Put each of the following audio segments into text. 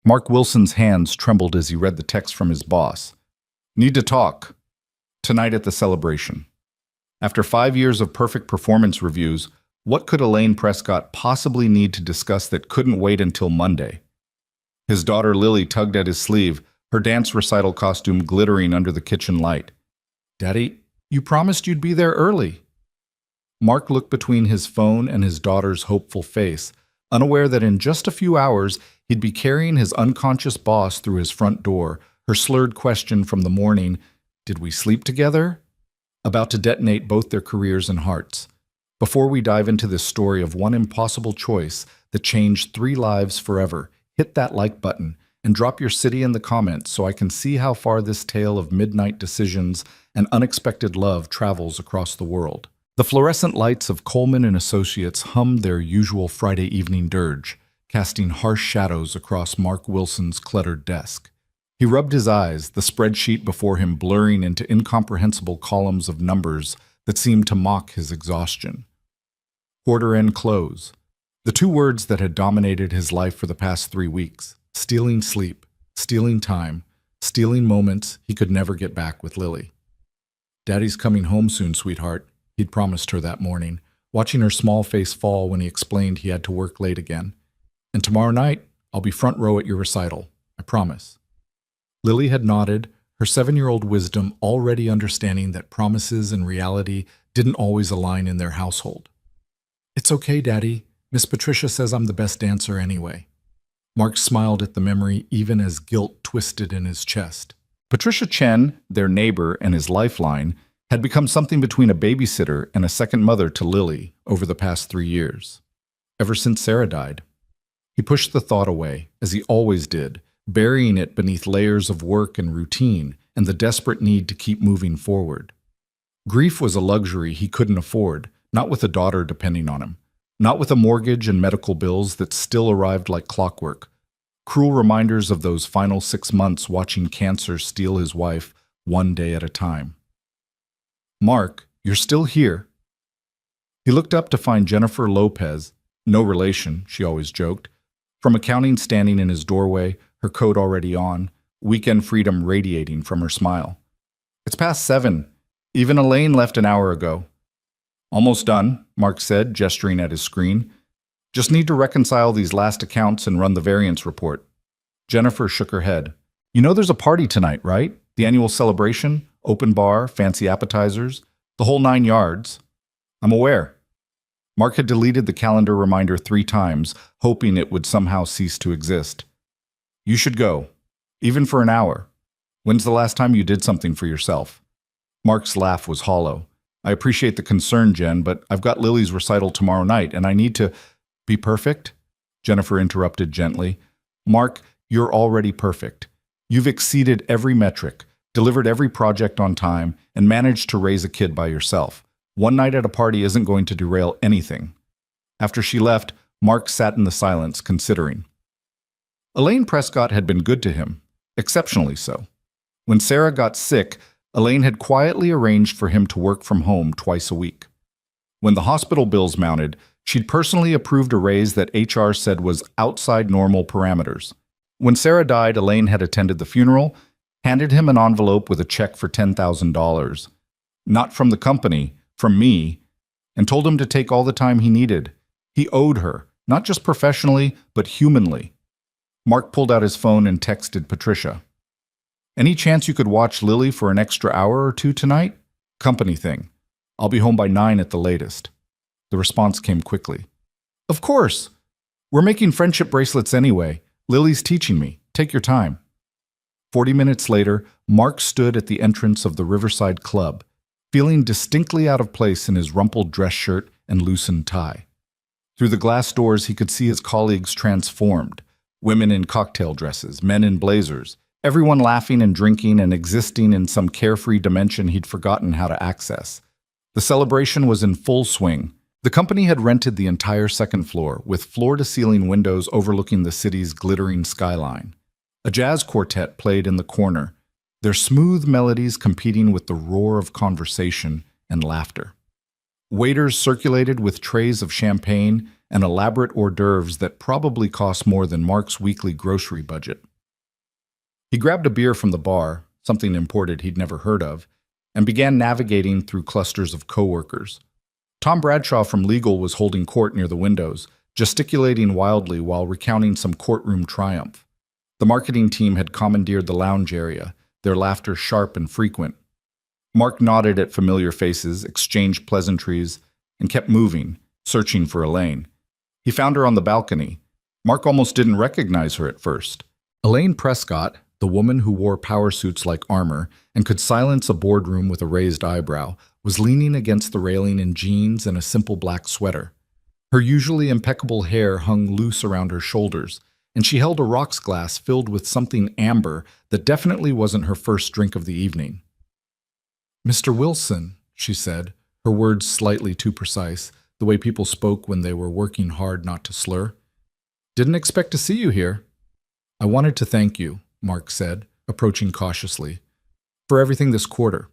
Mark Wilson's hands trembled as he read the text from his boss. Need to talk. Tonight at the celebration. After 5 years of perfect performance reviews, what could Elaine Prescott possibly need to discuss that couldn't wait until Monday? His daughter Lily tugged at his sleeve, her dance recital costume glittering under the kitchen light. Daddy, you promised you'd be there early. Mark looked between his phone and his daughter's hopeful face, unaware that in just a few hours he'd be carrying his unconscious boss through his front door, her slurred question from the morning, "Did we sleep together?" about to detonate both their careers and hearts. Before we dive into this story of one impossible choice that changed 3 lives forever, hit that like button and drop your city in the comments so I can see how far this tale of midnight decisions and unexpected love travels across the world. The fluorescent lights of Coleman and Associates hummed their usual Friday evening dirge, casting harsh shadows across Mark Wilson's cluttered desk. He rubbed his eyes, the spreadsheet before him blurring into incomprehensible columns of numbers that seemed to mock his exhaustion. Quarter-end close. The 2 words that had dominated his life for the past 3 weeks. Stealing sleep, stealing time, stealing moments he could never get back with Lily. Daddy's coming home soon, sweetheart, he'd promised her that morning, watching her small face fall when he explained he had to work late again. And tomorrow night, I'll be front row at your recital, I promise. Lily had nodded, her 7-year-old wisdom already understanding that promises and reality didn't always align in their household. It's okay, Daddy. Miss Patricia says I'm the best dancer anyway. Mark smiled at the memory even as guilt twisted in his chest. Patricia Chen, their neighbor and his lifeline, had become something between a babysitter and a second mother to Lily over the past 3 years. Ever since Sarah died. He pushed the thought away, as he always did, burying it beneath layers of work and routine and the desperate need to keep moving forward. Grief was a luxury he couldn't afford, not with a daughter depending on him, not with a mortgage and medical bills that still arrived like clockwork, cruel reminders of those final 6 months watching cancer steal his wife one day at a time. Mark, you're still here. He looked up to find Jennifer Lopez, no relation, she always joked, from accounting standing in his doorway, her coat already on, weekend freedom radiating from her smile. It's past 7. Even Elaine left an hour ago. Almost done, Mark said, gesturing at his screen. Just need to reconcile these last accounts and run the variance report. Jennifer shook her head. You know there's a party tonight, right? The annual celebration, open bar, fancy appetizers, the whole 9 yards. I'm aware. Mark had deleted the calendar reminder 3 times, hoping it would somehow cease to exist. You should go, even for an hour. When's the last time you did something for yourself? Mark's laugh was hollow. I appreciate the concern, Jen, but I've got Lily's recital tomorrow night, and I need to be perfect? Jennifer interrupted gently. Mark, you're already perfect. You've exceeded every metric, delivered every project on time, and managed to raise a kid by yourself. One night at a party isn't going to derail anything. After she left, Mark sat in the silence, considering. Elaine Prescott had been good to him, exceptionally so. When Sarah got sick, Elaine had quietly arranged for him to work from home twice a week. When the hospital bills mounted, she'd personally approved a raise that HR said was outside normal parameters. When Sarah died, Elaine had attended the funeral, handed him an envelope with a check for $10,000. Not from the company, from me, and told him to take all the time he needed. He owed her, not just professionally, but humanly. Mark pulled out his phone and texted Patricia. Any chance you could watch Lily for an extra hour or 2 tonight? Company thing. I'll be home by 9 at the latest. The response came quickly. Of course. We're making friendship bracelets anyway. Lily's teaching me. Take your time. 40 minutes later, Mark stood at the entrance of the Riverside Club, feeling distinctly out of place in his rumpled dress shirt and loosened tie. Through the glass doors, he could see his colleagues transformed. Women in cocktail dresses, men in blazers, everyone laughing and drinking and existing in some carefree dimension he'd forgotten how to access. The celebration was in full swing. The company had rented the entire second floor, with floor-to-ceiling windows overlooking the city's glittering skyline. A jazz quartet played in the corner, their smooth melodies competing with the roar of conversation and laughter. Waiters circulated with trays of champagne, and elaborate hors d'oeuvres that probably cost more than Mark's weekly grocery budget. He grabbed a beer from the bar, something imported he'd never heard of, and began navigating through clusters of coworkers. Tom Bradshaw from legal was holding court near the windows, gesticulating wildly while recounting some courtroom triumph. The marketing team had commandeered the lounge area, their laughter sharp and frequent. Mark nodded at familiar faces, exchanged pleasantries, and kept moving, searching for Elaine. He found her on the balcony. Mark almost didn't recognize her at first. Elaine Prescott, the woman who wore power suits like armor and could silence a boardroom with a raised eyebrow, was leaning against the railing in jeans and a simple black sweater. Her usually impeccable hair hung loose around her shoulders, and she held a rocks glass filled with something amber that definitely wasn't her first drink of the evening. "Mr. Wilson," she said, her words slightly too precise, the way people spoke when they were working hard not to slur. "Didn't expect to see you here." "I wanted to thank you," Mark said, approaching cautiously, "for everything this quarter.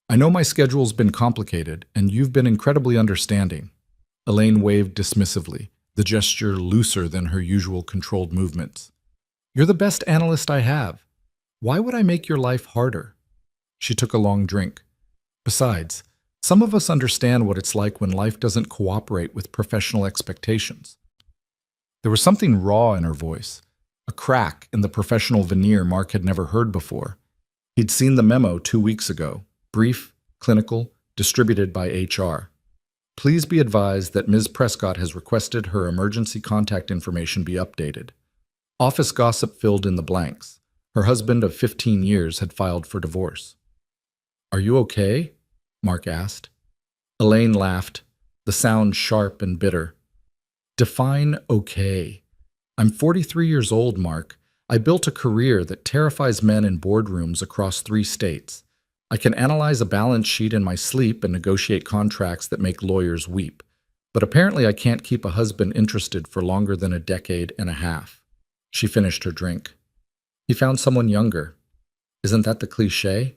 I know my schedule's been complicated, and you've been incredibly understanding." Elaine waved dismissively, the gesture looser than her usual controlled movements. "You're the best analyst I have. Why would I make your life harder?" She took a long drink. "Besides, some of us understand what it's like when life doesn't cooperate with professional expectations." There was something raw in her voice, a crack in the professional veneer Mark had never heard before. He'd seen the memo 2 weeks ago, brief, clinical, distributed by HR. "Please be advised that Ms. Prescott has requested her emergency contact information be updated." Office gossip filled in the blanks. Her husband of 15 years had filed for divorce. "Are you okay?" Mark asked. Elaine laughed, the sound sharp and bitter. "Define okay. I'm 43 years old, Mark. I built a career that terrifies men in boardrooms across 3 states. I can analyze a balance sheet in my sleep and negotiate contracts that make lawyers weep. But apparently I can't keep a husband interested for longer than a decade and a half." She finished her drink. "He found someone younger. Isn't that the cliché?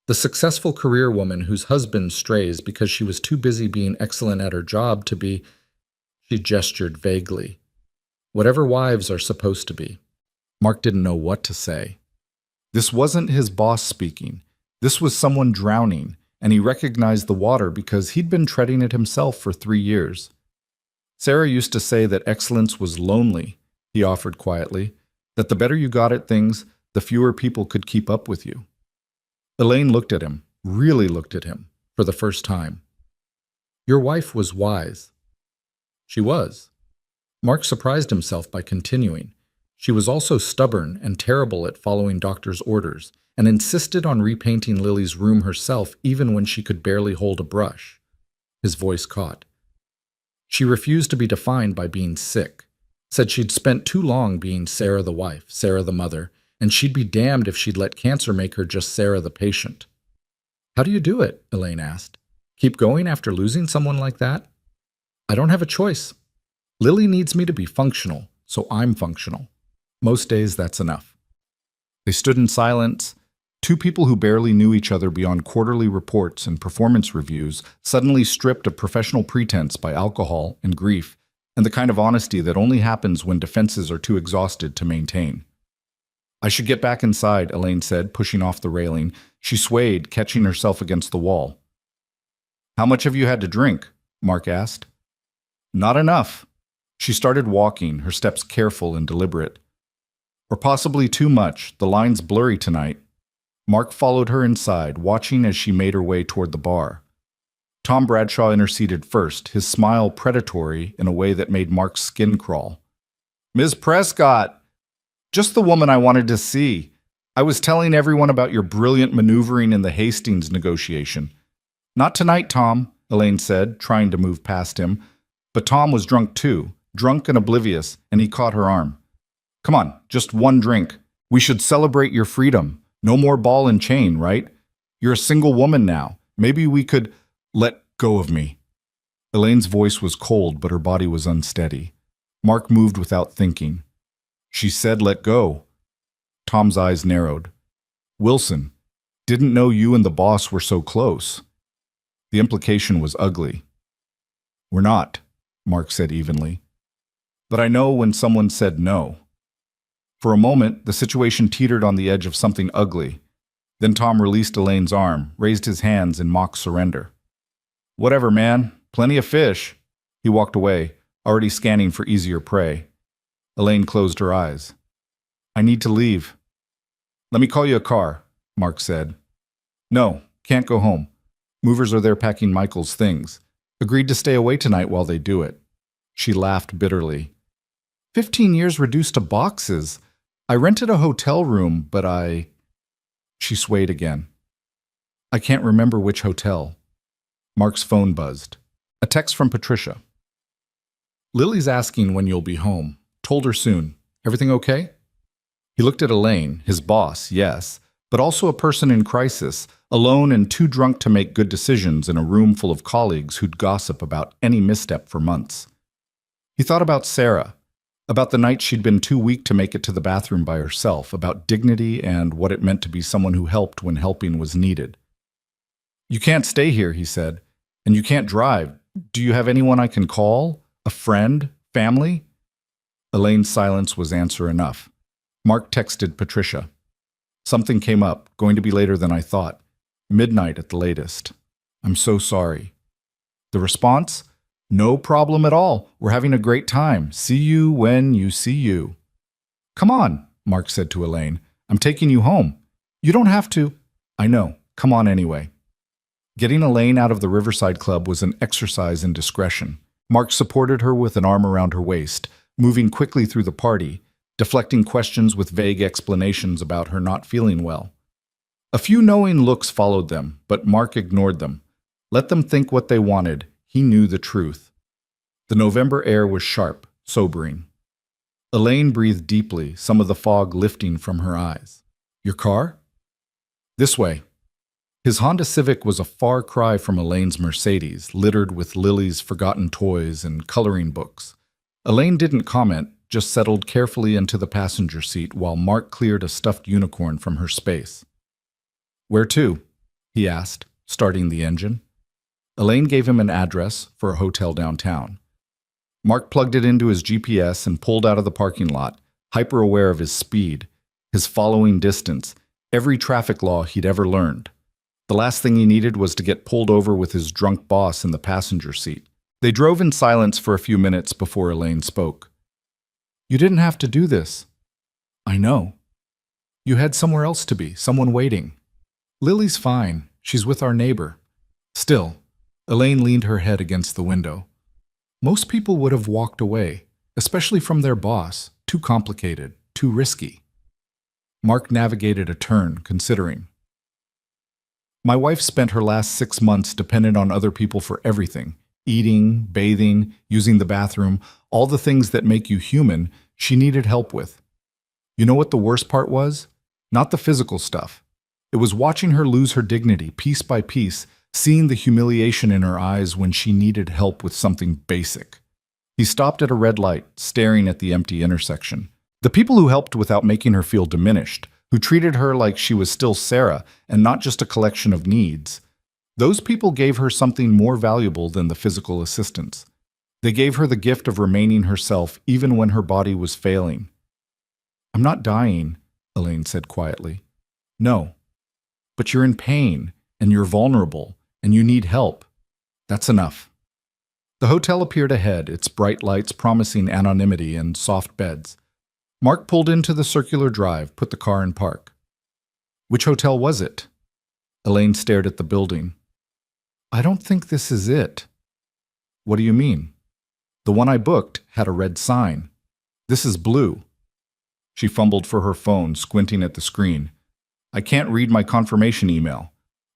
The successful career woman whose husband strays because she was too busy being excellent at her job to be—" She gestured vaguely. "Whatever wives are supposed to be." Mark didn't know what to say. This wasn't his boss speaking. This was someone drowning, and he recognized the water because he'd been treading it himself for 3 years. "Sarah used to say that excellence was lonely," he offered quietly, "that the better you got at things, the fewer people could keep up with you." Elaine looked at him, really looked at him, for the first time. "Your wife was wise." She was. Mark surprised himself by continuing. She was also stubborn and terrible at following doctor's orders, and insisted on repainting Lily's room herself even when she could barely hold a brush. His voice caught. She refused to be defined by being sick, said she'd spent too long being Sarah the wife, Sarah the mother, and she'd be damned if she'd let cancer make her just Sarah the patient. "How do you do it?" Elaine asked. "Keep going after losing someone like that?" "I don't have a choice. Lily needs me to be functional, so I'm functional. Most days that's enough." They stood in silence. 2 people who barely knew each other beyond quarterly reports and performance reviews, suddenly stripped of professional pretense by alcohol and grief, and the kind of honesty that only happens when defenses are too exhausted to maintain. "I should get back inside," Elaine said, pushing off the railing. She swayed, catching herself against the wall. "How much have you had to drink?" Mark asked. "Not enough." She started walking, her steps careful and deliberate. "Or possibly too much. The line's blurry tonight." Mark followed her inside, watching as she made her way toward the bar. Tom Bradshaw interceded first, his smile predatory in a way that made Mark's skin crawl. "Ms. Prescott! Just the woman I wanted to see. I was telling everyone about your brilliant maneuvering in the Hastings negotiation." "Not tonight, Tom," Elaine said, trying to move past him. But Tom was drunk too, drunk and oblivious, and he caught her arm. "Come on, just one drink. We should celebrate your freedom. No more ball and chain, right? You're a single woman now. Maybe we could let go of me." Elaine's voice was cold, but her body was unsteady. Mark moved without thinking. "She said let go." Tom's eyes narrowed. "Wilson, didn't know you and the boss were so close." The implication was ugly. "We're not," Mark said evenly. But I know when someone said no. For a moment, the situation teetered on the edge of something ugly. Then Tom released Elaine's arm, raised his hands in mock surrender. Whatever, man. Plenty of fish. He walked away, already scanning for easier prey. Elaine closed her eyes. I need to leave. Let me call you a car, Mark said. No, can't go home. Movers are there packing Michael's things. Agreed to stay away tonight while they do it. She laughed bitterly. 15 years reduced to boxes. I rented a hotel room, but She swayed again. I can't remember which hotel. Mark's phone buzzed. A text from Patricia. Lily's asking when you'll be home. Told her soon. Everything okay? He looked at Elaine, his boss, yes, but also a person in crisis, alone and too drunk to make good decisions in a room full of colleagues who'd gossip about any misstep for months. He thought about Sarah, about the night she'd been too weak to make it to the bathroom by herself, about dignity and what it meant to be someone who helped when helping was needed. You can't stay here, he said, and you can't drive. Do you have anyone I can call? A friend? Family? Elaine's silence was answer enough. Mark texted Patricia. Something came up, going to be later than I thought. Midnight at the latest. I'm so sorry. The response? No problem at all. We're having a great time. See you when you see you. Come on, Mark said to Elaine. I'm taking you home. You don't have to. I know. Come on anyway. Getting Elaine out of the Riverside Club was an exercise in discretion. Mark supported her with an arm around her waist, moving quickly through the party, deflecting questions with vague explanations about her not feeling well. A few knowing looks followed them, but Mark ignored them. Let them think what they wanted. He knew the truth. The November air was sharp, sobering. Elaine breathed deeply, some of the fog lifting from her eyes. Your car? This way. His Honda Civic was a far cry from Elaine's Mercedes, littered with Lily's forgotten toys and coloring books. Elaine didn't comment, just settled carefully into the passenger seat while Mark cleared a stuffed unicorn from her space. Where to? He asked, starting the engine. Elaine gave him an address for a hotel downtown. Mark plugged it into his GPS and pulled out of the parking lot, hyper-aware of his speed, his following distance, every traffic law he'd ever learned. The last thing he needed was to get pulled over with his drunk boss in the passenger seat. They drove in silence for a few minutes before Elaine spoke. You didn't have to do this. I know. You had somewhere else to be, someone waiting. Lily's fine. She's with our neighbor. Still, Elaine leaned her head against the window. Most people would have walked away, especially from their boss. Too complicated, too risky. Mark navigated a turn, considering. My wife spent her last 6 months dependent on other people for everything. Eating, bathing, using the bathroom, all the things that make you human, she needed help with. You know what the worst part was? Not the physical stuff. It was watching her lose her dignity piece by piece, seeing the humiliation in her eyes when she needed help with something basic. He stopped at a red light, staring at the empty intersection. The people who helped without making her feel diminished, who treated her like she was still Sarah and not just a collection of needs, those people gave her something more valuable than the physical assistance. They gave her the gift of remaining herself even when her body was failing. I'm not dying, Elaine said quietly. No, but you're in pain, and you're vulnerable, and you need help. That's enough. The hotel appeared ahead, its bright lights promising anonymity and soft beds. Mark pulled into the circular drive, put the car in park. Which hotel was it? Elaine stared at the building. I don't think this is it. What do you mean? The one I booked had a red sign. This is blue. She fumbled for her phone, squinting at the screen. I can't read my confirmation email.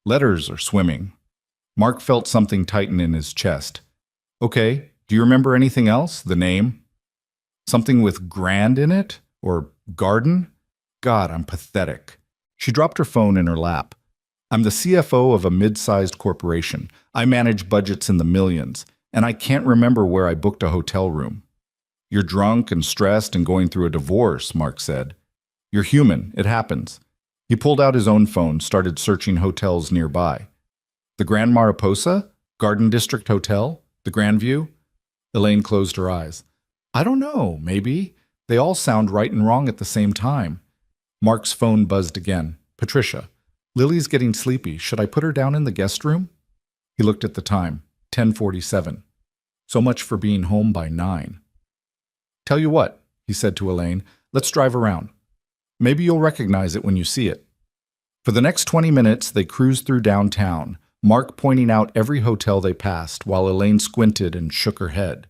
Letters are swimming. Mark felt something tighten in his chest. Okay, do you remember anything else? The name? Something with grand in it? Or garden? God, I'm pathetic. She dropped her phone in her lap. I'm the CFO of a mid-sized corporation. I manage budgets in the millions, and I can't remember where I booked a hotel room. You're drunk and stressed and going through a divorce, Mark said. You're human. It happens. He pulled out his own phone, started searching hotels nearby. The Grand Mariposa? Garden District Hotel? The Grand View? Elaine closed her eyes. I don't know, maybe. They all sound right and wrong at the same time. Mark's phone buzzed again. Patricia, Lily's getting sleepy. Should I put her down in the guest room? He looked at the time. 10:47. So much for being home by 9. Tell you what, he said to Elaine, let's drive around. Maybe you'll recognize it when you see it. For the next 20 minutes, they cruised through downtown, Mark pointing out every hotel they passed while Elaine squinted and shook her head.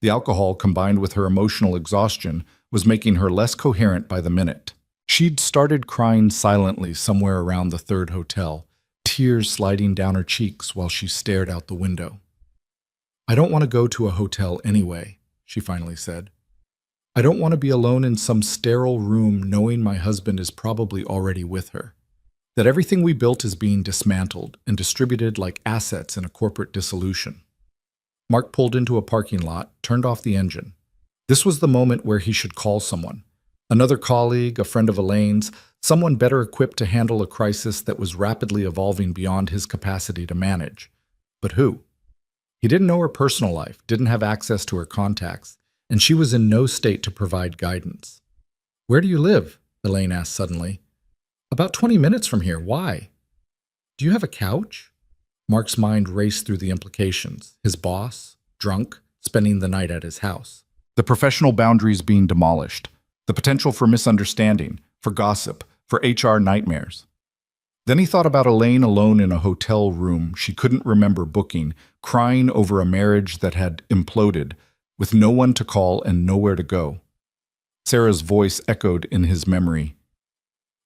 The alcohol, combined with her emotional exhaustion, was making her less coherent by the minute. She'd started crying silently somewhere around the third hotel, tears sliding down her cheeks while she stared out the window. I don't want to go to a hotel anyway, she finally said. I don't want to be alone in some sterile room knowing my husband is probably already with her, that everything we built is being dismantled and distributed like assets in a corporate dissolution. Mark pulled into a parking lot, turned off the engine. This was the moment where he should call someone. Another colleague, a friend of Elaine's, someone better equipped to handle a crisis that was rapidly evolving beyond his capacity to manage. But who? He didn't know her personal life, didn't have access to her contacts, and she was in no state to provide guidance. Where do you live? Elaine asked suddenly. About 20 minutes from here. Why? Do you have a couch? Mark's mind raced through the implications. His boss, drunk, spending the night at his house. The professional boundaries being demolished. The potential for misunderstanding, for gossip, for HR nightmares. Then he thought about Elaine alone in a hotel room she couldn't remember booking, crying over a marriage that had imploded, with no one to call and nowhere to go. Sarah's voice echoed in his memory.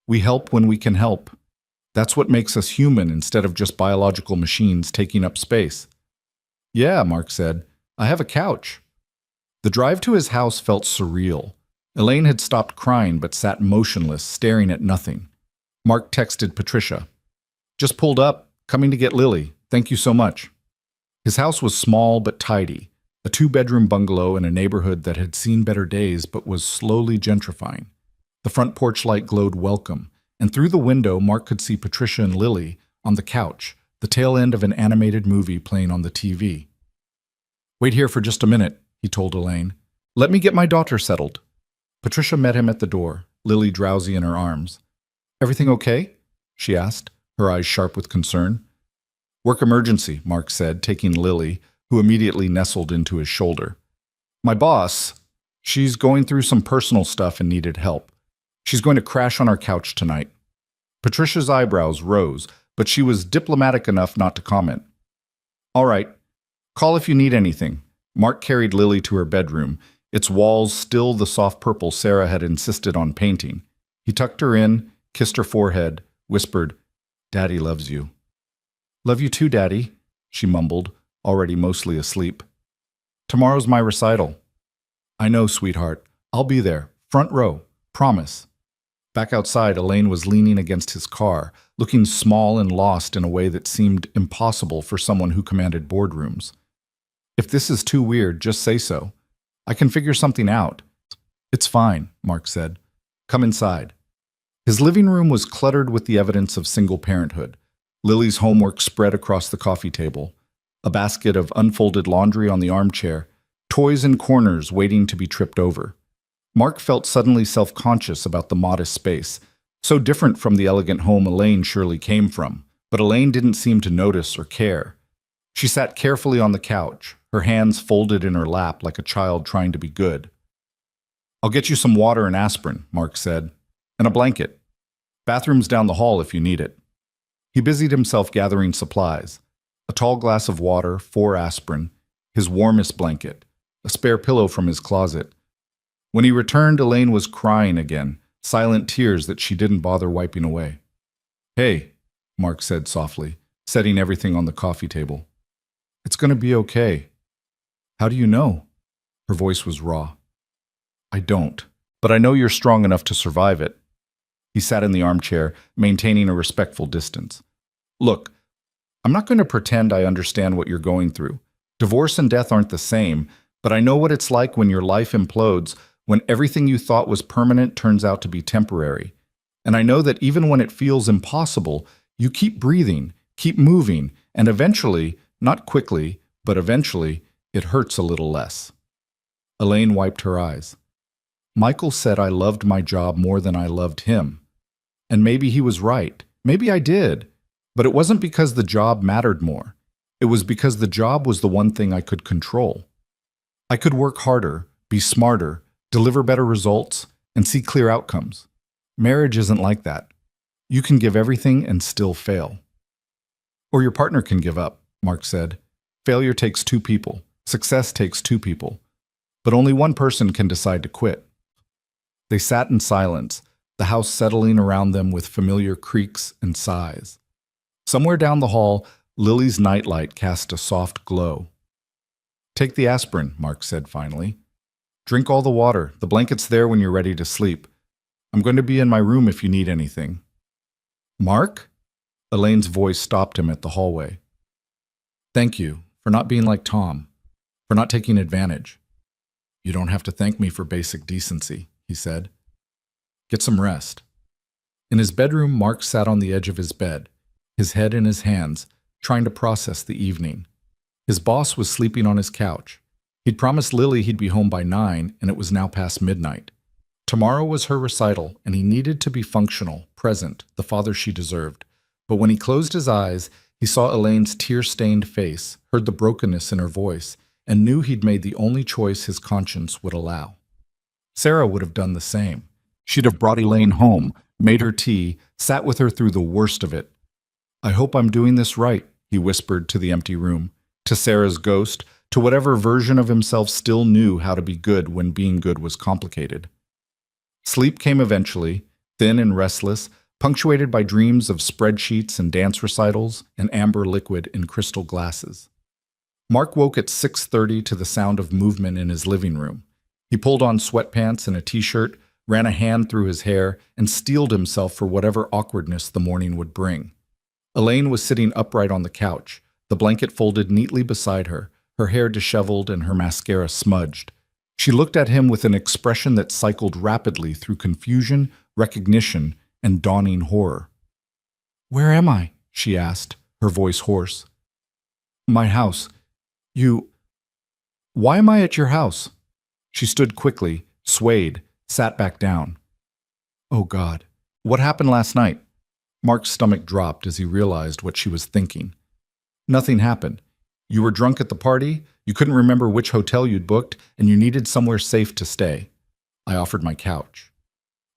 We help when we can help. That's what makes us human instead of just biological machines taking up space. Yeah, Mark said. I have a couch. The drive to his house felt surreal. Elaine had stopped crying but sat motionless, staring at nothing. Mark texted Patricia. Just pulled up, coming to get Lily. Thank you so much. His house was small but tidy, a 2-bedroom bungalow in a neighborhood that had seen better days but was slowly gentrifying. The front porch light glowed welcome, and through the window Mark could see Patricia and Lily on the couch, the tail end of an animated movie playing on the TV. Wait here for just a minute, he told Elaine. Let me get my daughter settled. Patricia met him at the door, Lily drowsy in her arms. Everything okay? She asked, her eyes sharp with concern. Work emergency, Mark said, taking Lily, who immediately nestled into his shoulder. My boss, she's going through some personal stuff and needed help. She's going to crash on our couch tonight. Patricia's eyebrows rose, but she was diplomatic enough not to comment. All right, call if you need anything. Mark carried Lily to her bedroom, its walls still the soft purple Sarah had insisted on painting. He tucked her in, kissed her forehead, whispered, Daddy loves you. Love you too, Daddy, she mumbled, already mostly asleep. Tomorrow's my recital. I know, sweetheart. I'll be there, front row, promise. Back outside, Elaine was leaning against his car, looking small and lost in a way that seemed impossible for someone who commanded boardrooms. If this is too weird, just say so. I can figure something out. It's fine, Mark said. Come inside. His living room was cluttered with the evidence of single parenthood. Lily's homework spread across the coffee table, a basket of unfolded laundry on the armchair, toys in corners waiting to be tripped over. Mark felt suddenly self-conscious about the modest space, so different from the elegant home Elaine surely came from, but Elaine didn't seem to notice or care. She sat carefully on the couch, her hands folded in her lap like a child trying to be good. I'll get you some water and aspirin, Mark said, and a blanket. Bathroom's down the hall if you need it. He busied himself gathering supplies, a tall glass of water, 4 aspirin, his warmest blanket, a spare pillow from his closet. When he returned, Elaine was crying again, silent tears that she didn't bother wiping away. Hey, Mark said softly, setting everything on the coffee table. It's going to be okay. How do you know? Her voice was raw. I don't, but I know you're strong enough to survive it. He sat in the armchair, maintaining a respectful distance. Look, I'm not going to pretend I understand what you're going through. Divorce and death aren't the same, but I know what it's like when your life implodes, when everything you thought was permanent turns out to be temporary. And I know that even when it feels impossible, you keep breathing, keep moving, and eventually, not quickly, but eventually, It hurts a little less. Elaine wiped her eyes. Michael said I loved my job more than I loved him. And maybe he was right. Maybe I did. But it wasn't because the job mattered more. It was because the job was the one thing I could control. I could work harder, be smarter, deliver better results, and see clear outcomes. Marriage isn't like that. You can give everything and still fail. Or your partner can give up, Mark said. Failure takes two people. Success takes two people. But only one person can decide to quit. They sat in silence, the house settling around them with familiar creaks and sighs. Somewhere down the hall, Lily's nightlight cast a soft glow. Take the aspirin, Mark said finally. Drink all the water. The blanket's there when you're ready to sleep. I'm going to be in my room if you need anything. Mark? Elaine's voice stopped him at the hallway. Thank you for not being like Tom, for not taking advantage. You don't have to thank me for basic decency, he said. Get some rest. In his bedroom, Mark sat on the edge of his bed, his head in his hands, trying to process the evening. His boss was sleeping on his couch. He'd promised Lily he'd be home by 9, and it was now past midnight. Tomorrow was her recital, and he needed to be functional, present, the father she deserved. But when he closed his eyes, he saw Elaine's tear-stained face, heard the brokenness in her voice, and knew he'd made the only choice his conscience would allow. Sarah would have done the same. She'd have brought Elaine home, made her tea, sat with her through the worst of it. I hope I'm doing this right, he whispered to the empty room, to Sarah's ghost, to whatever version of himself still knew how to be good when being good was complicated. Sleep came eventually, thin and restless, punctuated by dreams of spreadsheets and dance recitals and amber liquid in crystal glasses. Mark woke at 6:30 to the sound of movement in his living room. He pulled on sweatpants and a t-shirt, ran a hand through his hair, and steeled himself for whatever awkwardness the morning would bring. Elaine was sitting upright on the couch, the blanket folded neatly beside her, her hair disheveled and her mascara smudged. She looked at him with an expression that cycled rapidly through confusion, recognition, and dawning horror. "Where am I?" she asked, her voice hoarse. "My house. Why am I at your house?" She stood quickly, swayed, sat back down. Oh God, what happened last night? Mark's stomach dropped as he realized what she was thinking. Nothing happened. You were drunk at the party, you couldn't remember which hotel you'd booked, and you needed somewhere safe to stay. I offered my couch.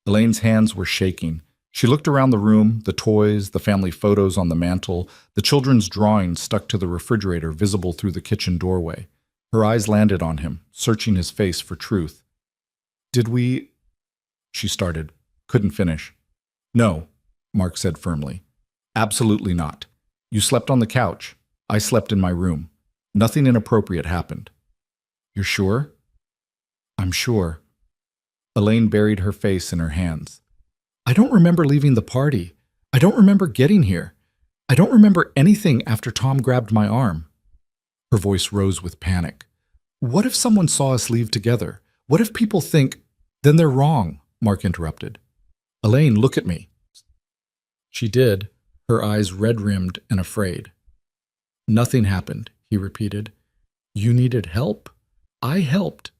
Elaine's hands were shaking. She looked around the room, the toys, the family photos on the mantle, the children's drawings stuck to the refrigerator visible through the kitchen doorway. Her eyes landed on him, searching his face for truth. "Did we—" she started, couldn't finish. "No," Mark said firmly. "Absolutely not. You slept on the couch. I slept in my room. Nothing inappropriate happened." "You're sure?" "I'm sure." Elaine buried her face in her hands. "I don't remember leaving the party. I don't remember getting here. I don't remember anything after Tom grabbed my arm." Her voice rose with panic. "What if someone saw us leave together? What if people think—" "Then they're wrong," Mark interrupted. "Elaine, look at me." She did, her eyes red-rimmed and afraid. "Nothing happened," he repeated. "You needed help. I helped.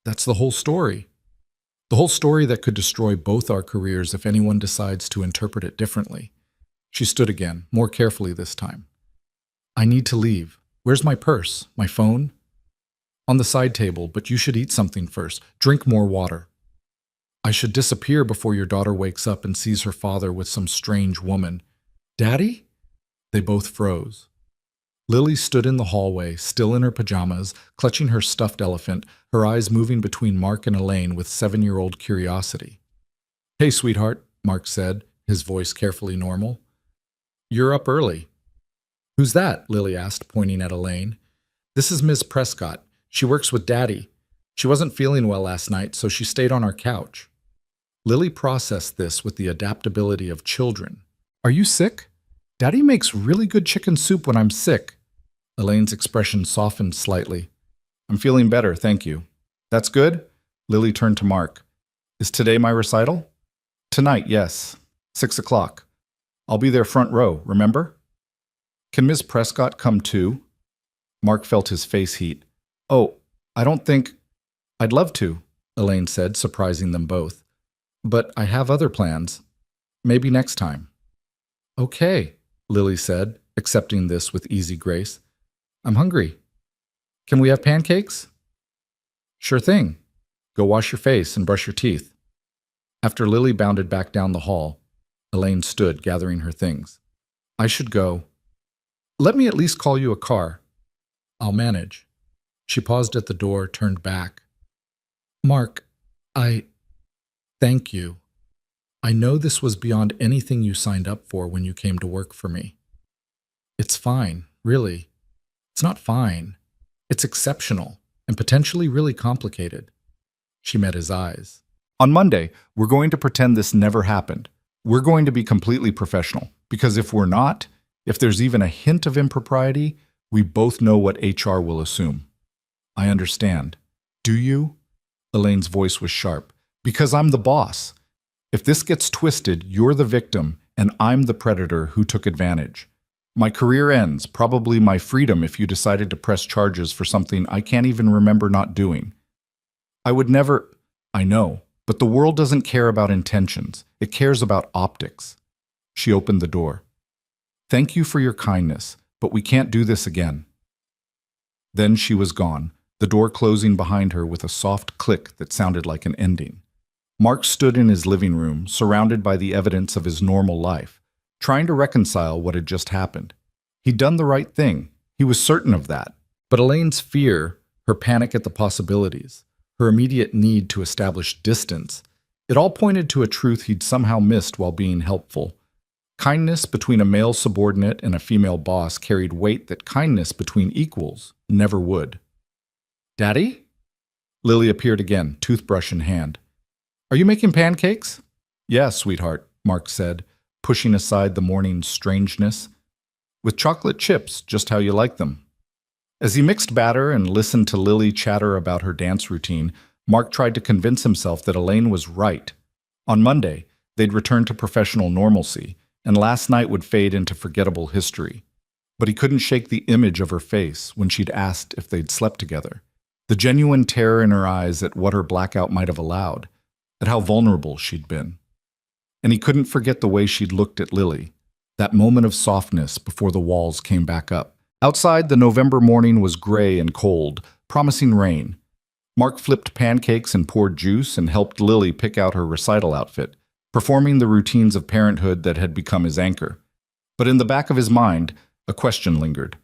That's the whole story. The whole story that could destroy both our careers if anyone decides to interpret it differently." She stood again, more carefully this time. "I need to leave. Where's my purse? My phone?" "On the side table, but you should eat something first. Drink more water." "I should disappear before your daughter wakes up and sees her father with some strange woman." "Daddy?" They both froze. Lily stood in the hallway, still in her pajamas, clutching her stuffed elephant, her eyes moving between Mark and Elaine with 7-year-old curiosity. "Hey, sweetheart," Mark said, his voice carefully normal. "You're up early." "Who's that?" Lily asked, pointing at Elaine. "This is Miss Prescott. She works with Daddy. She wasn't feeling well last night, so she stayed on our couch." Lily processed this with the adaptability of children. "Are you sick? Daddy makes really good chicken soup when I'm sick." Elaine's expression softened slightly. "I'm feeling better, thank you." "That's good?" Lily turned to Mark. "Is today my recital?" "Tonight, yes. 6 o'clock. I'll be there front row, remember?" "Can Miss Prescott come too?" Mark felt his face heat. Oh, I don't think I'd love to, Elaine said, surprising them both. But I have other plans. Maybe next time. Okay, Lily said, accepting this with easy grace. I'm hungry. Can we have pancakes? Sure thing. Go wash your face and brush your teeth. After Lily bounded back down the hall, Elaine stood, gathering her things. I should go. Let me at least call you a car. I'll manage. She paused at the door, turned back. Mark, thank you. I know this was beyond anything you signed up for when you came to work for me. It's fine, really. It's not fine. It's exceptional and potentially really complicated. She met his eyes. On Monday, we're going to pretend this never happened. We're going to be completely professional, because if we're not, if there's even a hint of impropriety, we both know what HR will assume. I understand. Do you? Elaine's voice was sharp. Because I'm the boss. If this gets twisted, you're the victim, and I'm the predator who took advantage. My career ends, probably my freedom if you decided to press charges for something I can't even remember not doing. I would never... I know, but the world doesn't care about intentions. It cares about optics. She opened the door. Thank you for your kindness, but we can't do this again. Then she was gone, the door closing behind her with a soft click that sounded like an ending. Mark stood in his living room, surrounded by the evidence of his normal life, trying to reconcile what had just happened. He'd done the right thing. He was certain of that. But Elaine's fear, her panic at the possibilities, her immediate need to establish distance, it all pointed to a truth he'd somehow missed while being helpful. Kindness between a male subordinate and a female boss carried weight that kindness between equals never would. Daddy? Lily appeared again, toothbrush in hand. Are you making pancakes? Yes, sweetheart, Mark said, pushing aside the morning's strangeness. With chocolate chips, just how you like them. As he mixed batter and listened to Lily chatter about her dance routine, Mark tried to convince himself that Elaine was right. On Monday, they'd return to professional normalcy, and last night would fade into forgettable history. But he couldn't shake the image of her face when she'd asked if they'd slept together. The genuine terror in her eyes at what her blackout might have allowed, at how vulnerable she'd been. And he couldn't forget the way she'd looked at Lily, that moment of softness before the walls came back up. Outside, the November morning was gray and cold, promising rain. Mark flipped pancakes and poured juice and helped Lily pick out her recital outfit, performing the routines of parenthood that had become his anchor. But in the back of his mind, a question lingered.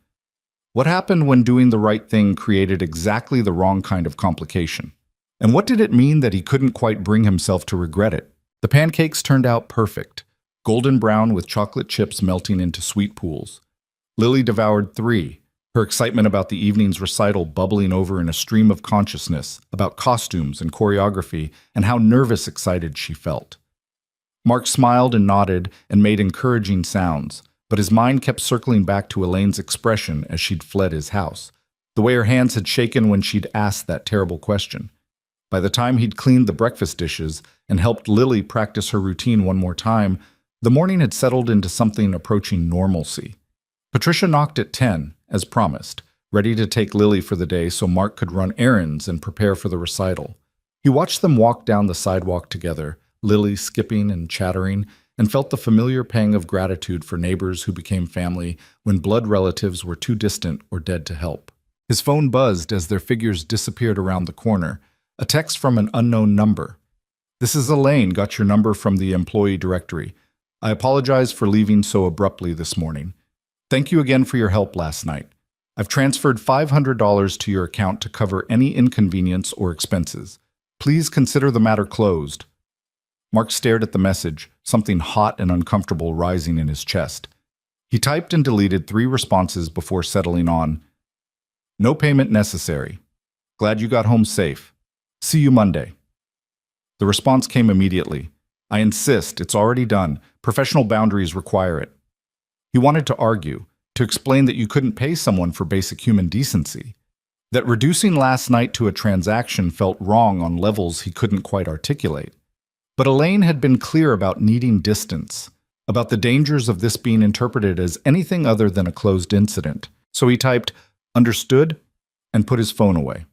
What happened when doing the right thing created exactly the wrong kind of complication? And what did it mean that he couldn't quite bring himself to regret it? The pancakes turned out perfect, golden brown with chocolate chips melting into sweet pools. Lily devoured 3, her excitement about the evening's recital bubbling over in a stream of consciousness about costumes and choreography and how nervous excited she felt. Mark smiled and nodded and made encouraging sounds, but his mind kept circling back to Elaine's expression as she'd fled his house, the way her hands had shaken when she'd asked that terrible question. By the time he'd cleaned the breakfast dishes and helped Lily practice her routine one more time, the morning had settled into something approaching normalcy. Patricia knocked at 10, as promised, ready to take Lily for the day so Mark could run errands and prepare for the recital. He watched them walk down the sidewalk together, Lily skipping and chattering, and felt the familiar pang of gratitude for neighbors who became family when blood relatives were too distant or dead to help. His phone buzzed as their figures disappeared around the corner, a text from an unknown number. This is Elaine, got your number from the employee directory. I apologize for leaving so abruptly this morning. Thank you again for your help last night. I've transferred $500 to your account to cover any inconvenience or expenses. Please consider the matter closed. Mark stared at the message, something hot and uncomfortable rising in his chest. He typed and deleted 3 responses before settling on, no payment necessary. Glad you got home safe. See you Monday. The response came immediately. I insist, it's already done. Professional boundaries require it. He wanted to argue, to explain that you couldn't pay someone for basic human decency, that reducing last night to a transaction felt wrong on levels he couldn't quite articulate. But Elaine had been clear about needing distance, about the dangers of this being interpreted as anything other than a closed incident. So he typed, understood, and put his phone away.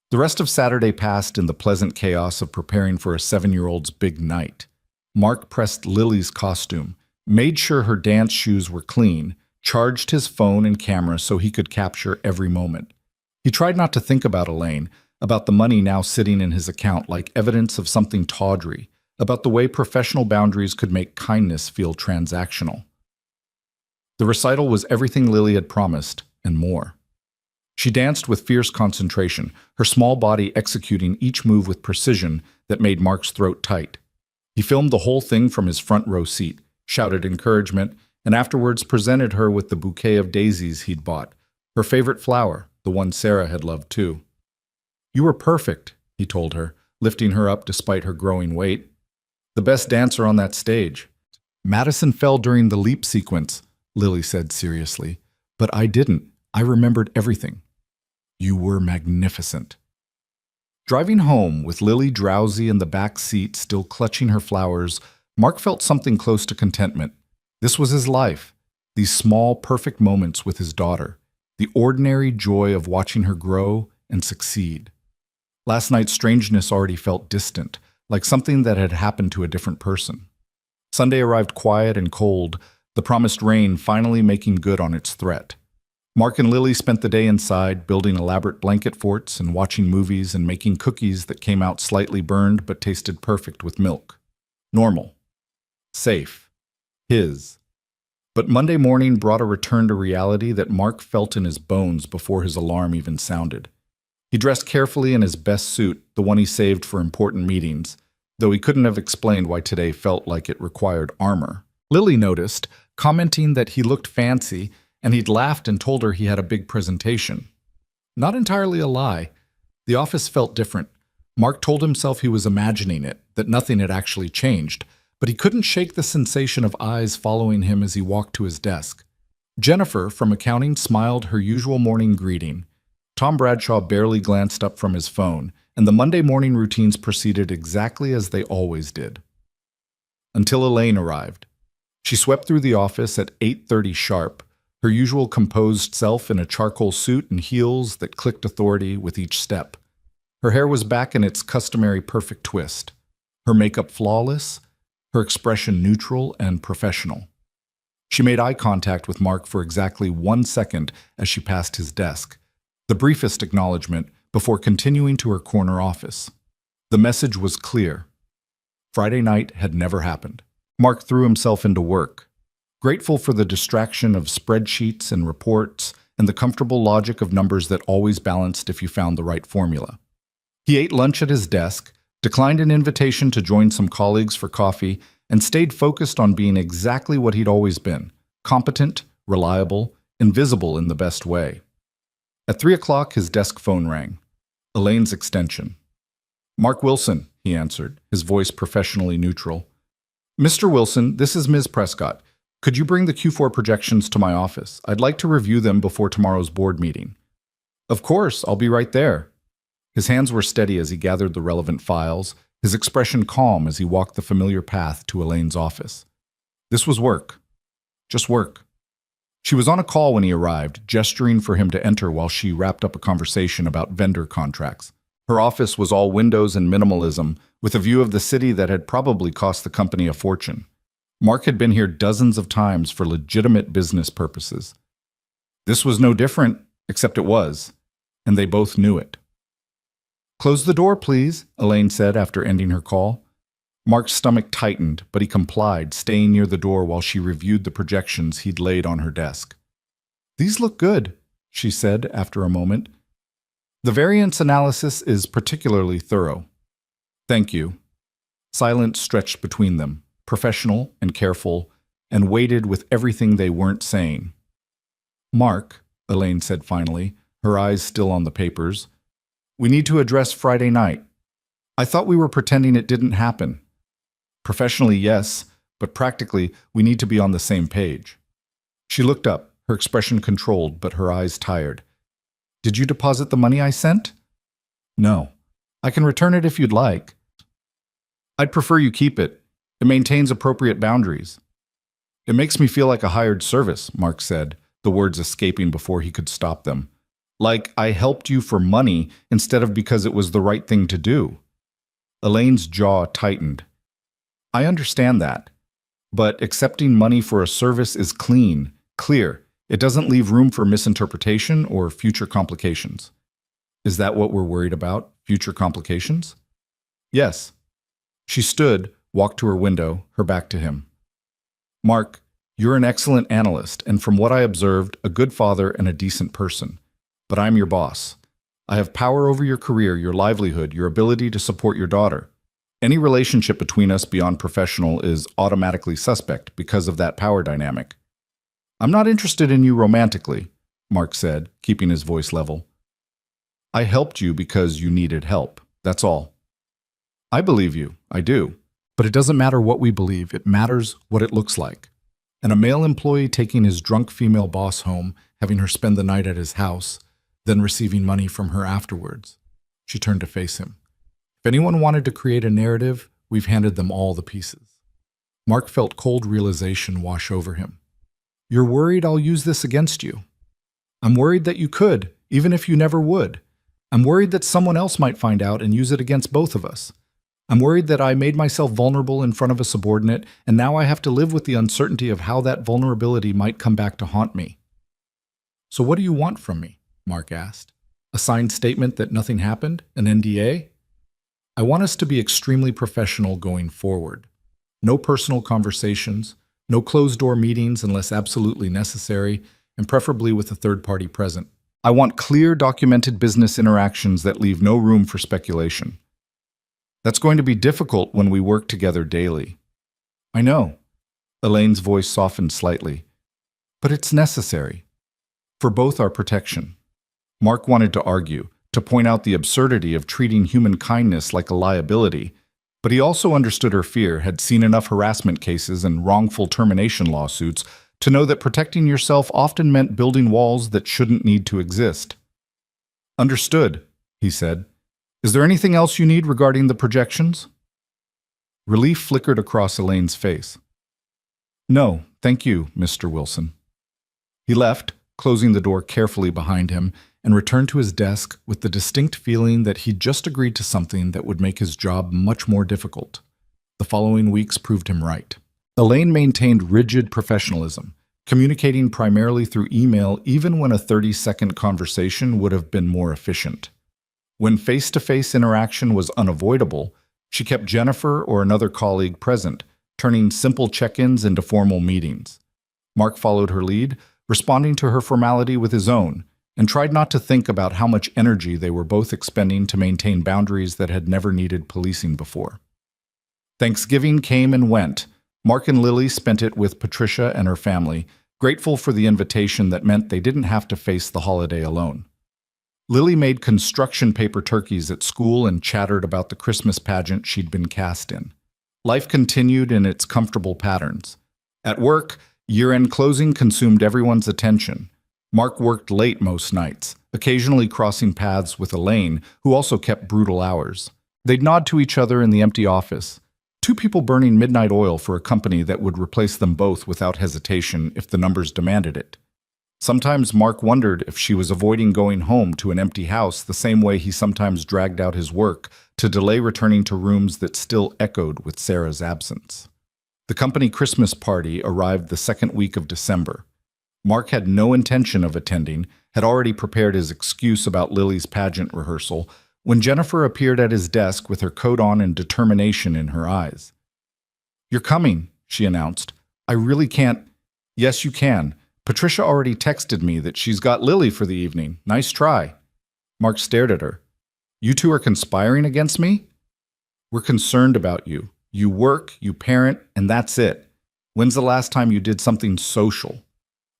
The rest of Saturday passed in the pleasant chaos of preparing for a 7-year-old's big night. Mark pressed Lily's costume, made sure her dance shoes were clean, charged his phone and camera so he could capture every moment. He tried not to think about Elaine, about the money now sitting in his account like evidence of something tawdry, about the way professional boundaries could make kindness feel transactional. The recital was everything Lily had promised, and more. She danced with fierce concentration, her small body executing each move with precision that made Mark's throat tight. He filmed the whole thing from his front row seat, shouted encouragement, and afterwards presented her with the bouquet of daisies he'd bought, her favorite flower, the one Sarah had loved too. "You were perfect," he told her, lifting her up despite her growing weight. "The best dancer on that stage." "Madison fell during the leap sequence," Lily said seriously. "But I didn't. I remembered everything." "You were magnificent." Driving home, with Lily drowsy in the back seat still clutching her flowers, Mark felt something close to contentment. This was his life, these small, perfect moments with his daughter, the ordinary joy of watching her grow and succeed. Last night's strangeness already felt distant, like something that had happened to a different person. Sunday arrived quiet and cold, the promised rain finally making good on its threat. Mark and Lily spent the day inside, building elaborate blanket forts and watching movies and making cookies that came out slightly burned but tasted perfect with milk. Normal. Safe. His. But Monday morning brought a return to reality that Mark felt in his bones before his alarm even sounded. He dressed carefully in his best suit, the one he saved for important meetings, though he couldn't have explained why today felt like it required armor. Lily noticed, commenting that he looked fancy, and he'd laughed and told her he had a big presentation. Not entirely a lie. The office felt different. Mark told himself he was imagining it, that nothing had actually changed, but he couldn't shake the sensation of eyes following him as he walked to his desk. Jennifer, from accounting, smiled her usual morning greeting. Tom Bradshaw barely glanced up from his phone, and the Monday morning routines proceeded exactly as they always did. Until Elaine arrived. She swept through the office at 8:30 sharp, her usual composed self in a charcoal suit and heels that clicked authority with each step. Her hair was back in its customary perfect twist, her makeup flawless, her expression neutral and professional. She made eye contact with Mark for exactly 1 second as she passed his desk, the briefest acknowledgement before continuing to her corner office. The message was clear. Friday night had never happened. Mark threw himself into work, grateful for the distraction of spreadsheets and reports and the comfortable logic of numbers that always balanced if you found the right formula. He ate lunch at his desk, declined an invitation to join some colleagues for coffee, and stayed focused on being exactly what he'd always been: competent, reliable, and visible in the best way. At 3 o'clock, his desk phone rang. Elaine's extension. "Mark Wilson," he answered, his voice professionally neutral. "Mr. Wilson, this is Ms. Prescott. Could you bring the Q4 projections to my office? I'd like to review them before tomorrow's board meeting." "Of course, I'll be right there." His hands were steady as he gathered the relevant files, his expression calm as he walked the familiar path to Elaine's office. This was work. Just work. She was on a call when he arrived, gesturing for him to enter while she wrapped up a conversation about vendor contracts. Her office was all windows and minimalism, with a view of the city that had probably cost the company a fortune. Mark had been here dozens of times for legitimate business purposes. This was no different, except it was, and they both knew it. "Close the door, please," Elaine said after ending her call. Mark's stomach tightened, but he complied, staying near the door while she reviewed the projections he'd laid on her desk. "These look good," she said after a moment. "The variance analysis is particularly thorough." "Thank you." Silence stretched between them, professional and careful, and weighted with everything they weren't saying. "Mark," Elaine said finally, her eyes still on the papers, "we need to address Friday night. I thought we were pretending it didn't happen. Professionally, yes, but practically, we need to be on the same page." She looked up, her expression controlled, but her eyes tired. "Did you deposit the money I sent?" "No. I can return it if you'd like." "I'd prefer you keep it. It maintains appropriate boundaries." "It makes me feel like a hired service," Mark said, the words escaping before he could stop them. Like I helped you for money instead of because it was the right thing to do. Elaine's jaw tightened. I understand that. But accepting money for a service is clean, clear. It doesn't leave room for misinterpretation or future complications. Is that what we're worried about? Future complications? Yes. She stood, walked to her window, her back to him. Mark, you're an excellent analyst, and from what I observed, a good father and a decent person. But I'm your boss. I have power over your career, your livelihood, your ability to support your daughter. Any relationship between us beyond professional is automatically suspect because of that power dynamic. I'm not interested in you romantically, Mark said, keeping his voice level. I helped you because you needed help. That's all. I believe you. I do. But it doesn't matter what we believe. It matters what it looks like. And a male employee taking his drunk female boss home, having her spend the night at his house, then receiving money from her afterwards. She turned to face him. If anyone wanted to create a narrative, we've handed them all the pieces. Mark felt cold realization wash over him. You're worried I'll use this against you. I'm worried that you could, even if you never would. I'm worried that someone else might find out and use it against both of us. I'm worried that I made myself vulnerable in front of a subordinate, and now I have to live with the uncertainty of how that vulnerability might come back to haunt me. So what do you want from me? Mark asked. A signed statement that nothing happened? An NDA? I want us to be extremely professional going forward. No personal conversations, no closed-door meetings unless absolutely necessary, and preferably with a third party present. I want clear, documented business interactions that leave no room for speculation. That's going to be difficult when we work together daily. I know. Elaine's voice softened slightly. But it's necessary. For both our protection. Mark wanted to argue, to point out the absurdity of treating human kindness like a liability, but he also understood her fear, had seen enough harassment cases and wrongful termination lawsuits to know that protecting yourself often meant building walls that shouldn't need to exist. Understood, he said. Is there anything else you need regarding the projections? Relief flickered across Elaine's face. No, thank you, Mr. Wilson. He left, closing the door carefully behind him, and returned to his desk with the distinct feeling that he'd just agreed to something that would make his job much more difficult. The following weeks proved him right. Elaine maintained rigid professionalism, communicating primarily through email even when a 30-second conversation would have been more efficient. When face-to-face interaction was unavoidable, she kept Jennifer or another colleague present, turning simple check-ins into formal meetings. Mark followed her lead, responding to her formality with his own, and tried not to think about how much energy they were both expending to maintain boundaries that had never needed policing before. Thanksgiving came and went. Mark and Lily spent it with Patricia and her family, grateful for the invitation that meant they didn't have to face the holiday alone. Lily made construction paper turkeys at school and chattered about the Christmas pageant she'd been cast in. Life continued in its comfortable patterns. At work, year-end closing consumed everyone's attention. Mark worked late most nights, occasionally crossing paths with Elaine, who also kept brutal hours. They'd nod to each other in the empty office, two people burning midnight oil for a company that would replace them both without hesitation if the numbers demanded it. Sometimes Mark wondered if she was avoiding going home to an empty house the same way he sometimes dragged out his work to delay returning to rooms that still echoed with Sarah's absence. The company Christmas party arrived the second week of December. Mark had no intention of attending, had already prepared his excuse about Lily's pageant rehearsal, when Jennifer appeared at his desk with her coat on and determination in her eyes. "You're coming," she announced. "I really can't—" "Yes, you can. Patricia already texted me that she's got Lily for the evening. Nice try." Mark stared at her. "You two are conspiring against me?" "We're concerned about you. You work, you parent, and that's it. When's the last time you did something social?"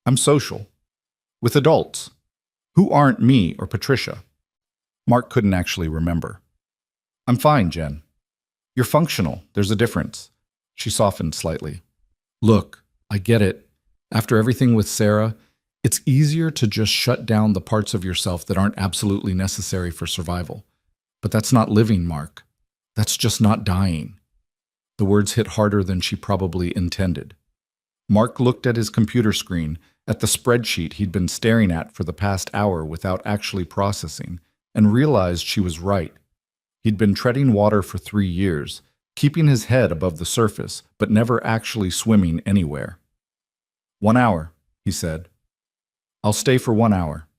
"I'm social." "With adults. Who aren't me or Patricia?" Mark couldn't actually remember. "I'm fine, Jen." "You're functional. There's a difference." She softened slightly. "Look, I get it. After everything with Sarah, it's easier to just shut down the parts of yourself that aren't absolutely necessary for survival. But that's not living, Mark. That's just not dying." The words hit harder than she probably intended. Mark looked at his computer screen, at the spreadsheet he'd been staring at for the past hour without actually processing, and realized she was right. He'd been treading water for 3 years, keeping his head above the surface, but never actually swimming anywhere. 1 hour, he said. I'll stay for 1 hour.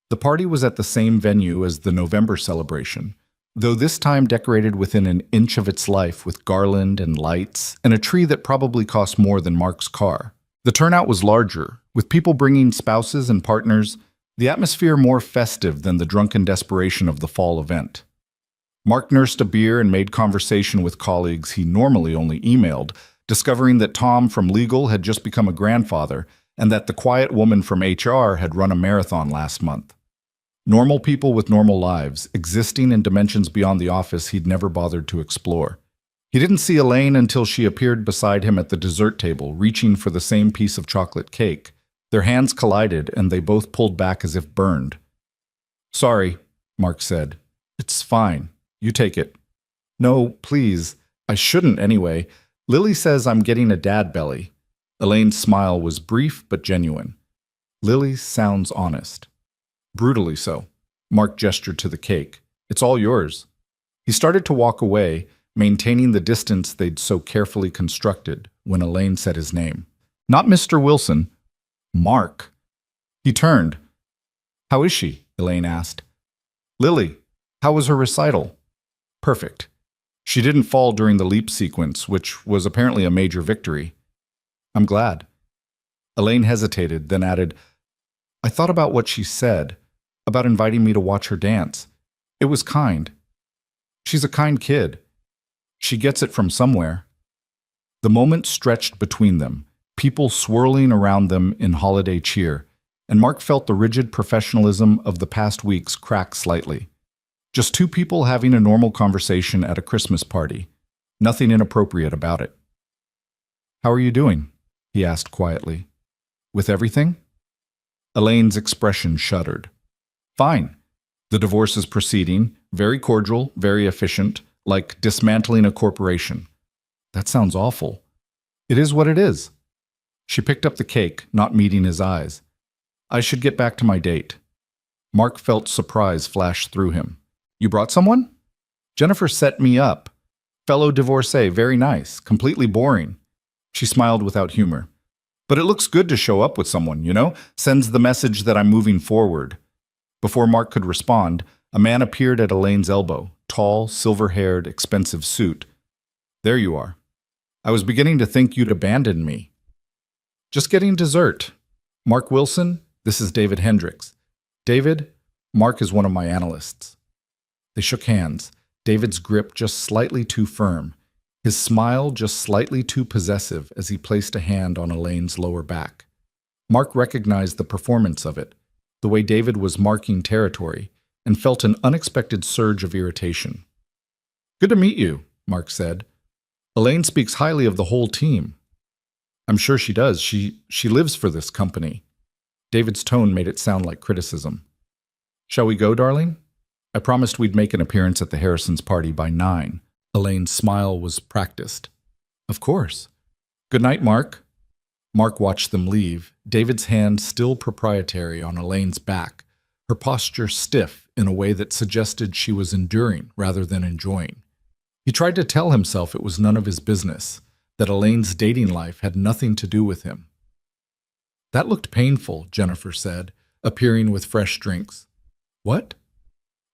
The party was at the same venue as the November celebration, though this time decorated within an inch of its life with garland and lights and a tree that probably cost more than Mark's car. The turnout was larger, with people bringing spouses and partners, the atmosphere more festive than the drunken desperation of the fall event. Mark nursed a beer and made conversation with colleagues he normally only emailed, discovering that Tom from legal had just become a grandfather and that the quiet woman from HR had run a marathon last month. Normal people with normal lives, existing in dimensions beyond the office he'd never bothered to explore. He didn't see Elaine until she appeared beside him at the dessert table, reaching for the same piece of chocolate cake. Their hands collided, and they both pulled back as if burned. "Sorry," Mark said. "It's fine. You take it." "No, please. I shouldn't anyway. Lily says I'm getting a dad belly." Elaine's smile was brief but genuine. "Lily sounds honest." "Brutally so." Mark gestured to the cake. "It's all yours." He started to walk away, maintaining the distance they'd so carefully constructed, when Elaine said his name. "Not Mr. Wilson. Mark." He turned. "How is she?" Elaine asked. "Lily, how was her recital?" "Perfect. She didn't fall during the leap sequence, which was apparently a major victory." "I'm glad." Elaine hesitated, then added, "I thought about what she said, about inviting me to watch her dance. It was kind. She's a kind kid. She gets it from somewhere." The moment stretched between them, people swirling around them in holiday cheer, and Mark felt the rigid professionalism of the past weeks crack slightly. Just two people having a normal conversation at a Christmas party. Nothing inappropriate about it. "How are you doing?" he asked quietly. "With everything?" Elaine's expression shuddered. "Fine. The divorce is proceeding, very cordial, very efficient, like dismantling a corporation." "That sounds awful." "It is what it is." She picked up the cake, not meeting his eyes. "I should get back to my date." Mark felt surprise flash through him. "You brought someone?" "Jennifer set me up. Fellow divorcee, very nice, completely boring." She smiled without humor. "But it looks good to show up with someone, you know? Sends the message that I'm moving forward." Before Mark could respond, a man appeared at Elaine's elbow, tall, silver-haired, expensive suit. "There you are. I was beginning to think you'd abandoned me." "Just getting dessert. Mark Wilson, this is David Hendricks. David, Mark is one of my analysts." They shook hands, David's grip just slightly too firm, his smile just slightly too possessive as he placed a hand on Elaine's lower back. Mark recognized the performance of it, the way David was marking territory, and felt an unexpected surge of irritation. "Good to meet you," Mark said. "Elaine speaks highly of the whole team." "I'm sure she does. She lives for this company." David's tone made it sound like criticism. "Shall we go, darling? I promised we'd make an appearance at the Harrisons' party by 9. Elaine's smile was practiced. "Of course." "Good night, Mark." Mark watched them leave, David's hand still proprietary on Elaine's back, her posture stiff in a way that suggested she was enduring rather than enjoying. He tried to tell himself it was none of his business, that Elaine's dating life had nothing to do with him. "That looked painful," Jennifer said, appearing with fresh drinks. "What?"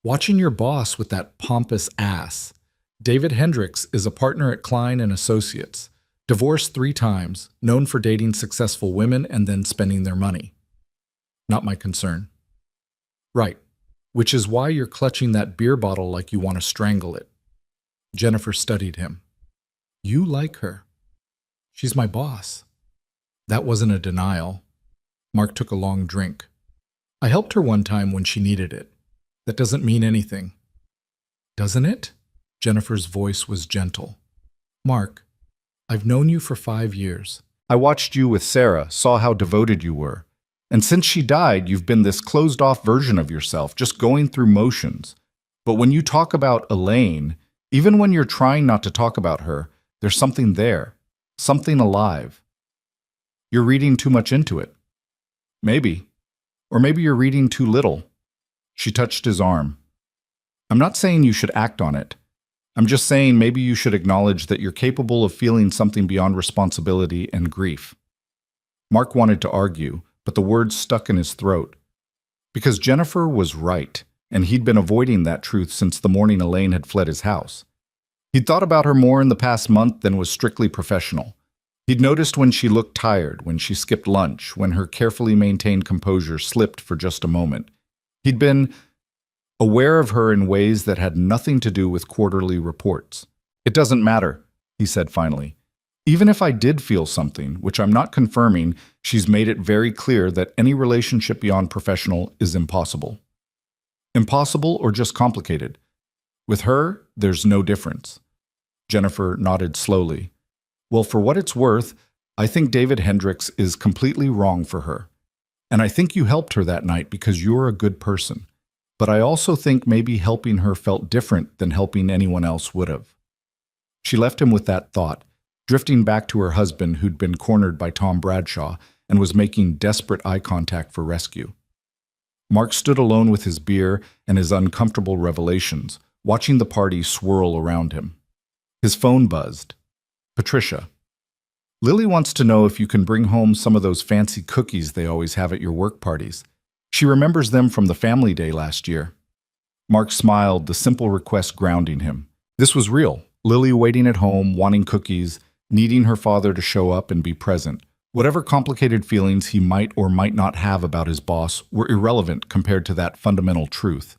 "Watching your boss with that pompous ass. David Hendricks is a partner at Klein & Associates, divorced 3 times, known for dating successful women and then spending their money." "Not my concern." "Right, which is why you're clutching that beer bottle like you want to strangle it." Jennifer studied him. "You like her." "She's my boss." That wasn't a denial. Mark took a long drink. "I helped her one time when she needed it. That doesn't mean anything." "Doesn't it?" Jennifer's voice was gentle. "Mark, I've known you for 5 years. I watched you with Sarah, saw how devoted you were. And since she died, you've been this closed-off version of yourself, just going through motions. But when you talk about Elaine, even when you're trying not to talk about her, there's something there, something alive. You're reading too much into it. Maybe. Or maybe you're reading too little. She touched his arm. I'm not saying you should act on it. I'm just saying maybe you should acknowledge that you're capable of feeling something beyond responsibility and grief. Mark wanted to argue, but the words stuck in his throat. Because Jennifer was right, and he'd been avoiding that truth since the morning Elaine had fled his house. He'd thought about her more in the past month than was strictly professional. He'd noticed when she looked tired, when she skipped lunch, when her carefully maintained composure slipped for just a moment. He'd been aware of her in ways that had nothing to do with quarterly reports. It doesn't matter, he said finally. Even if I did feel something, which I'm not confirming, she's made it very clear that any relationship beyond professional is impossible. Impossible or just complicated? With her, there's no difference. Jennifer nodded slowly. Well, for what it's worth, I think David Hendricks is completely wrong for her. And I think you helped her that night because you're a good person. But I also think maybe helping her felt different than helping anyone else would have. She left him with that thought, drifting back to her husband who'd been cornered by Tom Bradshaw and was making desperate eye contact for rescue. Mark stood alone with his beer and his uncomfortable revelations, watching the party swirl around him. His phone buzzed. Patricia. Lily wants to know if you can bring home some of those fancy cookies they always have at your work parties. She remembers them from the family day last year. Mark smiled, the simple request grounding him. This was real. Lily waiting at home, wanting cookies, needing her father to show up and be present. Whatever complicated feelings he might or might not have about his boss were irrelevant compared to that fundamental truth.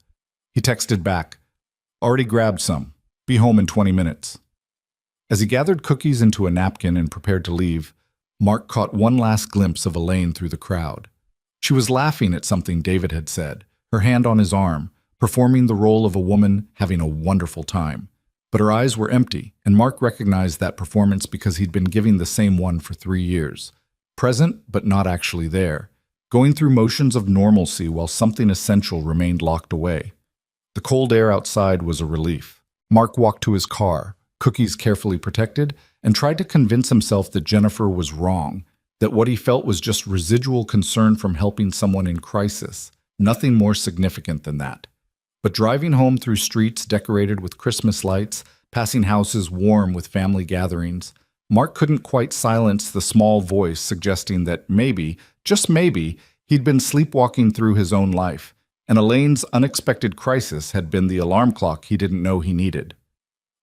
He texted back, "Already grabbed some. Be home in 20 minutes." As he gathered cookies into a napkin and prepared to leave, Mark caught one last glimpse of Elaine through the crowd. She was laughing at something David had said, her hand on his arm, performing the role of a woman having a wonderful time. But her eyes were empty, and Mark recognized that performance because he'd been giving the same one for 3 years. Present, but not actually there, going through motions of normalcy while something essential remained locked away. The cold air outside was a relief. Mark walked to his car, cookies carefully protected, and tried to convince himself that Jennifer was wrong, that what he felt was just residual concern from helping someone in crisis, nothing more significant than that. But driving home through streets decorated with Christmas lights, passing houses warm with family gatherings, Mark couldn't quite silence the small voice suggesting that maybe, just maybe, he'd been sleepwalking through his own life, and Elaine's unexpected crisis had been the alarm clock he didn't know he needed.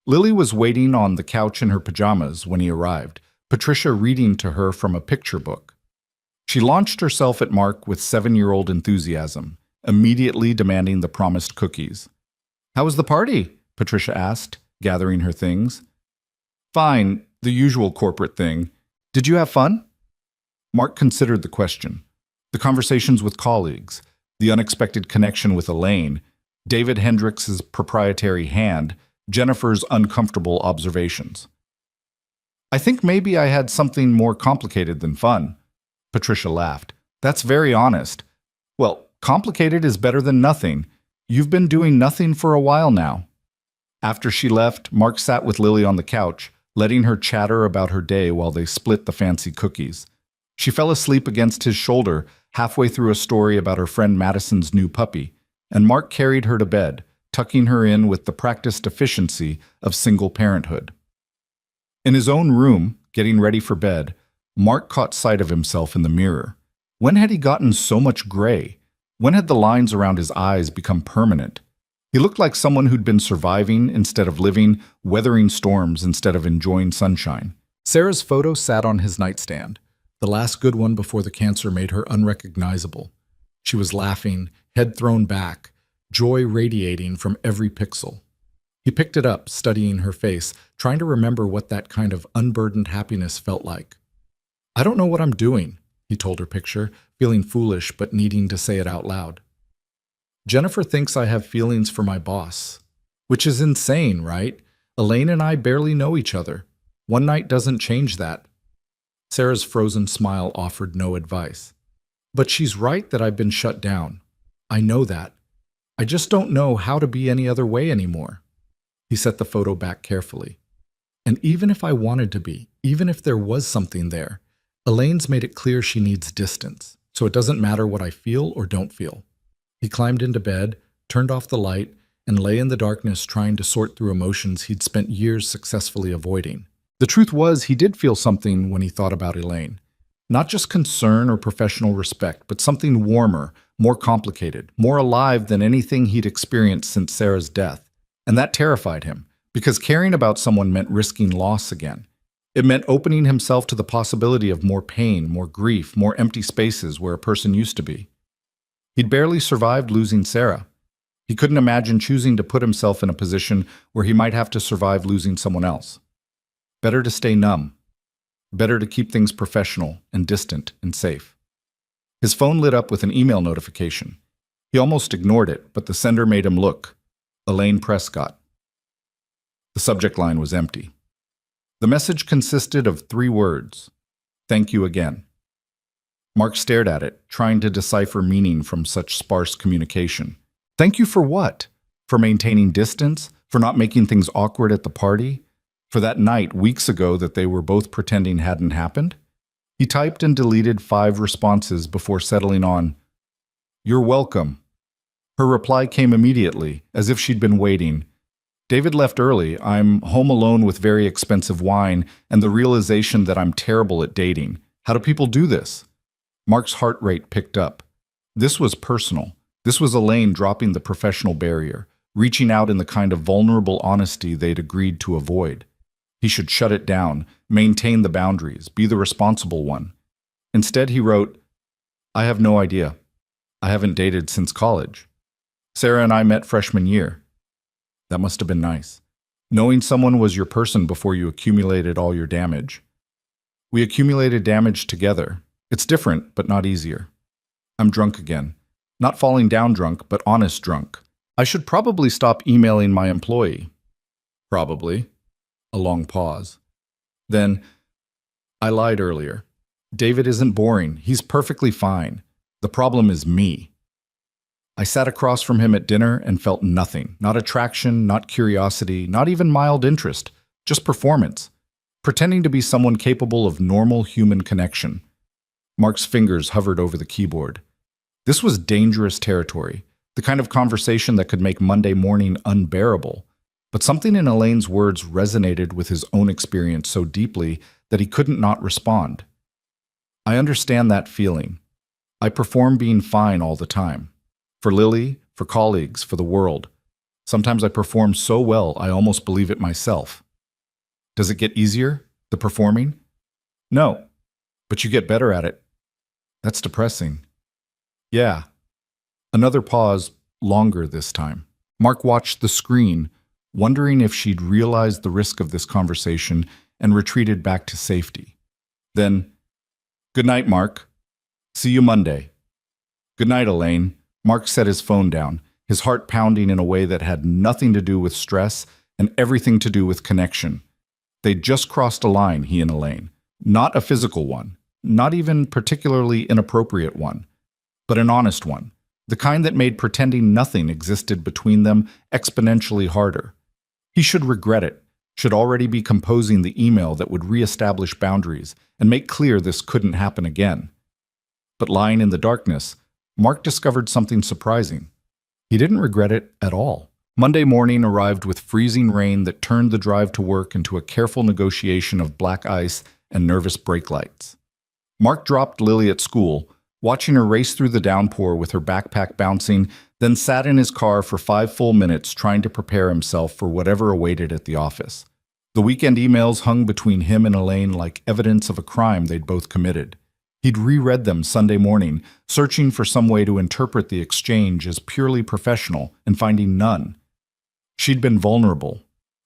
Lily was waiting on the couch in her pajamas when he arrived, Patricia reading to her from a picture book. She launched herself at Mark with 7-year-old enthusiasm, immediately demanding the promised cookies. "How was the party?" Patricia asked, gathering her things. "Fine, the usual corporate thing. Did you have fun?" Mark considered the question. The conversations with colleagues, the unexpected connection with Elaine, David Hendricks's proprietary hand, Jennifer's uncomfortable observations. "I think maybe I had something more complicated than fun." Patricia laughed. "That's very honest. Well, complicated is better than nothing. You've been doing nothing for a while now." After she left, Mark sat with Lily on the couch, letting her chatter about her day while they split the fancy cookies. She fell asleep against his shoulder halfway through a story about her friend Madison's new puppy, and Mark carried her to bed, tucking her in with the practiced efficiency of single parenthood. In his own room, getting ready for bed, Mark caught sight of himself in the mirror. When had he gotten so much gray? When had the lines around his eyes become permanent? He looked like someone who'd been surviving instead of living, weathering storms instead of enjoying sunshine. Sarah's photo sat on his nightstand, the last good one before the cancer made her unrecognizable. She was laughing, head thrown back, joy radiating from every pixel. He picked it up, studying her face, trying to remember what that kind of unburdened happiness felt like. "I don't know what I'm doing," he told her picture, feeling foolish but needing to say it out loud. "Jennifer thinks I have feelings for my boss." Which is insane, right? Elaine and I barely know each other. One night doesn't change that. Sarah's frozen smile offered no advice. "But she's right that I've been shut down. I know that. I just don't know how to be any other way anymore." He set the photo back carefully. "And even if I wanted to be, even if there was something there, Elaine's made it clear she needs distance, so it doesn't matter what I feel or don't feel. He climbed into bed, turned off the light, and lay in the darkness trying to sort through emotions he'd spent years successfully avoiding. The truth was, he did feel something when he thought about Elaine. Not just concern or professional respect, but something warmer, more complicated, more alive than anything he'd experienced since Sarah's death. And that terrified him, because caring about someone meant risking loss again. It meant opening himself to the possibility of more pain, more grief, more empty spaces where a person used to be. He'd barely survived losing Sarah. He couldn't imagine choosing to put himself in a position where he might have to survive losing someone else. Better to stay numb. Better to keep things professional and distant and safe. His phone lit up with an email notification. He almost ignored it, but the sender made him look. Elaine Prescott. The subject line was empty. The message consisted of 3 words. Thank you again. Mark stared at it, trying to decipher meaning from such sparse communication. Thank you for what? For maintaining distance? For not making things awkward at the party? For that night weeks ago that they were both pretending hadn't happened? He typed and deleted 5 responses before settling on, "You're welcome." Her reply came immediately, as if she'd been waiting. "David left early. I'm home alone with very expensive wine and the realization that I'm terrible at dating. How do people do this?" Mark's heart rate picked up. This was personal. This was Elaine dropping the professional barrier, reaching out in the kind of vulnerable honesty they'd agreed to avoid. He should shut it down, maintain the boundaries, be the responsible one. Instead, he wrote, "I have no idea. I haven't dated since college. Sarah and I met freshman year." That must have been nice. Knowing someone was your person before you accumulated all your damage. We accumulated damage together. It's different, but not easier. I'm drunk again. Not falling down drunk, but honest drunk. I should probably stop emailing my employee. Probably. A long pause. Then, I lied earlier. David isn't boring. He's perfectly fine. The problem is me. I sat across from him at dinner and felt nothing. Not attraction, not curiosity, not even mild interest. Just performance. Pretending to be someone capable of normal human connection. Mark's fingers hovered over the keyboard. This was dangerous territory. The kind of conversation that could make Monday morning unbearable. But something in Elaine's words resonated with his own experience so deeply that he couldn't not respond. I understand that feeling. I perform being fine all the time. For Lily, for colleagues, for the world. Sometimes I perform so well I almost believe it myself. Does it get easier, the performing? No, but you get better at it. That's depressing. Yeah. Another pause, longer this time. Mark watched the screen, wondering if she'd realized the risk of this conversation and retreated back to safety. Then, "Good night, Mark. See you Monday." "Good night, Elaine." Mark set his phone down, his heart pounding in a way that had nothing to do with stress and everything to do with connection. They'd just crossed a line, he and Elaine. Not a physical one, not even particularly inappropriate one, but an honest one. The kind that made pretending nothing existed between them exponentially harder. He should regret it, should already be composing the email that would reestablish boundaries and make clear this couldn't happen again. But lying in the darkness, Mark discovered something surprising. He didn't regret it at all. Monday morning arrived with freezing rain that turned the drive to work into a careful negotiation of black ice and nervous brake lights. Mark dropped Lily at school, watching her race through the downpour with her backpack bouncing, then sat in his car for 5 full minutes trying to prepare himself for whatever awaited at the office. The weekend emails hung between him and Elaine like evidence of a crime they'd both committed. He'd reread them Sunday morning, searching for some way to interpret the exchange as purely professional and finding none. She'd been vulnerable.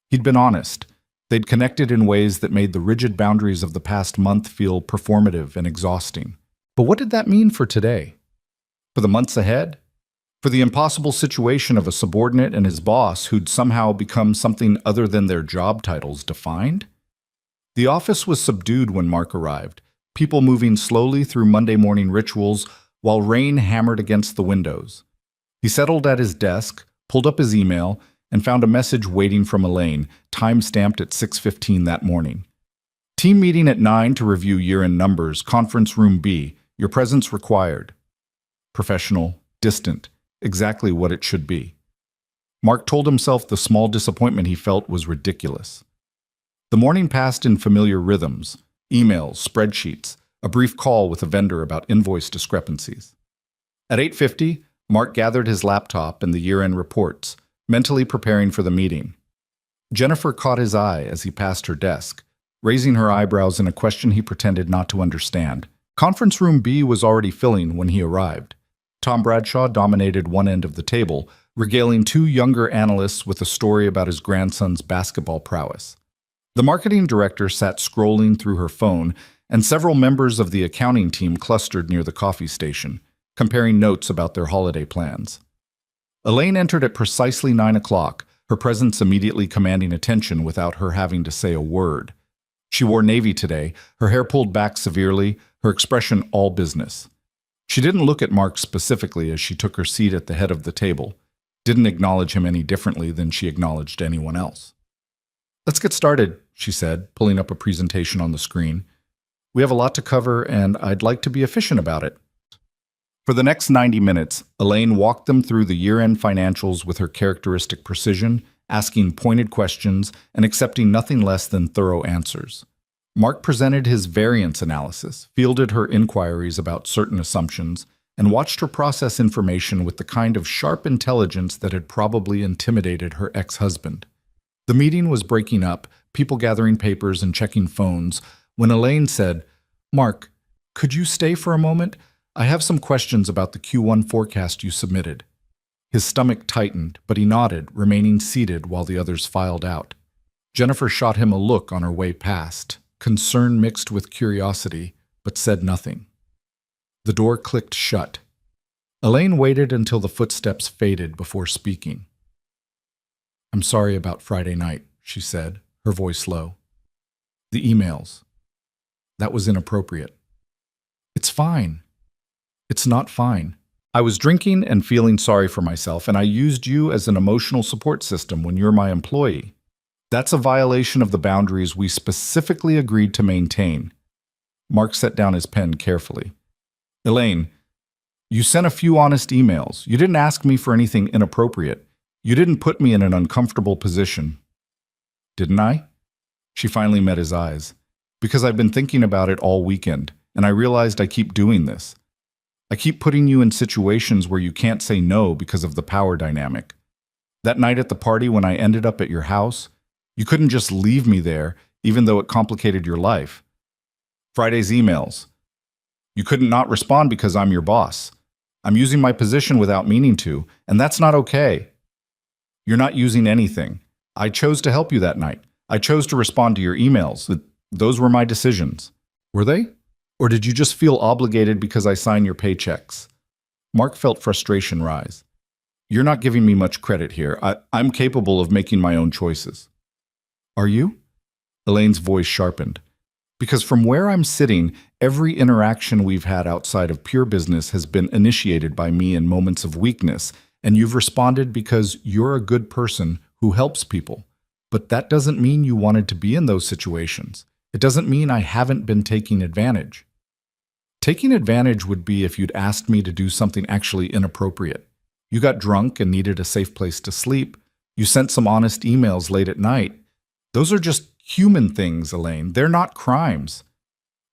He'd been honest. They'd connected in ways that made the rigid boundaries of the past month feel performative and exhausting. But what did that mean for today? For the months ahead? For the impossible situation of a subordinate and his boss who'd somehow become something other than their job titles defined? The office was subdued when Mark arrived, people moving slowly through Monday morning rituals while rain hammered against the windows. He settled at his desk, pulled up his email, and found a message waiting from Elaine, time-stamped at 6:15 that morning. Team meeting at 9 to review year-end numbers, conference room B. Your presence required. Professional, distant, exactly what it should be. Mark told himself the small disappointment he felt was ridiculous. The morning passed in familiar rhythms, emails, spreadsheets, a brief call with a vendor about invoice discrepancies. At 8:50, Mark gathered his laptop and the year-end reports, mentally preparing for the meeting. Jennifer caught his eye as he passed her desk, raising her eyebrows in a question he pretended not to understand. Conference room B was already filling when he arrived. Tom Bradshaw dominated one end of the table, regaling two younger analysts with a story about his grandson's basketball prowess. The marketing director sat scrolling through her phone, and several members of the accounting team clustered near the coffee station, comparing notes about their holiday plans. Elaine entered at precisely 9 o'clock, her presence immediately commanding attention without her having to say a word. She wore navy today, her hair pulled back severely, her expression all business. She didn't look at Mark specifically as she took her seat at the head of the table, didn't acknowledge him any differently than she acknowledged anyone else. "Let's get started," she said, pulling up a presentation on the screen. "We have a lot to cover, and I'd like to be efficient about it." For the next 90 minutes, Elaine walked them through the year-end financials with her characteristic precision, asking pointed questions and accepting nothing less than thorough answers. Mark presented his variance analysis, fielded her inquiries about certain assumptions, and watched her process information with the kind of sharp intelligence that had probably intimidated her ex-husband. The meeting was breaking up, people gathering papers and checking phones, when Elaine said, "Mark, could you stay for a moment? I have some questions about the Q1 forecast you submitted." His stomach tightened, but he nodded, remaining seated while the others filed out. Jennifer shot him a look on her way past, concern mixed with curiosity, but said nothing. The door clicked shut. Elaine waited until the footsteps faded before speaking. "I'm sorry about Friday night," she said, her voice low. "The emails. That was inappropriate." "It's fine." "It's not fine. I was drinking and feeling sorry for myself, and I used you as an emotional support system when you're my employee. That's a violation of the boundaries we specifically agreed to maintain." Mark set down his pen carefully. "Elaine, you sent a few honest emails. You didn't ask me for anything inappropriate. You didn't put me in an uncomfortable position." "Didn't I?" She finally met his eyes. "Because I've been thinking about it all weekend, and I realized I keep doing this. I keep putting you in situations where you can't say no because of the power dynamic. That night at the party when I ended up at your house, you couldn't just leave me there, even though it complicated your life. Friday's emails. You couldn't not respond because I'm your boss. I'm using my position without meaning to, and that's not okay. You're not using anything. I chose to help you that night. I chose to respond to your emails. Those were my decisions." "Were they? Or did you just feel obligated because I sign your paychecks?" Mark felt frustration rise. "You're not giving me much credit here. I'm capable of making my own choices." "Are you?" Elaine's voice sharpened. "Because from where I'm sitting, every interaction we've had outside of pure business has been initiated by me in moments of weakness, and you've responded because you're a good person who helps people. But that doesn't mean you wanted to be in those situations. It doesn't mean I haven't been taking advantage. Taking advantage would be if you'd asked me to do something actually inappropriate. You got drunk and needed a safe place to sleep. You sent some honest emails late at night. Those are just human things, Elaine. They're not crimes.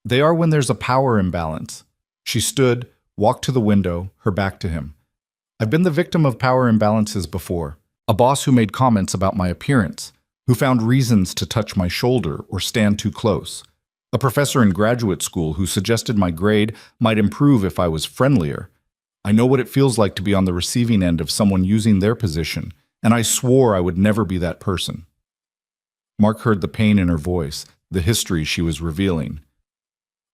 They are when there's a power imbalance." She stood, walked to the window, her back to him. "I've been the victim of power imbalances before. A boss who made comments about my appearance, who found reasons to touch my shoulder or stand too close. A professor in graduate school who suggested my grade might improve if I was friendlier. I know what it feels like to be on the receiving end of someone using their position, and I swore I would never be that person." Mark heard the pain in her voice, the history she was revealing.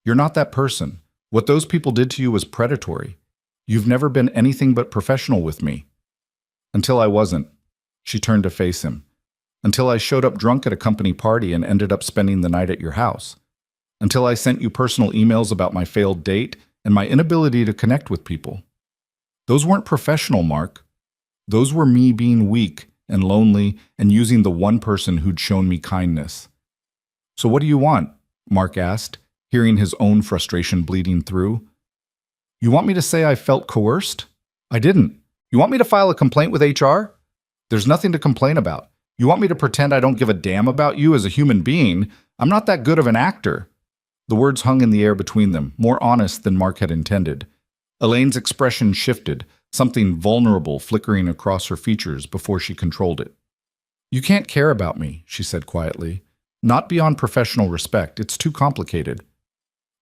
"You're not that person. What those people did to you was predatory. You've never been anything but professional with me." "Until I wasn't." She turned to face him. "Until I showed up drunk at a company party and ended up spending the night at your house. Until I sent you personal emails about my failed date and my inability to connect with people. Those weren't professional, Mark. Those were me being weak and lonely and using the one person who'd shown me kindness. So what do you want? Mark asked, hearing his own frustration bleeding through. You want me to say I felt coerced? I didn't. You want me to file a complaint with HR? There's nothing to complain about. You want me to pretend I don't give a damn about you as a human being? I'm not that good of an actor. The words hung in the air between them, more honest than Mark had intended. Elaine's expression shifted, something vulnerable flickering across her features before she controlled it. You can't care about me, she said quietly. Not beyond professional respect. It's too complicated.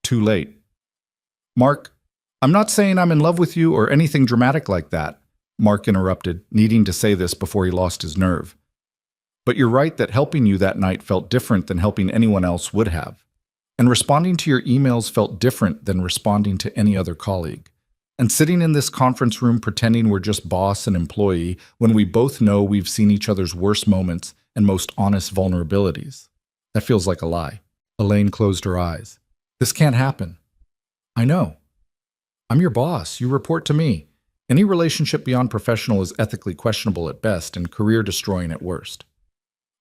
Too late. Mark, I'm not saying I'm in love with you or anything dramatic like that, Mark interrupted, needing to say this before he lost his nerve. But you're right that helping you that night felt different than helping anyone else would have. And responding to your emails felt different than responding to any other colleague. And sitting in this conference room pretending we're just boss and employee when we both know we've seen each other's worst moments and most honest vulnerabilities. That feels like a lie. Elaine closed her eyes. This can't happen. I know. I'm your boss. You report to me. Any relationship beyond professional is ethically questionable at best and career-destroying at worst.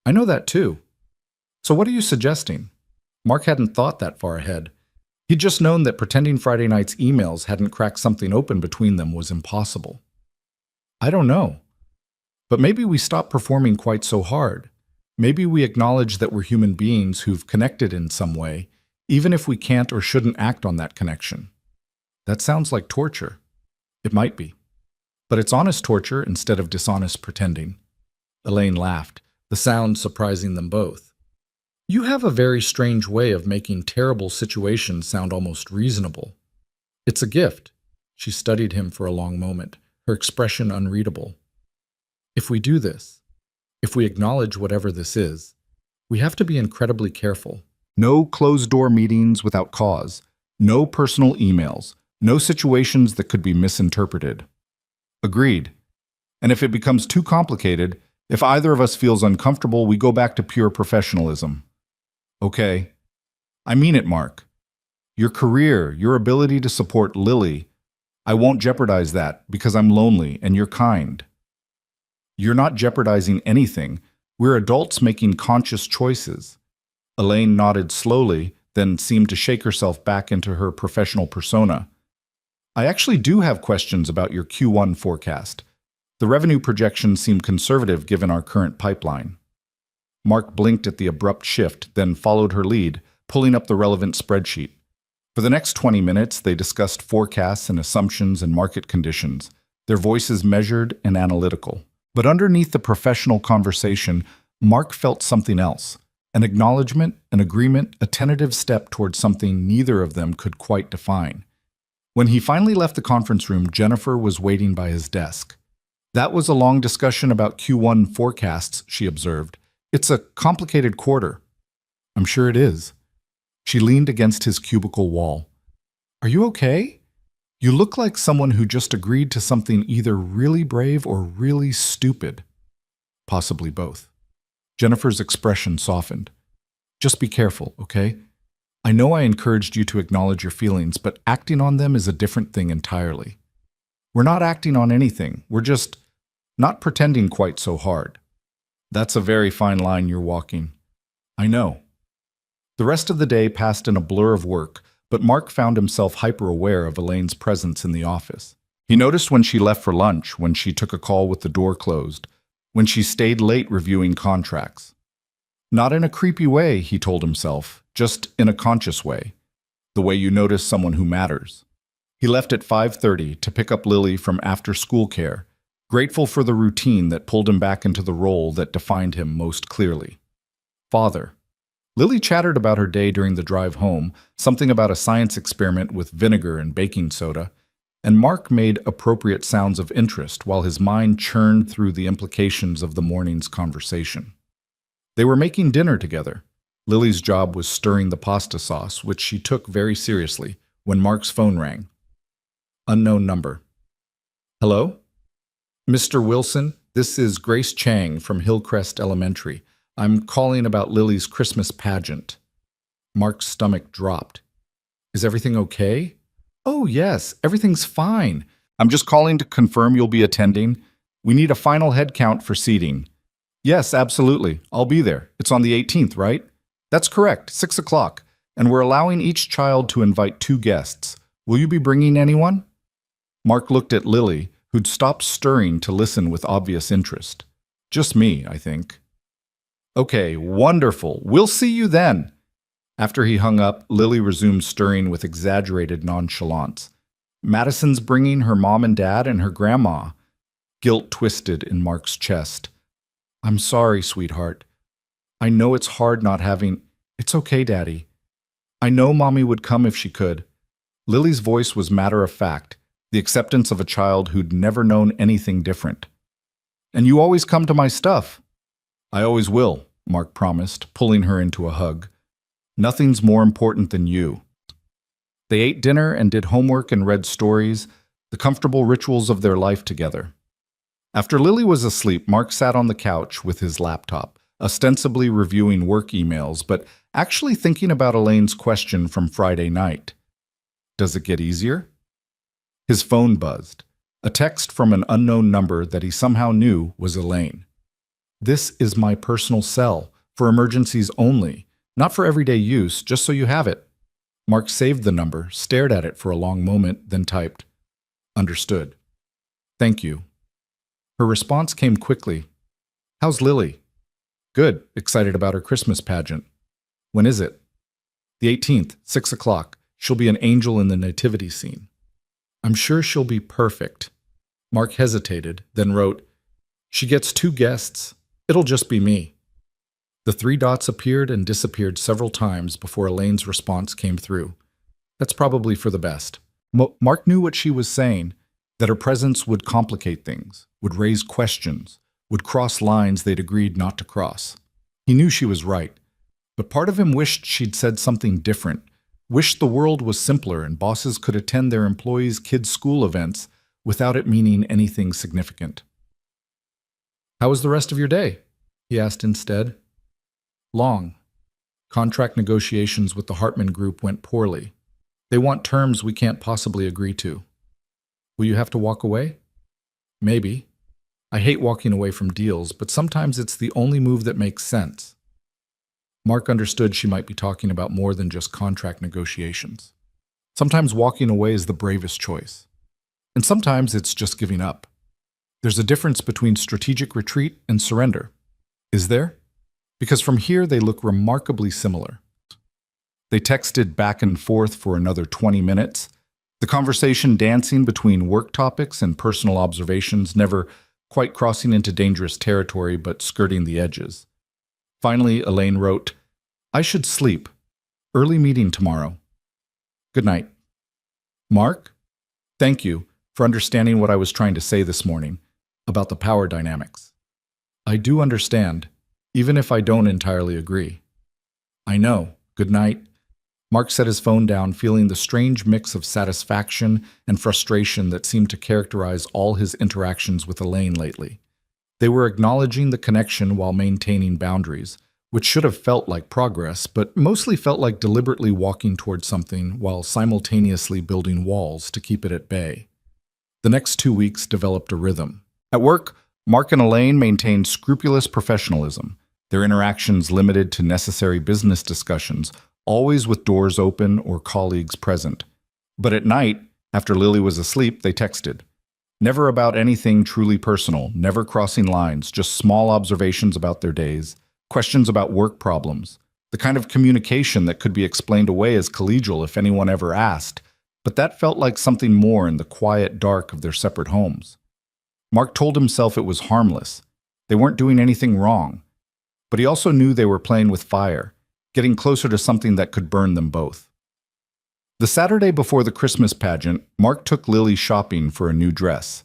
I know that too. So what are you suggesting? Mark hadn't thought that far ahead. He'd just known that pretending Friday night's emails hadn't cracked something open between them was impossible. I don't know. But maybe we stop performing quite so hard. Maybe we acknowledge that we're human beings who've connected in some way, even if we can't or shouldn't act on that connection. That sounds like torture. It might be. But it's honest torture instead of dishonest pretending. Elaine laughed, the sound surprising them both. You have a very strange way of making terrible situations sound almost reasonable. It's a gift. She studied him for a long moment, her expression unreadable. If we do this, if we acknowledge whatever this is, we have to be incredibly careful. No closed-door meetings without cause. No personal emails. No situations that could be misinterpreted. Agreed. And if it becomes too complicated, if either of us feels uncomfortable, we go back to pure professionalism. Okay. I mean it, Mark. Your career, your ability to support Lily, I won't jeopardize that because I'm lonely and you're kind. You're not jeopardizing anything. We're adults making conscious choices. Elaine nodded slowly, then seemed to shake herself back into her professional persona. I actually do have questions about your Q1 forecast. The revenue projections seem conservative given our current pipeline. Mark blinked at the abrupt shift, then followed her lead, pulling up the relevant spreadsheet. For the next 20 minutes, they discussed forecasts and assumptions and market conditions, their voices measured and analytical. But underneath the professional conversation, Mark felt something else, an acknowledgement, an agreement, a tentative step towards something neither of them could quite define. When he finally left the conference room, Jennifer was waiting by his desk. That was a long discussion about Q1 forecasts, she observed. It's a complicated quarter. I'm sure it is. She leaned against his cubicle wall. Are you okay? You look like someone who just agreed to something either really brave or really stupid. Possibly both. Jennifer's expression softened. Just be careful, okay? I know I encouraged you to acknowledge your feelings, but acting on them is a different thing entirely. We're not acting on anything. We're just not pretending quite so hard. That's a very fine line you're walking. I know. The rest of the day passed in a blur of work, but Mark found himself hyper-aware of Elaine's presence in the office. He noticed when she left for lunch, when she took a call with the door closed, when she stayed late reviewing contracts. Not in a creepy way, he told himself, just in a conscious way, the way you notice someone who matters. He left at 5:30 to pick up Lily from after-school care, grateful for the routine that pulled him back into the role that defined him most clearly. Father. Lily chattered about her day during the drive home, something about a science experiment with vinegar and baking soda, and Mark made appropriate sounds of interest while his mind churned through the implications of the morning's conversation. They were making dinner together. Lily's job was stirring the pasta sauce, which she took very seriously, when Mark's phone rang. Unknown number. Hello? Mr. Wilson, this is Grace Chang from Hillcrest Elementary. I'm calling about Lily's Christmas pageant. Mark's stomach dropped. Is everything okay? Oh, yes, everything's fine. I'm just calling to confirm you'll be attending. We need a final head count for seating. Yes, absolutely. I'll be there. It's on the 18th, right? That's correct, 6 o'clock. and we're allowing each child to invite 2 guests. Will you be bringing anyone? Mark looked at Lily, who'd stopped stirring to listen with obvious interest. Just me, I think. Okay, wonderful. We'll see you then. After he hung up, Lily resumed stirring with exaggerated nonchalance. Madison's bringing her mom and dad and her grandma. Guilt twisted in Mark's chest. I'm sorry, sweetheart. I know it's hard not having... It's okay, Daddy. I know Mommy would come if she could. Lily's voice was matter of fact, the acceptance of a child who'd never known anything different. And you always come to my stuff. I always will, Mark promised, pulling her into a hug. Nothing's more important than you. They ate dinner and did homework and read stories, the comfortable rituals of their life together. After Lily was asleep, Mark sat on the couch with his laptop, ostensibly reviewing work emails, but actually thinking about Elaine's question from Friday night. Does it get easier? His phone buzzed, a text from an unknown number that he somehow knew was Elaine. This is my personal cell, for emergencies only, not for everyday use, just so you have it. Mark saved the number, stared at it for a long moment, then typed, Understood. Thank you. Her response came quickly. How's Lily? Good, excited about her Christmas pageant. When is it? The 18th, 6 o'clock. She'll be an angel in the nativity scene. I'm sure she'll be perfect. Mark hesitated, then wrote, She gets 2 guests. It'll just be me. The 3 dots appeared and disappeared several times before Elaine's response came through. That's probably for the best. Mark knew what she was saying, that her presence would complicate things, would raise questions, would cross lines they'd agreed not to cross. He knew she was right, but part of him wished she'd said something different, wished the world was simpler and bosses could attend their employees' kids' school events without it meaning anything significant. How was the rest of your day? He asked instead. Long. Contract negotiations with the Hartman Group went poorly. They want terms we can't possibly agree to. Will you have to walk away? Maybe. I hate walking away from deals, but sometimes it's the only move that makes sense. Mark understood she might be talking about more than just contract negotiations. Sometimes walking away is the bravest choice. And sometimes it's just giving up. There's a difference between strategic retreat and surrender. Is there? Because from here they look remarkably similar. They texted back and forth for another 20 minutes, the conversation dancing between work topics and personal observations, never quite crossing into dangerous territory but skirting the edges. Finally, Elaine wrote, I should sleep. Early meeting tomorrow. Good night. Mark, thank you for understanding what I was trying to say this morning about the power dynamics. I do understand, even if I don't entirely agree. I know. Good night. Mark set his phone down, feeling the strange mix of satisfaction and frustration that seemed to characterize all his interactions with Elaine lately. They were acknowledging the connection while maintaining boundaries, which should have felt like progress, but mostly felt like deliberately walking towards something while simultaneously building walls to keep it at bay. The next 2 weeks developed a rhythm. At work, Mark and Elaine maintained scrupulous professionalism, their interactions limited to necessary business discussions, always with doors open or colleagues present. But at night, after Lily was asleep, they texted. Never about anything truly personal, never crossing lines, just small observations about their days, questions about work problems, the kind of communication that could be explained away as collegial if anyone ever asked, but that felt like something more in the quiet dark of their separate homes. Mark told himself it was harmless. They weren't doing anything wrong. But he also knew they were playing with fire, getting closer to something that could burn them both. The Saturday before the Christmas pageant, Mark took Lily shopping for a new dress.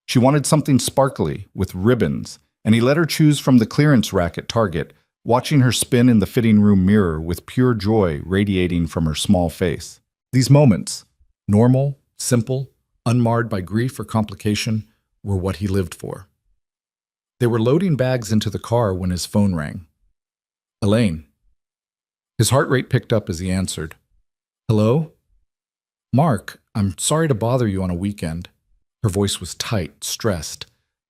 She wanted something sparkly, with ribbons, and he let her choose from the clearance rack at Target, watching her spin in the fitting room mirror with pure joy radiating from her small face. These moments, normal, simple, unmarred by grief or complication, were what he lived for. They were loading bags into the car when his phone rang. Elaine. His heart rate picked up as he answered. Hello? Mark, I'm sorry to bother you on a weekend. Her voice was tight, stressed.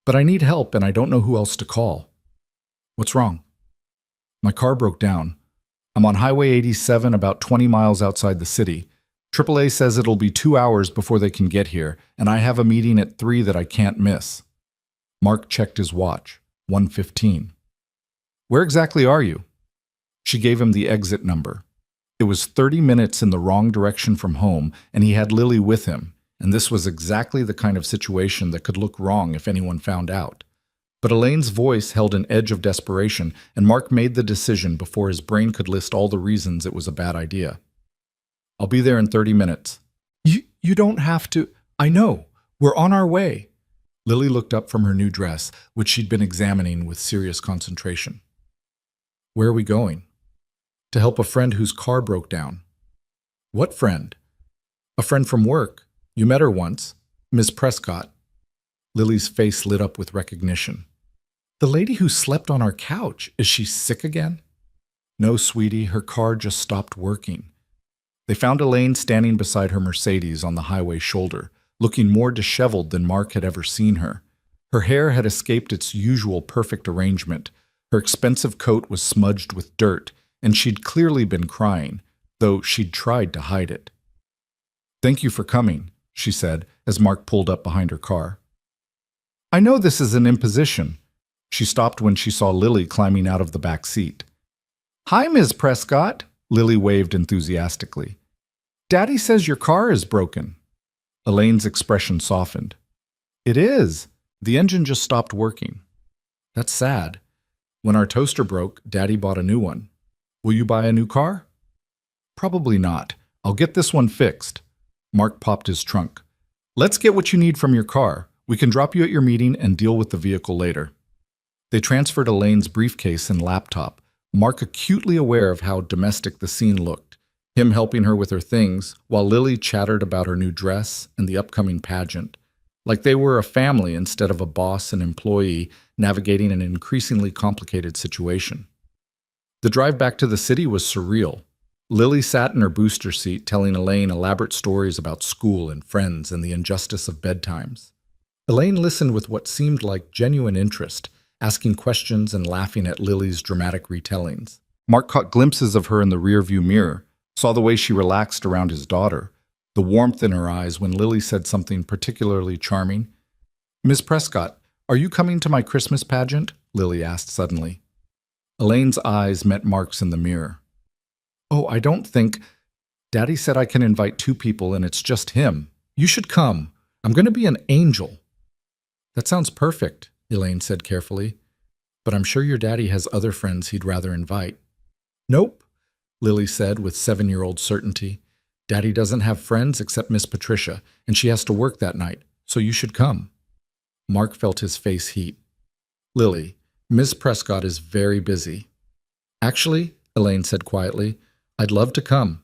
But I need help and I don't know who else to call. What's wrong? My car broke down. I'm on Highway 87 about 20 miles outside the city. AAA says it'll be 2 hours before they can get here, and I have a meeting at 3 that I can't miss. Mark checked his watch. 1:15. Where exactly are you? She gave him the exit number. It was 30 minutes in the wrong direction from home, and he had Lily with him, and this was exactly the kind of situation that could look wrong if anyone found out. But Elaine's voice held an edge of desperation, and Mark made the decision before his brain could list all the reasons it was a bad idea. I'll be there in 30 minutes. You don't have to. I know. We're on our way. Lily looked up from her new dress, which she'd been examining with serious concentration. Where are we going? To help a friend whose car broke down. What friend? A friend from work. You met her once. Miss Prescott. Lily's face lit up with recognition. The lady who slept on our couch. Is she sick again? No, sweetie, her car just stopped working. They found Elaine standing beside her Mercedes on the highway shoulder, looking more disheveled than Mark had ever seen her. Her hair had escaped its usual perfect arrangement. Her expensive coat was smudged with dirt, and she'd clearly been crying, though she'd tried to hide it. Thank you for coming, she said, as Mark pulled up behind her car. I know this is an imposition. She stopped when she saw Lily climbing out of the back seat. Hi, Ms. Prescott, Lily waved enthusiastically. Daddy says your car is broken. Elaine's expression softened. It is. The engine just stopped working. That's sad. When our toaster broke, Daddy bought a new one. Will you buy a new car? Probably not. I'll get this one fixed. Mark popped his trunk. Let's get what you need from your car. We can drop you at your meeting and deal with the vehicle later. They transferred Elaine's briefcase and laptop, Mark acutely aware of how domestic the scene looked, him helping her with her things, while Lily chattered about her new dress and the upcoming pageant, like they were a family instead of a boss and employee navigating an increasingly complicated situation. The drive back to the city was surreal. Lily sat in her booster seat telling Elaine elaborate stories about school and friends and the injustice of bedtimes. Elaine listened with what seemed like genuine interest, asking questions and laughing at Lily's dramatic retellings. Mark caught glimpses of her in the rearview mirror, saw the way she relaxed around his daughter, the warmth in her eyes when Lily said something particularly charming. Miss Prescott, are you coming to my Christmas pageant? Lily asked suddenly. Elaine's eyes met Mark's in the mirror. Oh, I don't think... Daddy said I can invite 2 people and it's just him. You should come. I'm going to be an angel. That sounds perfect, Elaine said carefully. But I'm sure your daddy has other friends he'd rather invite. Nope, Lily said with 7-year-old certainty. Daddy doesn't have friends except Miss Patricia, and she has to work that night, so you should come. Mark felt his face heat. Lily, Miss Prescott is very busy. Actually, Elaine said quietly, I'd love to come,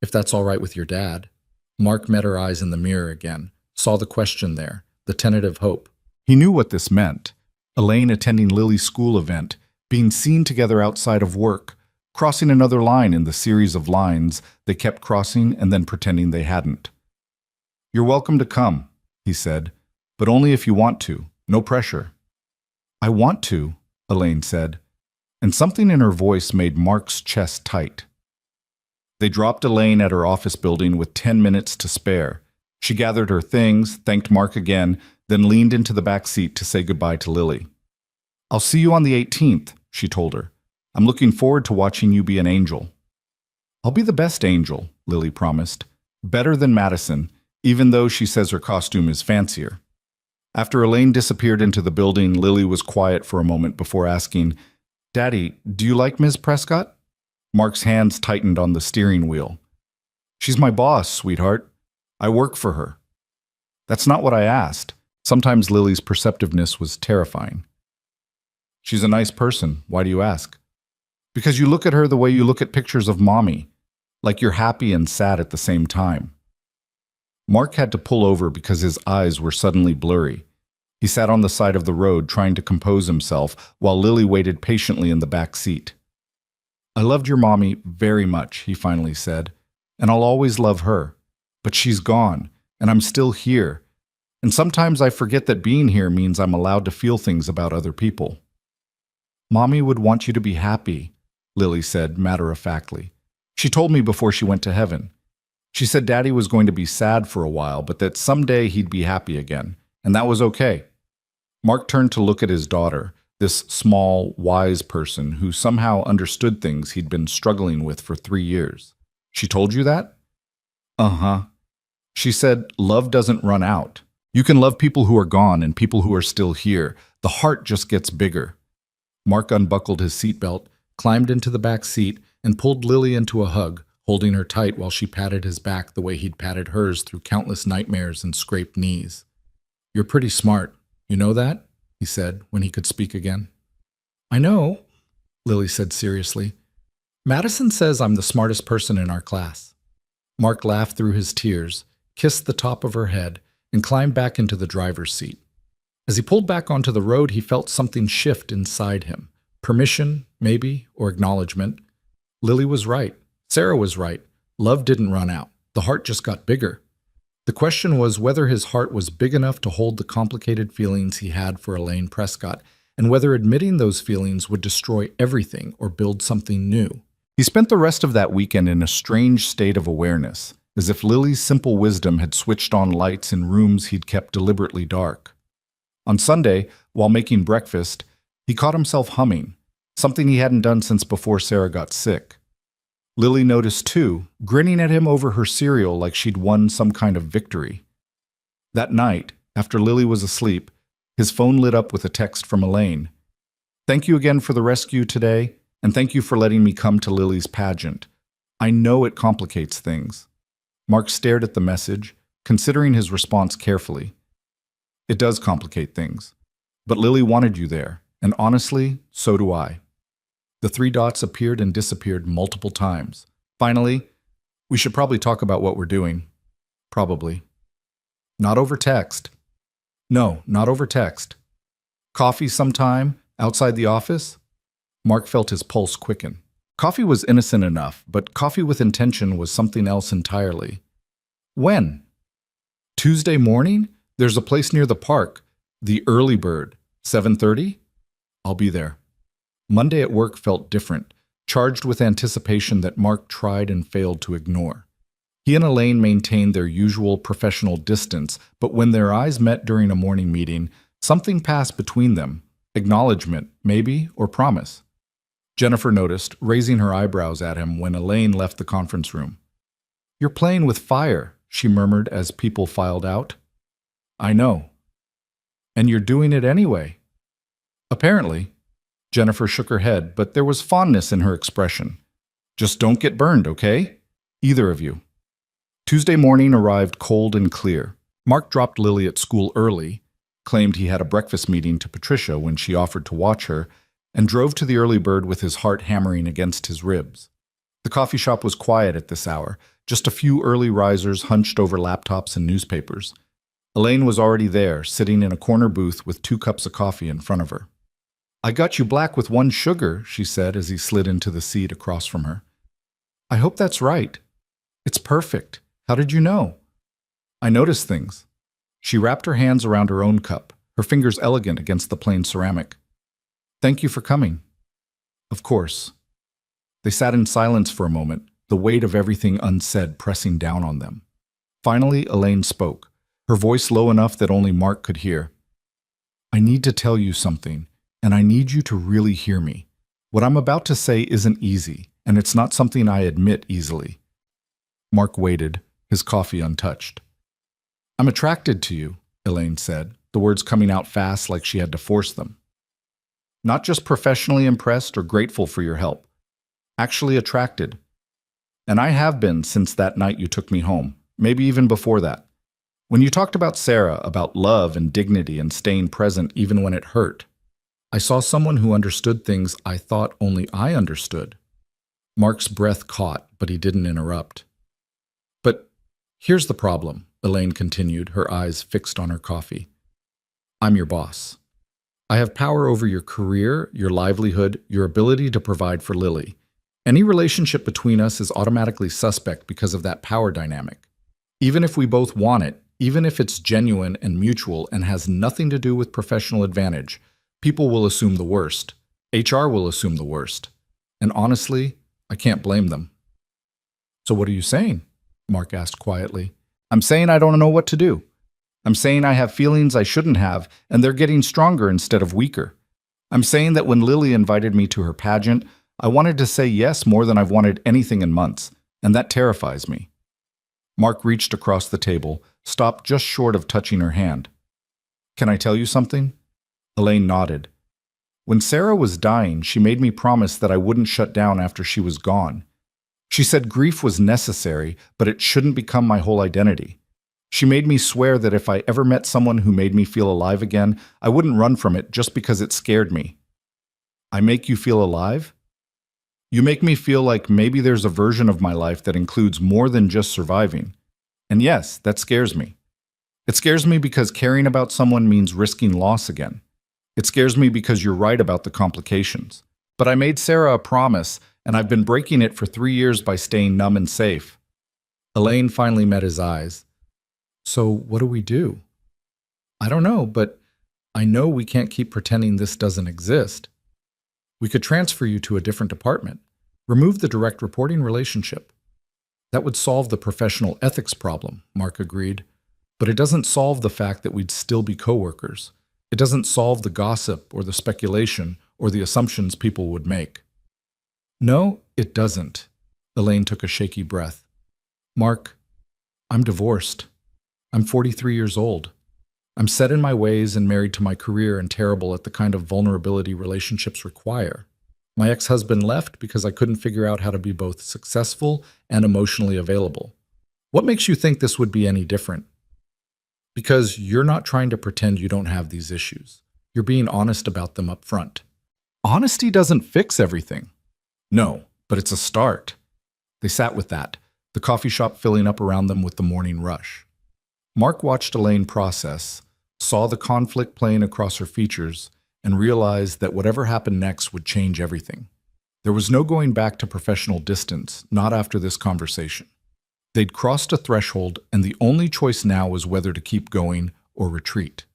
if that's all right with your dad. Mark met her eyes in the mirror again, saw the question there, the tentative hope. He knew what this meant. Elaine attending Lily's school event, being seen together outside of work, crossing another line in the series of lines they kept crossing and then pretending they hadn't. You're welcome to come, he said, but only if you want to. No pressure. I want to, Elaine said, and something in her voice made Mark's chest tight. They dropped Elaine at her office building with 10 minutes to spare. She gathered her things, thanked Mark again, then leaned into the back seat to say goodbye to Lily. I'll see you on the 18th, she told her. I'm looking forward to watching you be an angel. I'll be the best angel, Lily promised. Better than Madison, even though she says her costume is fancier. After Elaine disappeared into the building, Lily was quiet for a moment before asking, Daddy, do you like Ms. Prescott? Mark's hands tightened on the steering wheel. She's my boss, sweetheart. I work for her. That's not what I asked. Sometimes Lily's perceptiveness was terrifying. She's a nice person. Why do you ask? Because you look at her the way you look at pictures of Mommy, like you're happy and sad at the same time. Mark had to pull over because his eyes were suddenly blurry. He sat on the side of the road trying to compose himself while Lily waited patiently in the back seat. I loved your Mommy very much, he finally said, and I'll always love her. But she's gone, and I'm still here. And sometimes I forget that being here means I'm allowed to feel things about other people. Mommy would want you to be happy, Lily said matter-of-factly. She told me before she went to heaven. She said Daddy was going to be sad for a while, but that someday he'd be happy again, and that was okay. Mark turned to look at his daughter, this small, wise person who somehow understood things he'd been struggling with for 3 years. She told you that? Uh-huh. She said, love doesn't run out. You can love people who are gone and people who are still here. The heart just gets bigger. Mark unbuckled his seatbelt, climbed into the back seat, and pulled Lily into a hug, holding her tight while she patted his back the way he'd patted hers through countless nightmares and scraped knees. You're pretty smart. You know that? He said when he could speak again. I know, Lily said seriously. Madison says I'm the smartest person in our class. Mark laughed through his tears, kissed the top of her head, and climbed back into the driver's seat. As he pulled back onto the road, he felt something shift inside him. Permission, maybe, or acknowledgement. Lily was right. Sarah was right. Love didn't run out. The heart just got bigger. The question was whether his heart was big enough to hold the complicated feelings he had for Elaine Prescott, and whether admitting those feelings would destroy everything or build something new. He spent the rest of that weekend in a strange state of awareness, as if Lily's simple wisdom had switched on lights in rooms he'd kept deliberately dark. On Sunday, while making breakfast, he caught himself humming, something he hadn't done since before Sarah got sick. Lily noticed too, grinning at him over her cereal like she'd won some kind of victory. That night, after Lily was asleep, his phone lit up with a text from Elaine. Thank you again for the rescue today, and thank you for letting me come to Lily's pageant. I know it complicates things. Mark stared at the message, considering his response carefully. It does complicate things. But Lily wanted you there, and honestly, so do I. The 3 dots appeared and disappeared multiple times. Finally, we should probably talk about what we're doing. Probably. Not over text. No, not over text. Coffee sometime, outside the office? Mark felt his pulse quicken. Coffee was innocent enough, but coffee with intention was something else entirely. When? Tuesday morning? There's a place near the park. The Early Bird. 7:30? I'll be there. Monday at work felt different, charged with anticipation that Mark tried and failed to ignore. He and Elaine maintained their usual professional distance, but when their eyes met during a morning meeting, something passed between them. Acknowledgement, maybe, or promise. Jennifer noticed, raising her eyebrows at him when Elaine left the conference room. You're playing with fire, she murmured as people filed out. I know. And you're doing it anyway. Apparently. Jennifer shook her head, but there was fondness in her expression. Just don't get burned, okay? Either of you. Tuesday morning arrived cold and clear. Mark dropped Lily at school early, claimed he had a breakfast meeting to Patricia when she offered to watch her, and drove to the Early Bird with his heart hammering against his ribs. The coffee shop was quiet at this hour, just a few early risers hunched over laptops and newspapers. Elaine was already there, sitting in a corner booth with 2 cups of coffee in front of her. I got you black with 1 sugar, she said as he slid into the seat across from her. I hope that's right. It's perfect. How did you know? I noticed things. She wrapped her hands around her own cup, her fingers elegant against the plain ceramic. Thank you for coming. Of course. They sat in silence for a moment, the weight of everything unsaid pressing down on them. Finally, Elaine spoke, her voice low enough that only Mark could hear. I need to tell you something. And I need you to really hear me. What I'm about to say isn't easy, and it's not something I admit easily. Mark waited, his coffee untouched. I'm attracted to you, Elaine said, the words coming out fast like she had to force them. Not just professionally impressed or grateful for your help. Actually attracted. And I have been since that night you took me home, maybe even before that. When you talked about Sarah, about love and dignity and staying present even when it hurt, I saw someone who understood things I thought only I understood. Mark's breath caught, but he didn't interrupt. But here's the problem, Elaine continued, her eyes fixed on her coffee. I'm your boss. I have power over your career, your livelihood, your ability to provide for Lily. Any relationship between us is automatically suspect because of that power dynamic. Even if we both want it, even if it's genuine and mutual and has nothing to do with professional advantage, people will assume the worst. HR will assume the worst. And honestly, I can't blame them. So what are you saying? Mark asked quietly. I'm saying I don't know what to do. I'm saying I have feelings I shouldn't have, and they're getting stronger instead of weaker. I'm saying that when Lily invited me to her pageant, I wanted to say yes more than I've wanted anything in months, and that terrifies me. Mark reached across the table, stopped just short of touching her hand. Can I tell you something? Elaine nodded. When Sarah was dying, she made me promise that I wouldn't shut down after she was gone. She said grief was necessary, but it shouldn't become my whole identity. She made me swear that if I ever met someone who made me feel alive again, I wouldn't run from it just because it scared me. I make you feel alive? You make me feel like maybe there's a version of my life that includes more than just surviving. And yes, that scares me. It scares me because caring about someone means risking loss again. It scares me because you're right about the complications. But I made Sarah a promise, and I've been breaking it for 3 years by staying numb and safe. Elaine finally met his eyes. So what do we do? I don't know, but I know we can't keep pretending this doesn't exist. We could transfer you to a different department, remove the direct reporting relationship. That would solve the professional ethics problem, Mark agreed. But it doesn't solve the fact that we'd still be coworkers. It doesn't solve the gossip or the speculation or the assumptions people would make. No, it doesn't. Elaine took a shaky breath. Mark, I'm divorced. I'm 43 years old. I'm set in my ways and married to my career and terrible at the kind of vulnerability relationships require. My ex-husband left because I couldn't figure out how to be both successful and emotionally available. What makes you think this would be any different? Because you're not trying to pretend you don't have these issues. You're being honest about them up front. Honesty doesn't fix everything. No, but it's a start. They sat with that, the coffee shop filling up around them with the morning rush. Mark watched Elaine process, saw the conflict playing across her features, and realized that whatever happened next would change everything. There was no going back to professional distance, not after this conversation. They'd crossed a threshold, and the only choice now was whether to keep going or retreat.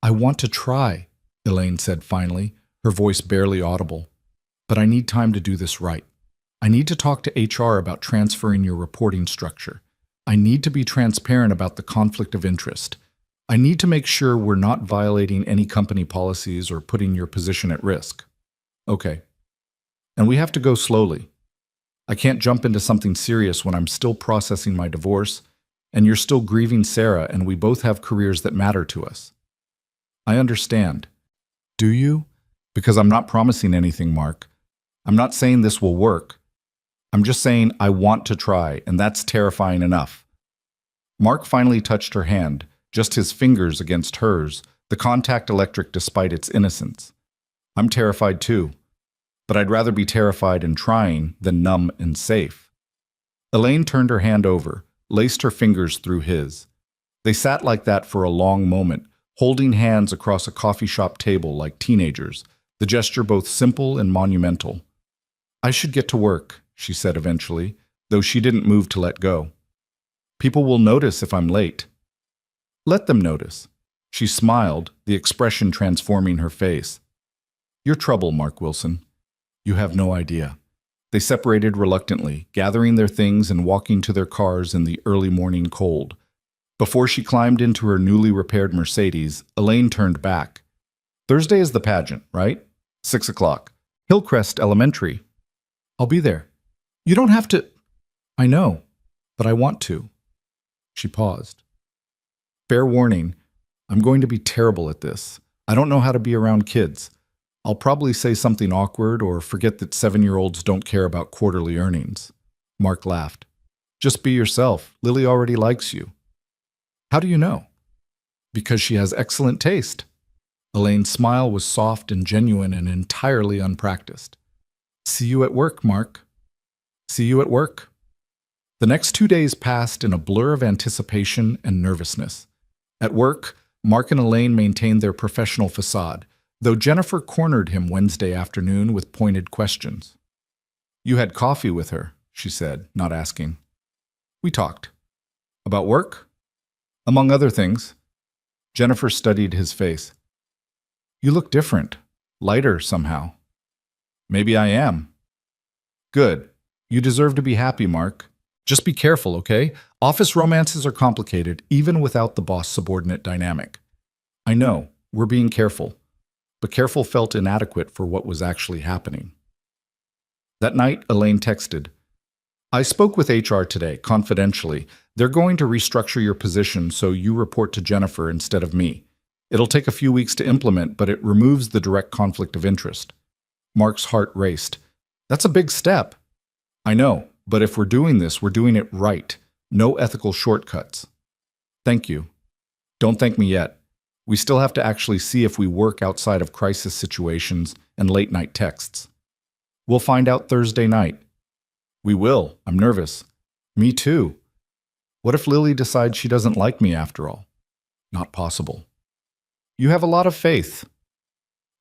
I want to try, Elaine said finally, her voice barely audible. But I need time to do this right. I need to talk to HR about transferring your reporting structure. I need to be transparent about the conflict of interest. I need to make sure we're not violating any company policies or putting your position at risk. Okay. And we have to go slowly. I can't jump into something serious when I'm still processing my divorce, and you're still grieving Sarah, and we both have careers that matter to us. I understand. Do you? Because I'm not promising anything, Mark. I'm not saying this will work. I'm just saying I want to try, and that's terrifying enough. Mark finally touched her hand, just his fingers against hers, the contact electric despite its innocence. I'm terrified too, but I'd rather be terrified and trying than numb and safe. Elaine turned her hand over, laced her fingers through his. They sat like that for a long moment, holding hands across a coffee shop table like teenagers, the gesture both simple and monumental. I should get to work, she said eventually, though she didn't move to let go. People will notice if I'm late. Let them notice. She smiled, the expression transforming her face. Your trouble, Mark Wilson. You have no idea. They separated reluctantly, gathering their things and walking to their cars in the early morning cold. Before she climbed into her newly repaired Mercedes, Elaine turned back. Thursday is the pageant, right? 6 o'clock. Hillcrest Elementary. I'll be there. You don't have to. I know, but I want to. She paused. Fair warning, I'm going to be terrible at this. I don't know how to be around kids. I'll probably say something awkward or forget that 7-year-olds don't care about quarterly earnings. Mark laughed. Just be yourself. Lily already likes you. How do you know? Because she has excellent taste. Elaine's smile was soft and genuine and entirely unpracticed. See you at work, Mark. See you at work. The next 2 days passed in a blur of anticipation and nervousness. At work, Mark and Elaine maintained their professional facade, though Jennifer cornered him Wednesday afternoon with pointed questions. You had coffee with her, she said, not asking. We talked. About work? Among other things. Jennifer studied his face. You look different, lighter somehow. Maybe I am. Good. You deserve to be happy, Mark. Just be careful, okay? Office romances are complicated, even without the boss-subordinate dynamic. I know, we're being careful, but careful felt inadequate for what was actually happening. That night, Elaine texted, I spoke with HR today, confidentially. They're going to restructure your position so you report to Jennifer instead of me. It'll take a few weeks to implement, but it removes the direct conflict of interest. Mark's heart raced. That's a big step. I know, but if we're doing this, we're doing it right. No ethical shortcuts. Thank you. Don't thank me yet. We still have to actually see if we work outside of crisis situations and late-night texts. We'll find out Thursday night. We will. I'm nervous. Me too. What if Lily decides she doesn't like me after all? Not possible. You have a lot of faith.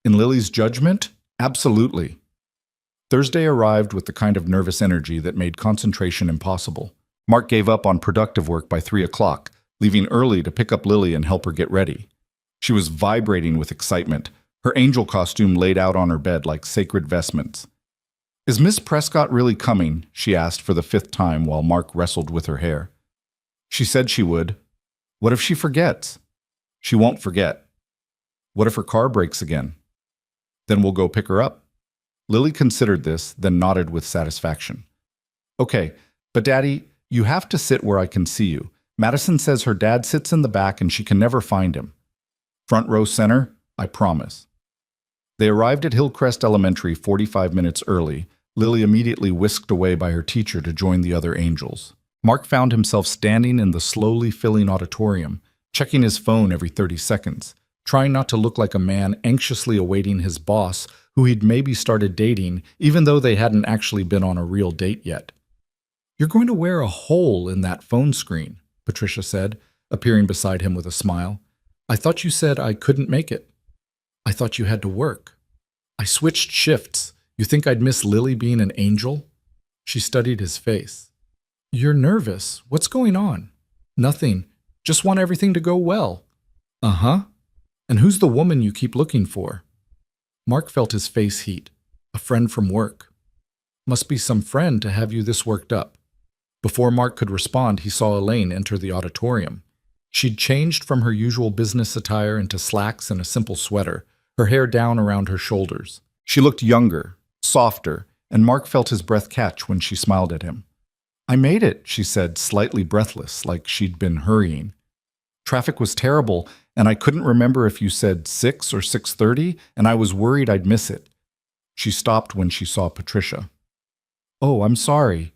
In Lily's judgment? Absolutely. Thursday arrived with the kind of nervous energy that made concentration impossible. Mark gave up on productive work by 3 o'clock, leaving early to pick up Lily and help her get ready. She was vibrating with excitement, her angel costume laid out on her bed like sacred vestments. Is Miss Prescott really coming? She asked for the 5th time while Mark wrestled with her hair. She said she would. What if she forgets? She won't forget. What if her car breaks again? Then we'll go pick her up. Lily considered this, then nodded with satisfaction. Okay, but Daddy, you have to sit where I can see you. Madison says her dad sits in the back and she can never find him. Front row center, I promise. They arrived at Hillcrest Elementary 45 minutes early. Lily immediately whisked away by her teacher to join the other angels. Mark found himself standing in the slowly filling auditorium, checking his phone every 30 seconds, trying not to look like a man anxiously awaiting his boss who he'd maybe started dating, even though they hadn't actually been on a real date yet. You're going to wear a hole in that phone screen, Patricia said, appearing beside him with a smile. I thought you said I couldn't make it. I thought you had to work. I switched shifts. You think I'd miss Lily being an angel? She studied his face. You're nervous. What's going on? Nothing. Just want everything to go well. Uh-huh. And who's the woman you keep looking for? Mark felt his face heat. A friend from work. Must be some friend to have you this worked up. Before Mark could respond, he saw Elaine enter the auditorium. She'd changed from her usual business attire into slacks and a simple sweater, her hair down around her shoulders. She looked younger, softer, and Mark felt his breath catch when she smiled at him. I made it, she said, slightly breathless, like she'd been hurrying. Traffic was terrible, and I couldn't remember if you said 6 or 6:30, and I was worried I'd miss it. She stopped when she saw Patricia. Oh, I'm sorry.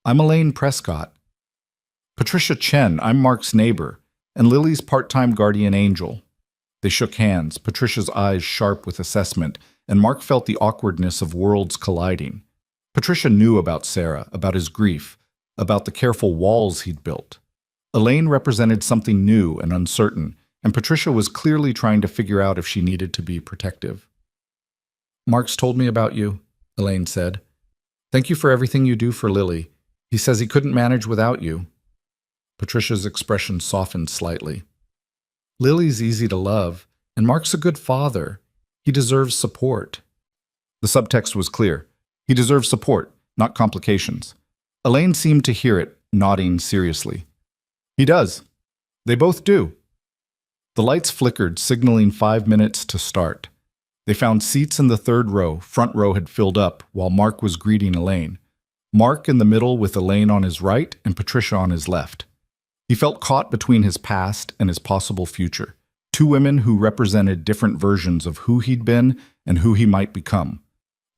I'm Elaine Prescott. Patricia Chen, I'm Mark's neighbor, and Lily's part-time guardian angel. They shook hands, Patricia's eyes sharp with assessment, and Mark felt the awkwardness of worlds colliding. Patricia knew about Sarah, about his grief, about the careful walls he'd built. Elaine represented something new and uncertain, and Patricia was clearly trying to figure out if she needed to be protective. Mark's told me about you, Elaine said. Thank you for everything you do for Lily. He says he couldn't manage without you. Patricia's expression softened slightly. Lily's easy to love, and Mark's a good father. He deserves support. The subtext was clear. He deserves support, not complications. Elaine seemed to hear it, nodding seriously. He does. They both do. The lights flickered, signaling 5 minutes to start. They found seats in the 3rd row. Front row had filled up, while Mark was greeting Elaine. Mark in the middle with Elaine on his right and Patricia on his left. He felt caught between his past and his possible future. 2 women who represented different versions of who he'd been and who he might become.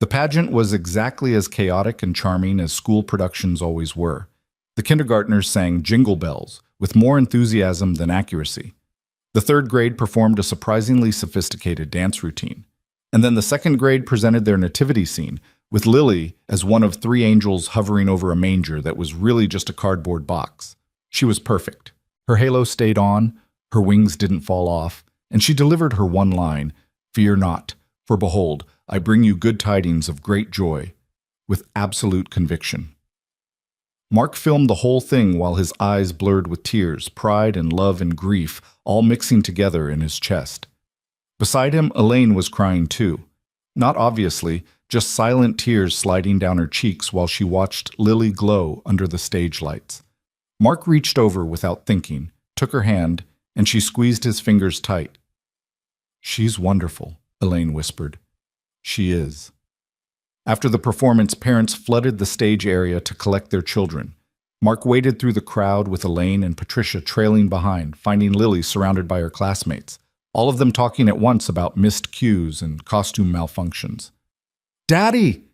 The pageant was exactly as chaotic and charming as school productions always were. The kindergartners sang Jingle Bells with more enthusiasm than accuracy. The 3rd grade performed a surprisingly sophisticated dance routine. And then the 2nd grade presented their nativity scene, with Lily as one of 3 angels hovering over a manger that was really just a cardboard box. She was perfect. Her halo stayed on, her wings didn't fall off, and she delivered her one line, "Fear not, for behold, I bring you good tidings of great joy," with absolute conviction. Mark filmed the whole thing while his eyes blurred with tears, pride and love and grief, all mixing together in his chest. Beside him, Elaine was crying too. Not obviously, just silent tears sliding down her cheeks while she watched Lily glow under the stage lights. Mark reached over without thinking, took her hand, and she squeezed his fingers tight. "She's wonderful," Elaine whispered. "She is." After the performance, parents flooded the stage area to collect their children. Mark waded through the crowd with Elaine and Patricia trailing behind, finding Lily surrounded by her classmates, all of them talking at once about missed cues and costume malfunctions. "Daddy!"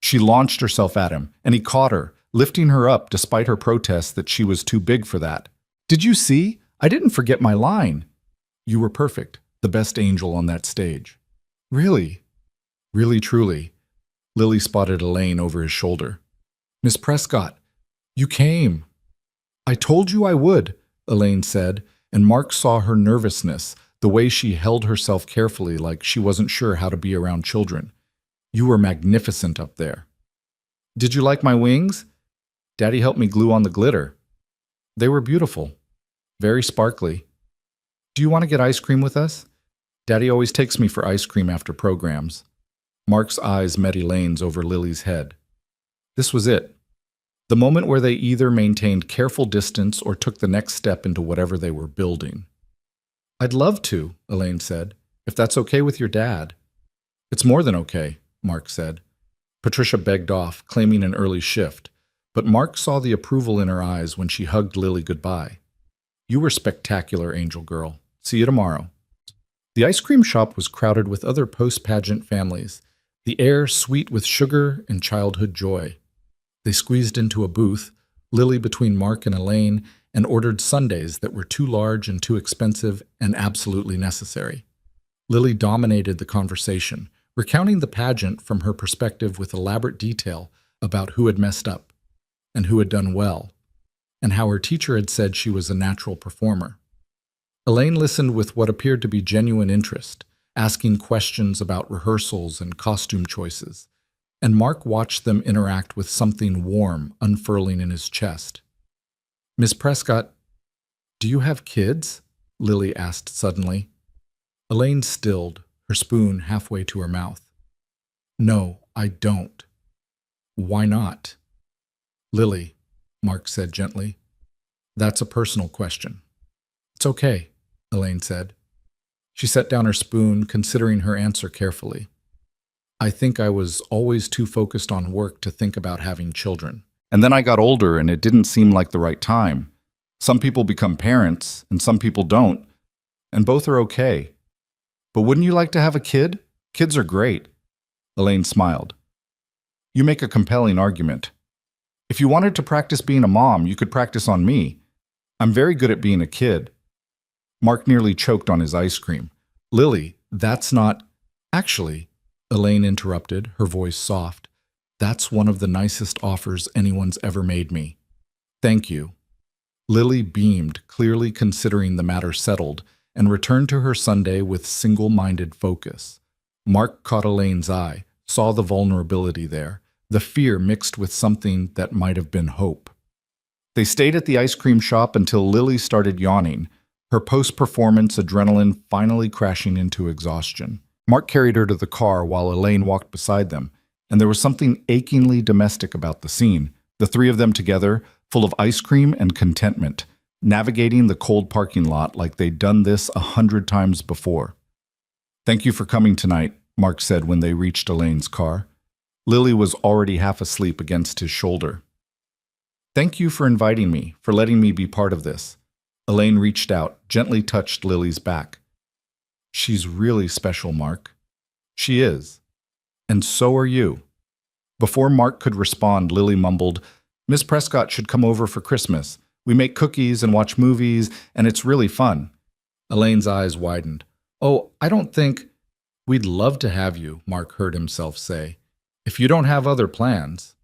She launched herself at him, and he caught her, lifting her up despite her protests that she was too big for that. "Did you see? I didn't forget my line." "You were perfect, the best angel on that stage." "Really?" "Really, truly." Lily spotted Elaine over his shoulder. "Miss Prescott, you came." "I told you I would," Elaine said, and Mark saw her nervousness, the way she held herself carefully like she wasn't sure how to be around children. "You were magnificent up there." "Did you like my wings?" "Daddy helped me glue on the glitter." "They were beautiful. Very sparkly." "Do you want to get ice cream with us?" "Daddy always takes me for ice cream after programs." Mark's eyes met Elaine's over Lily's head. This was it. The moment where they either maintained careful distance or took the next step into whatever they were building. "I'd love to," Elaine said, "if that's okay with your dad." "It's more than okay," Mark said. Patricia begged off, claiming an early shift, but Mark saw the approval in her eyes when she hugged Lily goodbye. "You were spectacular, angel girl. See you tomorrow." The ice cream shop was crowded with other post-pageant families, the air sweet with sugar and childhood joy. They squeezed into a booth, Lily between Mark and Elaine, and ordered sundaes that were too large and too expensive and absolutely necessary. Lily dominated the conversation, recounting the pageant from her perspective with elaborate detail about who had messed up and who had done well, and how her teacher had said she was a natural performer. Elaine listened with what appeared to be genuine interest, asking questions about rehearsals and costume choices, and Mark watched them interact with something warm unfurling in his chest. "Miss Prescott, do you have kids?" Lily asked suddenly. Elaine stilled, her spoon halfway to her mouth. "No, I don't." "Why not?" "Lily," Mark said gently, "that's a personal question." "It's okay," Elaine said. She set down her spoon, considering her answer carefully. "I think I was always too focused on work to think about having children. And then I got older and it didn't seem like the right time. Some people become parents and some people don't, and both are okay. But wouldn't you like to have a kid? Kids are great." Elaine smiled. "You make a compelling argument. If you wanted to practice being a mom, you could practice on me. I'm very good at being a kid." Mark nearly choked on his ice cream. "Lily, that's not—" "Actually," Elaine interrupted, her voice soft, "that's one of the nicest offers anyone's ever made me. Thank you." Lily beamed, clearly considering the matter settled, and returned to her sundae with single-minded focus. Mark caught Elaine's eye, saw the vulnerability there, the fear mixed with something that might have been hope. They stayed at the ice cream shop until Lily started yawning, her post-performance adrenaline finally crashing into exhaustion. Mark carried her to the car while Elaine walked beside them, and there was something achingly domestic about the scene, the three of them together, full of ice cream and contentment, navigating the cold parking lot like they'd done this 100 times before. "Thank you for coming tonight," Mark said when they reached Elaine's car. Lily was already half asleep against his shoulder. "Thank you for inviting me, for letting me be part of this." Elaine reached out, gently touched Lily's back. "She's really special, Mark." "She is. And so are you." Before Mark could respond, Lily mumbled, "Miss Prescott should come over for Christmas. We make cookies and watch movies, and it's really fun." Elaine's eyes widened. "Oh, I don't think—" "We'd love to have you," Mark heard himself say. "If you don't have other plans."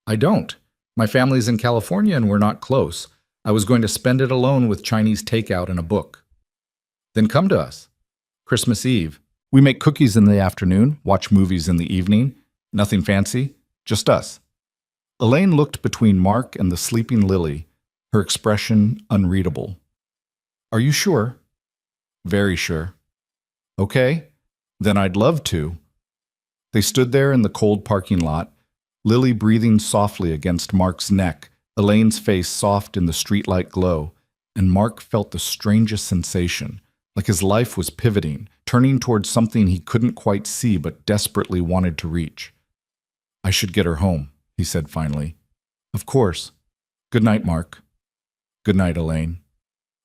"I don't. My family's in California and we're not close. I was going to spend it alone with Chinese takeout and a book." "Then come to us. Christmas Eve. We make cookies in the afternoon, watch movies in the evening. Nothing fancy, just us." Elaine looked between Mark and the sleeping Lily, her expression unreadable. "Are you sure?" "Very sure." "Okay, then I'd love to." They stood there in the cold parking lot, Lily breathing softly against Mark's neck, Elaine's face soft in the streetlight glow, and Mark felt the strangest sensation, like his life was pivoting, turning towards something he couldn't quite see but desperately wanted to reach. "I should get her home," he said finally. "Of course. Good night, Mark." "Good night, Elaine."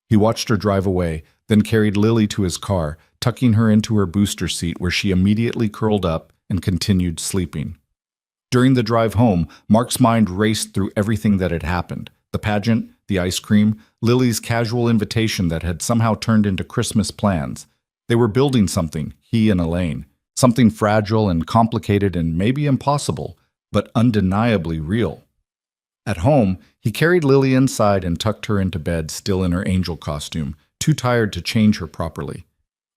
He watched her drive away, then carried Lily to his car, tucking her into her booster seat where she immediately curled up and continued sleeping. During the drive home, Mark's mind raced through everything that had happened: the pageant, the ice cream, Lily's casual invitation that had somehow turned into Christmas plans. They were building something, he and Elaine, something fragile and complicated and maybe impossible, but undeniably real. At home, he carried Lily inside and tucked her into bed, still in her angel costume, too tired to change her properly.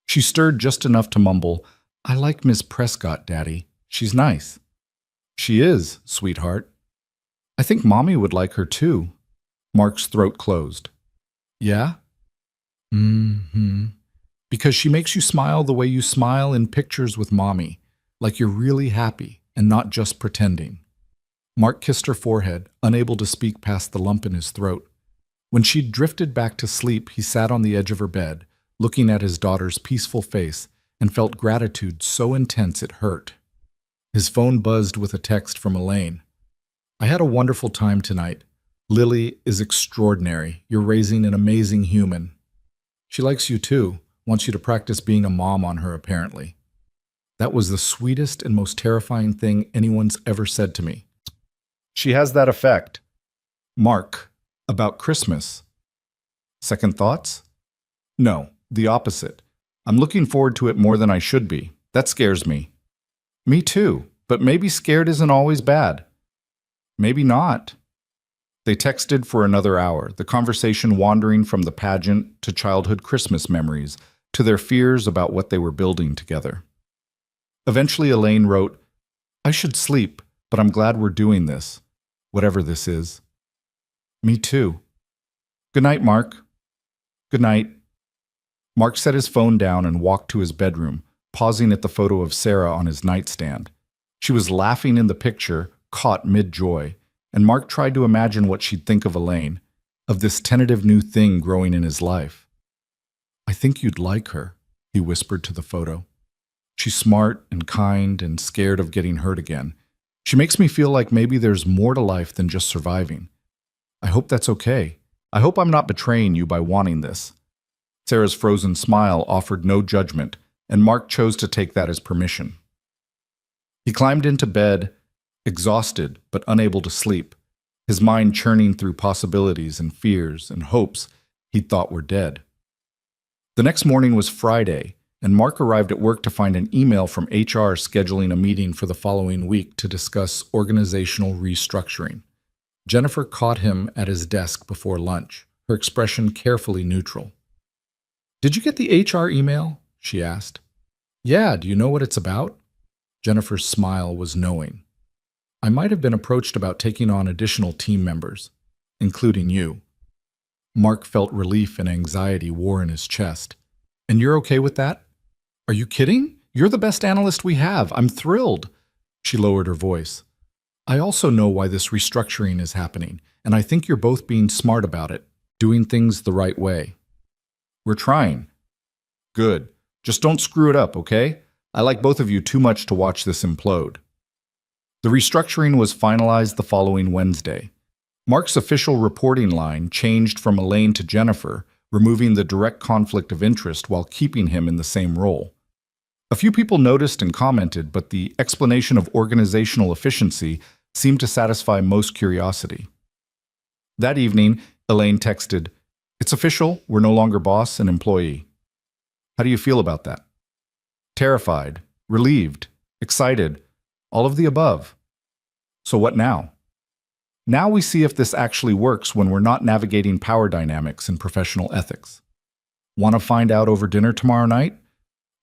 She stirred just enough to mumble, "I like Miss Prescott, Daddy. She's nice." "She is, sweetheart." "I think Mommy would like her too." Mark's throat closed. "Yeah?" "Mm-hmm. Because she makes you smile the way you smile in pictures with Mommy, like you're really happy and not just pretending." Mark kissed her forehead, unable to speak past the lump in his throat. When she'd drifted back to sleep, he sat on the edge of her bed, looking at his daughter's peaceful face, and felt gratitude so intense it hurt. His phone buzzed with a text from Elaine. "I had a wonderful time tonight. Lily is extraordinary. You're raising an amazing human. She likes you too, wants you to practice being a mom on her, apparently." That was the sweetest and most terrifying thing anyone's ever said to me. "She has that effect." "Mark, about Christmas." "Second thoughts?" "No, the opposite. I'm looking forward to it more than I should be. That scares me." "Me too, but maybe scared isn't always bad." "Maybe not." They texted for another hour, the conversation wandering from the pageant to childhood Christmas memories, to their fears about what they were building together. Eventually Elaine wrote, "I should sleep, but I'm glad we're doing this, whatever this is." "Me too." "Good night, Mark." "Good night." Mark set his phone down and walked to his bedroom, pausing at the photo of Sarah on his nightstand. She was laughing in the picture, caught mid-joy, and Mark tried to imagine what she'd think of Elaine, of this tentative new thing growing in his life. "I think you'd like her," he whispered to the photo. "She's smart and kind and scared of getting hurt again. She makes me feel like maybe there's more to life than just surviving. I hope that's okay. I hope I'm not betraying you by wanting this." Sarah's frozen smile offered no judgment, and Mark chose to take that as permission. He climbed into bed, exhausted but unable to sleep, his mind churning through possibilities and fears and hopes he'd thought were dead. The next morning was Friday, and Mark arrived at work to find an email from HR scheduling a meeting for the following week to discuss organizational restructuring. Jennifer caught him at his desk before lunch, her expression carefully neutral. "Did you get the HR email?" she asked. "Yeah, do you know what it's about?" Jennifer's smile was knowing. "I might have been approached about taking on additional team members, including you." Mark felt relief and anxiety war in his chest. "And you're okay with that?" "Are you kidding? You're the best analyst we have. I'm thrilled." She lowered her voice. "I also know why this restructuring is happening, and I think you're both being smart about it, doing things the right way." "We're trying." "Good. Just don't screw it up, okay? I like both of you too much to watch this implode." The restructuring was finalized the following Wednesday. Mark's official reporting line changed from Elaine to Jennifer, removing the direct conflict of interest while keeping him in the same role. A few people noticed and commented, but the explanation of organizational efficiency seemed to satisfy most curiosity. That evening, Elaine texted, "It's official, we're no longer boss and employee." "How do you feel about that?" "Terrified, relieved, excited, all of the above." "So what now?" "Now we see if this actually works when we're not navigating power dynamics and professional ethics." "Want to find out over dinner tomorrow night?"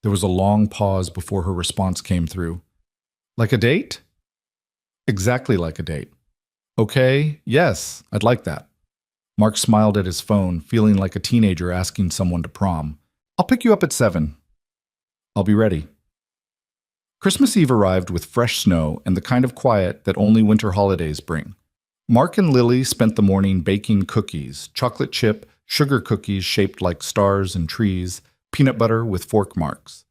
There was a long pause before her response came through. "Like a date?" "Exactly like a date." "Okay, yes, I'd like that." Mark smiled at his phone, feeling like a teenager asking someone to prom. "I'll pick you up at 7. "I'll be ready." Christmas Eve arrived with fresh snow and the kind of quiet that only winter holidays bring. Mark and Lily spent the morning baking cookies, chocolate chip, sugar cookies shaped like stars and trees, peanut butter with fork marks.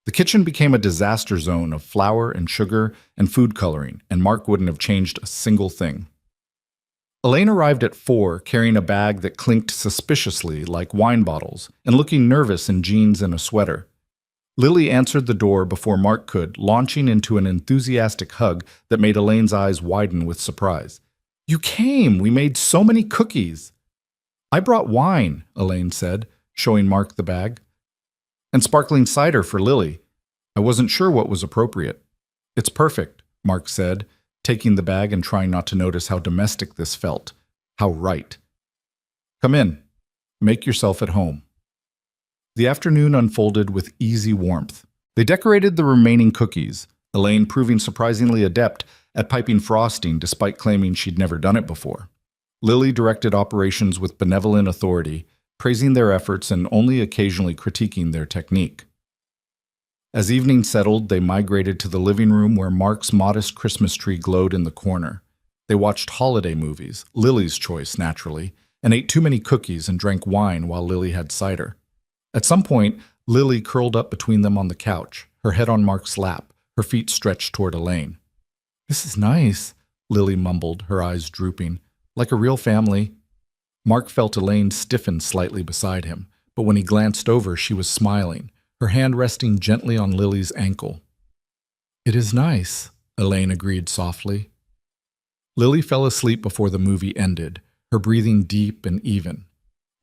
The kitchen became a disaster zone of flour and sugar and food coloring, and Mark wouldn't have changed a single thing. Elaine arrived at 4, carrying a bag that clinked suspiciously like wine bottles and looking nervous in jeans and a sweater. Lily answered the door before Mark could, launching into an enthusiastic hug that made Elaine's eyes widen with surprise. "You came! We made so many cookies!" "I brought wine," Elaine said, showing Mark the bag. "And sparkling cider for Lily. I wasn't sure what was appropriate." "It's perfect," Mark said, taking the bag and trying not to notice how domestic this felt. How right. "Come in. Make yourself at home." The afternoon unfolded with easy warmth. They decorated the remaining cookies, Elaine proving surprisingly adept at piping frosting despite claiming she'd never done it before. Lily directed operations with benevolent authority, praising their efforts and only occasionally critiquing their technique. As evening settled, they migrated to the living room where Mark's modest Christmas tree glowed in the corner. They watched holiday movies, Lily's choice naturally, and ate too many cookies and drank wine while Lily had cider. At some point, Lily curled up between them on the couch, her head on Mark's lap, her feet stretched toward Elaine. "This is nice," Lily mumbled, her eyes drooping, "like a real family." Mark felt Elaine stiffen slightly beside him, but when he glanced over, she was smiling, her hand resting gently on Lily's ankle. "It is nice," Elaine agreed softly. Lily fell asleep before the movie ended, her breathing deep and even.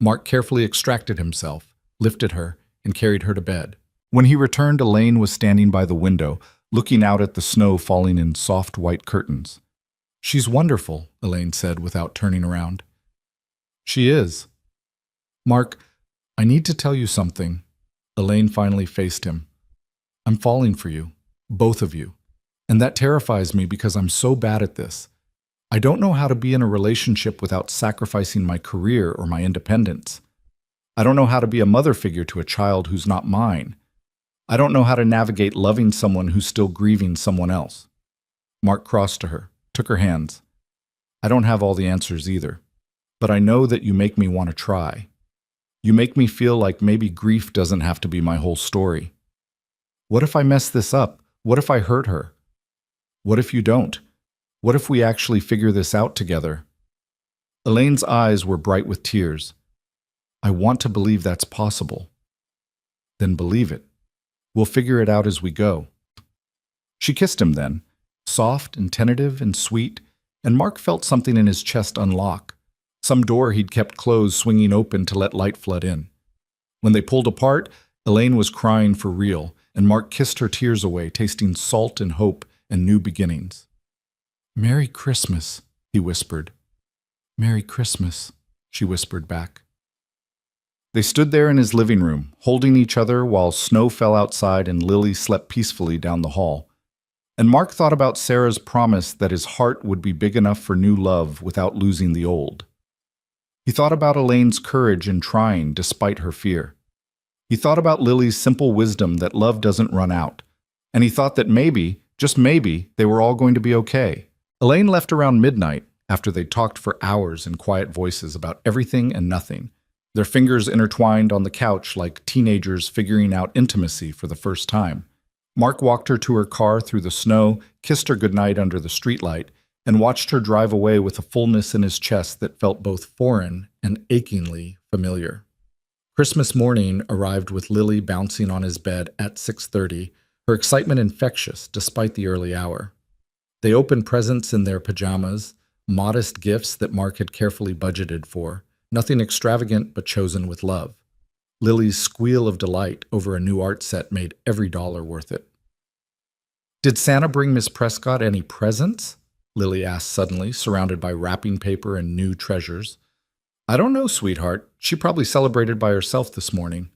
Mark carefully extracted himself, lifted her, and carried her to bed. When he returned, Elaine was standing by the window, looking out at the snow falling in soft white curtains. "She's wonderful," Elaine said without turning around. "She is." "Mark, I need to tell you something." Elaine finally faced him. "I'm falling for you, both of you, and that terrifies me because I'm so bad at this. I don't know how to be in a relationship without sacrificing my career or my independence. I don't know how to be a mother figure to a child who's not mine. I don't know how to navigate loving someone who's still grieving someone else." Mark crossed to her, took her hands. "I don't have all the answers either, but I know that you make me want to try. You make me feel like maybe grief doesn't have to be my whole story. What if I mess this up? What if I hurt her? What if you don't? What if we actually figure this out together?" Elaine's eyes were bright with tears. "I want to believe that's possible." "Then believe it. We'll figure it out as we go." She kissed him then, soft and tentative and sweet, and Mark felt something in his chest unlock, some door he'd kept closed swinging open to let light flood in. When they pulled apart, Elaine was crying for real, and Mark kissed her tears away, tasting salt and hope and new beginnings. "Merry Christmas," he whispered. "Merry Christmas," she whispered back. They stood there in his living room, holding each other while snow fell outside and Lily slept peacefully down the hall. And Mark thought about Sarah's promise that his heart would be big enough for new love without losing the old. He thought about Elaine's courage in trying despite her fear. He thought about Lily's simple wisdom that love doesn't run out. And he thought that maybe, just maybe, they were all going to be okay. Elaine left around midnight after they talked for hours in quiet voices about everything and nothing, their fingers intertwined on the couch like teenagers figuring out intimacy for the first time. Mark walked her to her car through the snow, kissed her goodnight under the streetlight, and watched her drive away with a fullness in his chest that felt both foreign and achingly familiar. Christmas morning arrived with Lily bouncing on his bed at 6:30, her excitement infectious despite the early hour. They opened presents in their pajamas, modest gifts that Mark had carefully budgeted for, nothing extravagant but chosen with love. Lily's squeal of delight over a new art set made every dollar worth it. "Did Santa bring Miss Prescott any presents?" Lily asked suddenly, surrounded by wrapping paper and new treasures. "I don't know, sweetheart. She probably celebrated by herself this morning."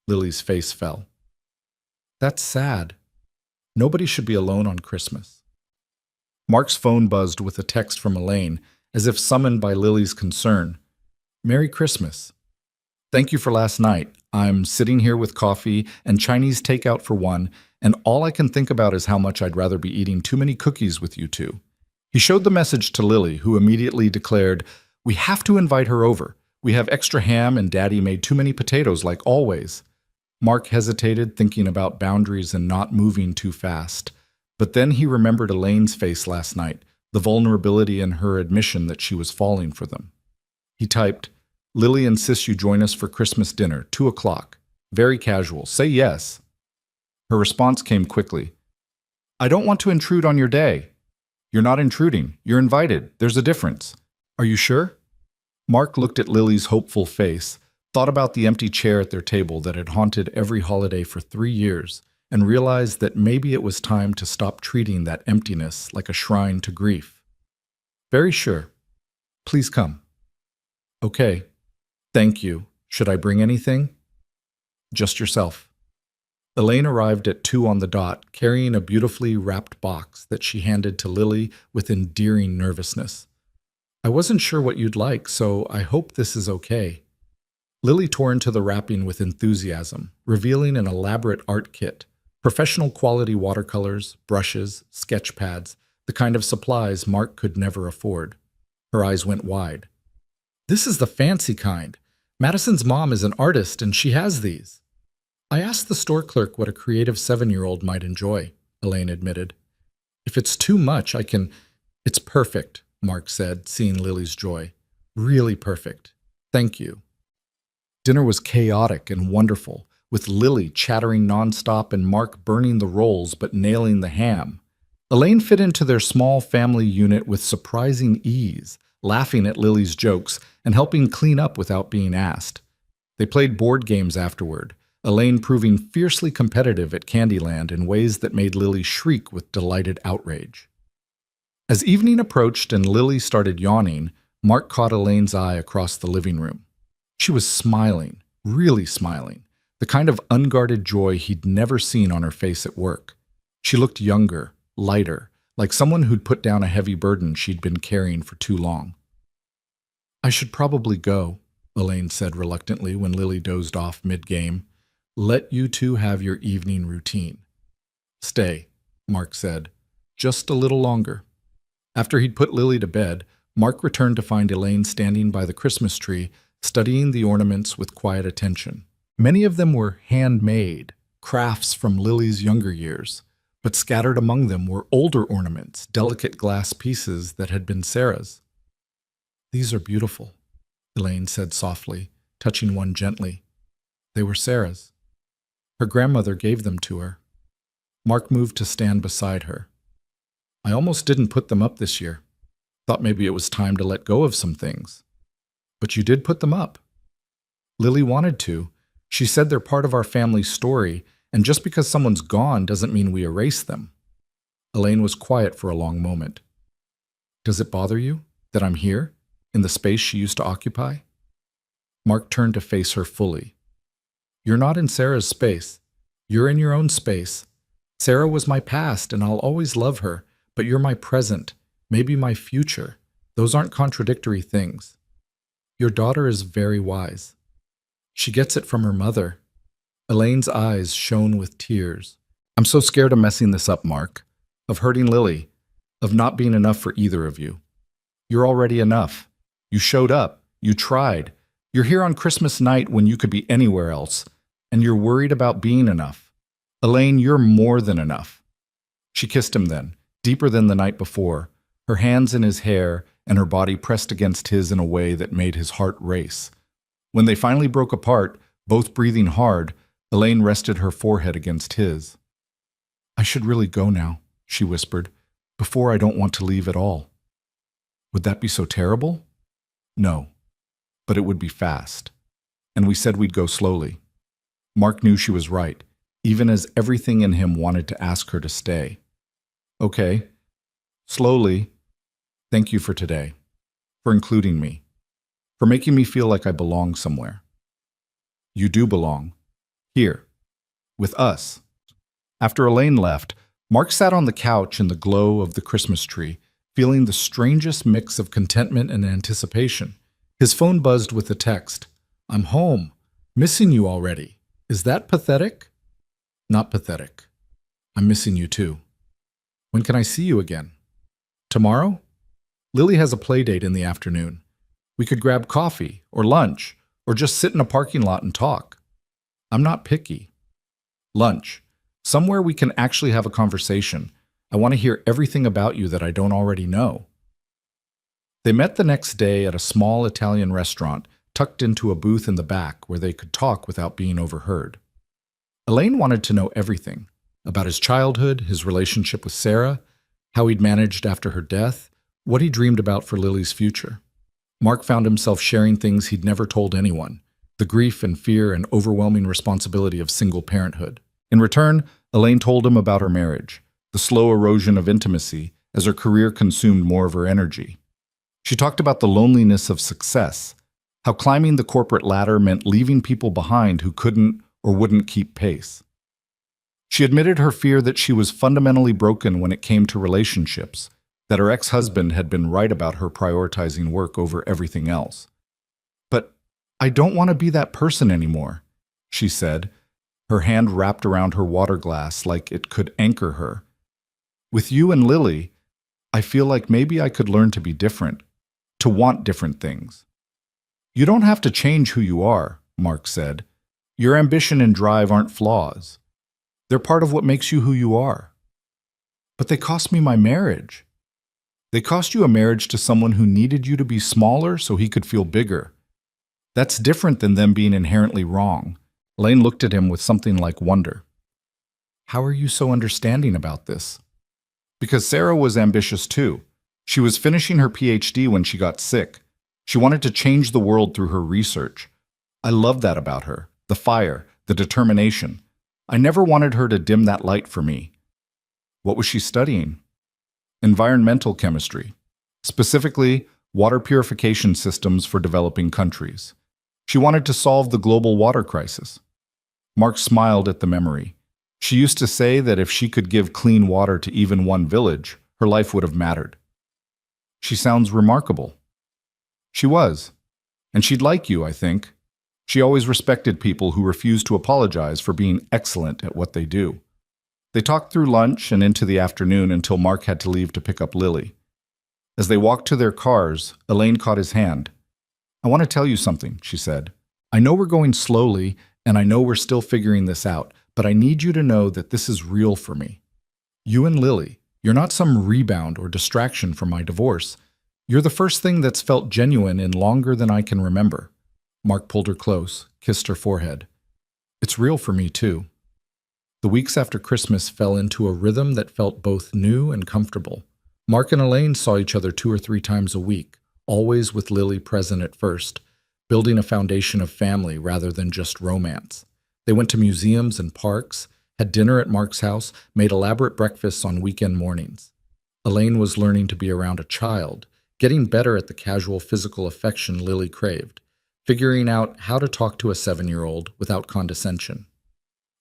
Lily's face fell. "That's sad. Nobody should be alone on Christmas." Mark's phone buzzed with a text from Elaine, as if summoned by Lily's concern. "Merry Christmas. Thank you for last night. I'm sitting here with coffee and Chinese takeout for one, and all I can think about is how much I'd rather be eating too many cookies with you two. He showed the message to Lily, who immediately declared, "We have to invite her over. We have extra ham and Daddy made too many potatoes like always." Mark hesitated, thinking about boundaries and not moving too fast. But then he remembered Elaine's face last night, the vulnerability in her admission that she was falling for them. He typed, "Lily insists you join us for Christmas dinner, 2 o'clock. Very casual. Say yes." Her response came quickly. "I don't want to intrude on your day." "You're not intruding. You're invited. There's a difference." "Are you sure?" Mark looked at Lily's hopeful face, thought about the empty chair at their table that had haunted every holiday for 3 years, and realized that maybe it was time to stop treating that emptiness like a shrine to grief. "Very sure. Please come." "Okay. Thank you. Should I bring anything?" "Just yourself." Elaine arrived at 2 on the dot, carrying a beautifully wrapped box that she handed to Lily with endearing nervousness. "I wasn't sure what you'd like, so I hope this is okay." Lily tore into the wrapping with enthusiasm, revealing an elaborate art kit, professional quality watercolors, brushes, sketch pads, the kind of supplies Mark could never afford. Her eyes went wide. "This is the fancy kind. Madison's mom is an artist and she has these." "I asked the store clerk what a creative 7-year-old might enjoy," Elaine admitted. "If it's too much, I can—" "It's perfect," Mark said, seeing Lily's joy. "Really perfect. Thank you." Dinner was chaotic and wonderful, with Lily chattering nonstop and Mark burning the rolls but nailing the ham. Elaine fit into their small family unit with surprising ease, laughing at Lily's jokes and helping clean up without being asked. They played board games afterward, Elaine proving fiercely competitive at Candyland in ways that made Lily shriek with delighted outrage. As evening approached and Lily started yawning, Mark caught Elaine's eye across the living room. She was smiling, really smiling, the kind of unguarded joy he'd never seen on her face at work. She looked younger, lighter, like someone who'd put down a heavy burden she'd been carrying for too long. "I should probably go," Elaine said reluctantly when Lily dozed off mid-game. "Let you two have your evening routine." "Stay," Mark said. "Just a little longer." After he'd put Lily to bed, Mark returned to find Elaine standing by the Christmas tree, studying the ornaments with quiet attention. Many of them were handmade, crafts from Lily's younger years, but scattered among them were older ornaments, delicate glass pieces that had been Sarah's. "These are beautiful," Elaine said softly, touching one gently. "They were Sarah's. Her grandmother gave them to her." Mark moved to stand beside her. "I almost didn't put them up this year. Thought maybe it was time to let go of some things. But you did put them up." "Lily wanted to. She said they're part of our family's story, and just because someone's gone doesn't mean we erase them." Elaine was quiet for a long moment. "Does it bother you that I'm here, in the space she used to occupy?" Mark turned to face her fully. "You're not in Sarah's space. You're in your own space. Sarah was my past, and I'll always love her, but you're my present, maybe my future. Those aren't contradictory things. Your daughter is very wise. She gets it from her mother." Elaine's eyes shone with tears. "I'm so scared of messing this up, Mark. Of hurting Lily. Of not being enough for either of you. You're already enough. You showed up. You tried. You're here on Christmas night when you could be anywhere else. And you're worried about being enough. Elaine, you're more than enough." She kissed him then, deeper than the night before, her hands in his hair and her body pressed against his in a way that made his heart race. When they finally broke apart, both breathing hard, Elaine rested her forehead against his. "I should really go now," she whispered, "before I don't want to leave at all." "Would that be so terrible?" "No, but it would be fast. And we said we'd go slowly." Mark knew she was right, even as everything in him wanted to ask her to stay. "Okay. Slowly. Thank you for today. For including me. For making me feel like I belong somewhere. You do belong. Here. With us." After Elaine left, Mark sat on the couch in the glow of the Christmas tree, feeling the strangest mix of contentment and anticipation. His phone buzzed with a text. "I'm home." Missing you already. Is that pathetic? Not pathetic. I'm missing you too. When can I see you again? Tomorrow? Lily has a play date in the afternoon. We could grab coffee or lunch or just sit in a parking lot and talk. I'm not picky. Lunch. Somewhere we can actually have a conversation. I want to hear everything about you that I don't already know. They met the next day at a small Italian restaurant tucked into a booth in the back where they could talk without being overheard. Elaine wanted to know everything about his childhood, his relationship with Sarah, how he'd managed after her death, what he dreamed about for Lily's future. Mark found himself sharing things he'd never told anyone, the grief and fear and overwhelming responsibility of single parenthood. In return, Elaine told him about her marriage, the slow erosion of intimacy as her career consumed more of her energy. She talked about the loneliness of success, how climbing the corporate ladder meant leaving people behind who couldn't or wouldn't keep pace. She admitted her fear that she was fundamentally broken when it came to relationships, that her ex-husband had been right about her prioritizing work over everything else. But I don't want to be that person anymore, she said, her hand wrapped around her water glass like it could anchor her. With you and Lily, I feel like maybe I could learn to be different, to want different things. You don't have to change who you are, Mark said. Your ambition and drive aren't flaws. They're part of what makes you who you are. But they cost me my marriage. They cost you a marriage to someone who needed you to be smaller so he could feel bigger. That's different than them being inherently wrong. Elaine looked at him with something like wonder. How are you so understanding about this? Because Sarah was ambitious too. She was finishing her PhD when she got sick. She wanted to change the world through her research. I love that about her, the fire, the determination. I never wanted her to dim that light for me. What was she studying? Environmental chemistry, specifically water purification systems for developing countries. She wanted to solve the global water crisis. Mark smiled at the memory. She used to say that if she could give clean water to even one village, her life would have mattered. She sounds remarkable. She was. And she'd like you, I think. She always respected people who refused to apologize for being excellent at what they do. They talked through lunch and into the afternoon until Mark had to leave to pick up Lily. As they walked to their cars, Elaine caught his hand. I want to tell you something, she said. I know we're going slowly, and I know we're still figuring this out, but I need you to know that this is real for me. You and Lily, you're not some rebound or distraction from my divorce. You're the first thing that's felt genuine in longer than I can remember. Mark pulled her close, kissed her forehead. It's real for me, too. The weeks after Christmas fell into a rhythm that felt both new and comfortable. Mark and Elaine saw each other 2 or 3 times a week, always with Lily present at first, building a foundation of family rather than just romance. They went to museums and parks, had dinner at Mark's house, made elaborate breakfasts on weekend mornings. Elaine was learning to be around a child, getting better at the casual physical affection Lily craved, figuring out how to talk to a 7-year-old without condescension.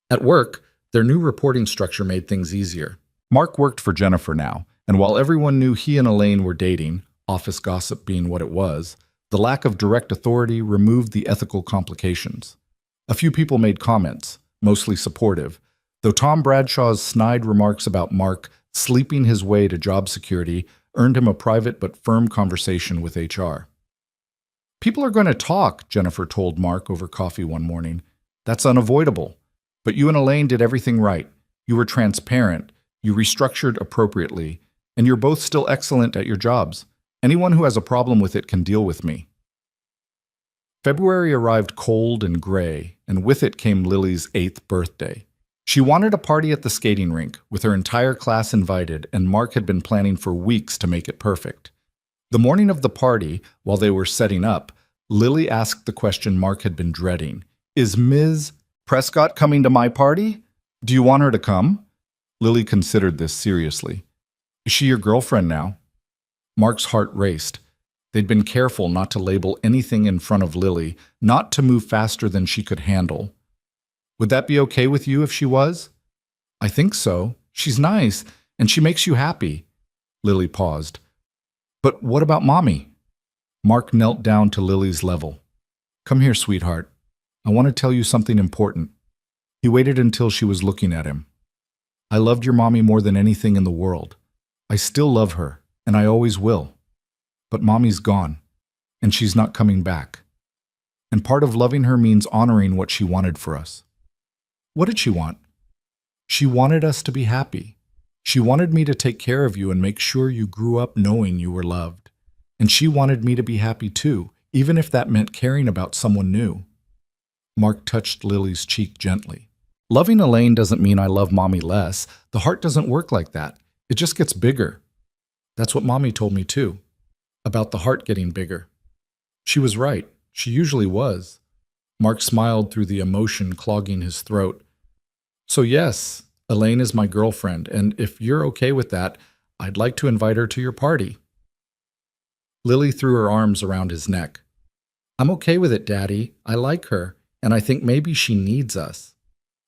At work, their new reporting structure made things easier. Mark worked for Jennifer now, and while everyone knew he and Elaine were dating, office gossip being what it was, the lack of direct authority removed the ethical complications. A few people made comments, mostly supportive, though Tom Bradshaw's snide remarks about Mark sleeping his way to job security earned him a private but firm conversation with HR. People are going to talk, Jennifer told Mark over coffee one morning. That's unavoidable. But you and Elaine did everything right. You were transparent, you restructured appropriately, and you're both still excellent at your jobs. Anyone who has a problem with it can deal with me. February arrived cold and gray, and with it came Lily's 8th birthday. She wanted a party at the skating rink, with her entire class invited, and Mark had been planning for weeks to make it perfect. The morning of the party, while they were setting up, Lily asked the question Mark had been dreading. Is Ms. Prescott coming to my party? Do you want her to come? Lily considered this seriously. Is she your girlfriend now? Mark's heart raced. They'd been careful not to label anything in front of Lily, not to move faster than she could handle. Would that be okay with you if she was? I think so. She's nice, and she makes you happy. Lily paused. But what about Mommy? Mark knelt down to Lily's level. Come here, sweetheart. I want to tell you something important. He waited until she was looking at him. I loved your mommy more than anything in the world. I still love her, and I always will. But mommy's gone, and she's not coming back. And part of loving her means honoring what she wanted for us. What did she want? She wanted us to be happy. She wanted me to take care of you and make sure you grew up knowing you were loved. And she wanted me to be happy too, even if that meant caring about someone new. Mark touched Lily's cheek gently. Loving Elaine doesn't mean I love mommy less. The heart doesn't work like that. It just gets bigger. That's what mommy told me too, about the heart getting bigger. She was right. She usually was. Mark smiled through the emotion clogging his throat. So yes, Elaine is my girlfriend, and if you're okay with that, I'd like to invite her to your party. Lily threw her arms around his neck. I'm okay with it, Daddy. I like her, and I think maybe she needs us.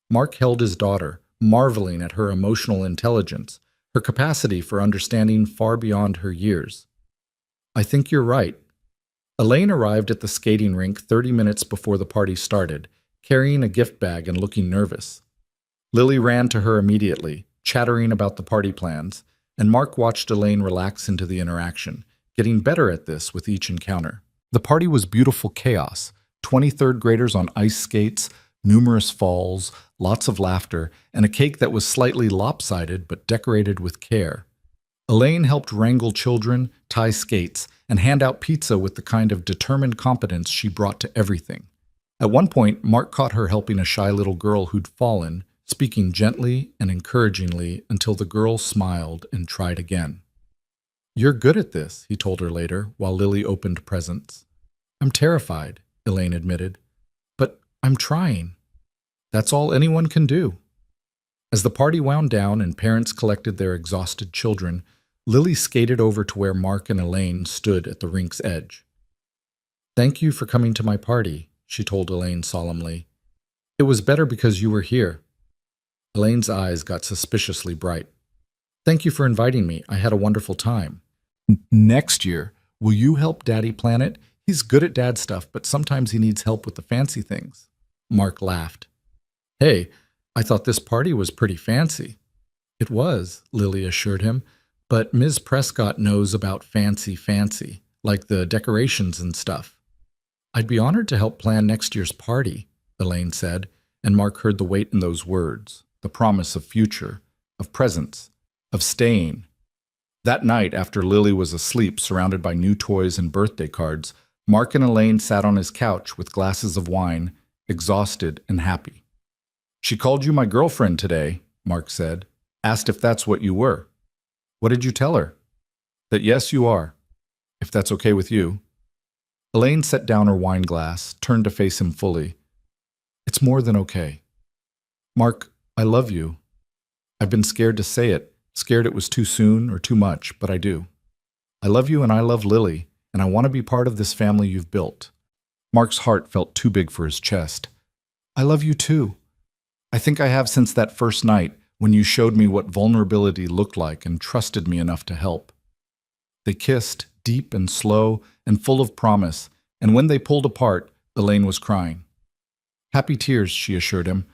Mark held his daughter, marveling at her emotional intelligence, her capacity for understanding far beyond her years. I think you're right. Elaine arrived at the skating rink 30 minutes before the party started, carrying a gift bag and looking nervous. Lily ran to her immediately, chattering about the party plans, and Mark watched Elaine relax into the interaction, getting better at this with each encounter. The party was beautiful chaos, 23rd graders on ice skates, numerous falls, lots of laughter, and a cake that was slightly lopsided but decorated with care. Elaine helped wrangle children, tie skates, and hand out pizza with the kind of determined competence she brought to everything. At one point, Mark caught her helping a shy little girl who'd fallen, speaking gently and encouragingly until the girl smiled and tried again. You're good at this, he told her later, while Lily opened presents. I'm terrified, Elaine admitted, but I'm trying. That's all anyone can do. As the party wound down and parents collected their exhausted children, Lily skated over to where Mark and Elaine stood at the rink's edge. Thank you for coming to my party, she told Elaine solemnly. It was better because you were here. Elaine's eyes got suspiciously bright. Thank you for inviting me. I had a wonderful time. Next year, will you help Daddy plan it? He's good at dad stuff, but sometimes he needs help with the fancy things. Mark laughed. Hey, I thought this party was pretty fancy. It was, Lily assured him, but Ms. Prescott knows about fancy, like the decorations and stuff. I'd be honored to help plan next year's party, Elaine said, and Mark heard the weight in those words, the promise of future, of presence, of staying. That night, after Lily was asleep surrounded by new toys and birthday cards, Mark and Elaine sat on his couch with glasses of wine, exhausted and happy. She called you my girlfriend today, Mark said, asked if that's what you were. What did you tell her? That yes, you are, if that's okay with you. Elaine set down her wine glass, turned to face him fully. It's more than okay. Mark, I love you. I've been scared to say it, scared it was too soon or too much, but I do. I love you and I love Lily, and I want to be part of this family you've built. Mark's heart felt too big for his chest. I love you too. I think I have since that first night when you showed me what vulnerability looked like and trusted me enough to help. They kissed, deep and slow and full of promise, and when they pulled apart, Elaine was crying. Happy tears, she assured him.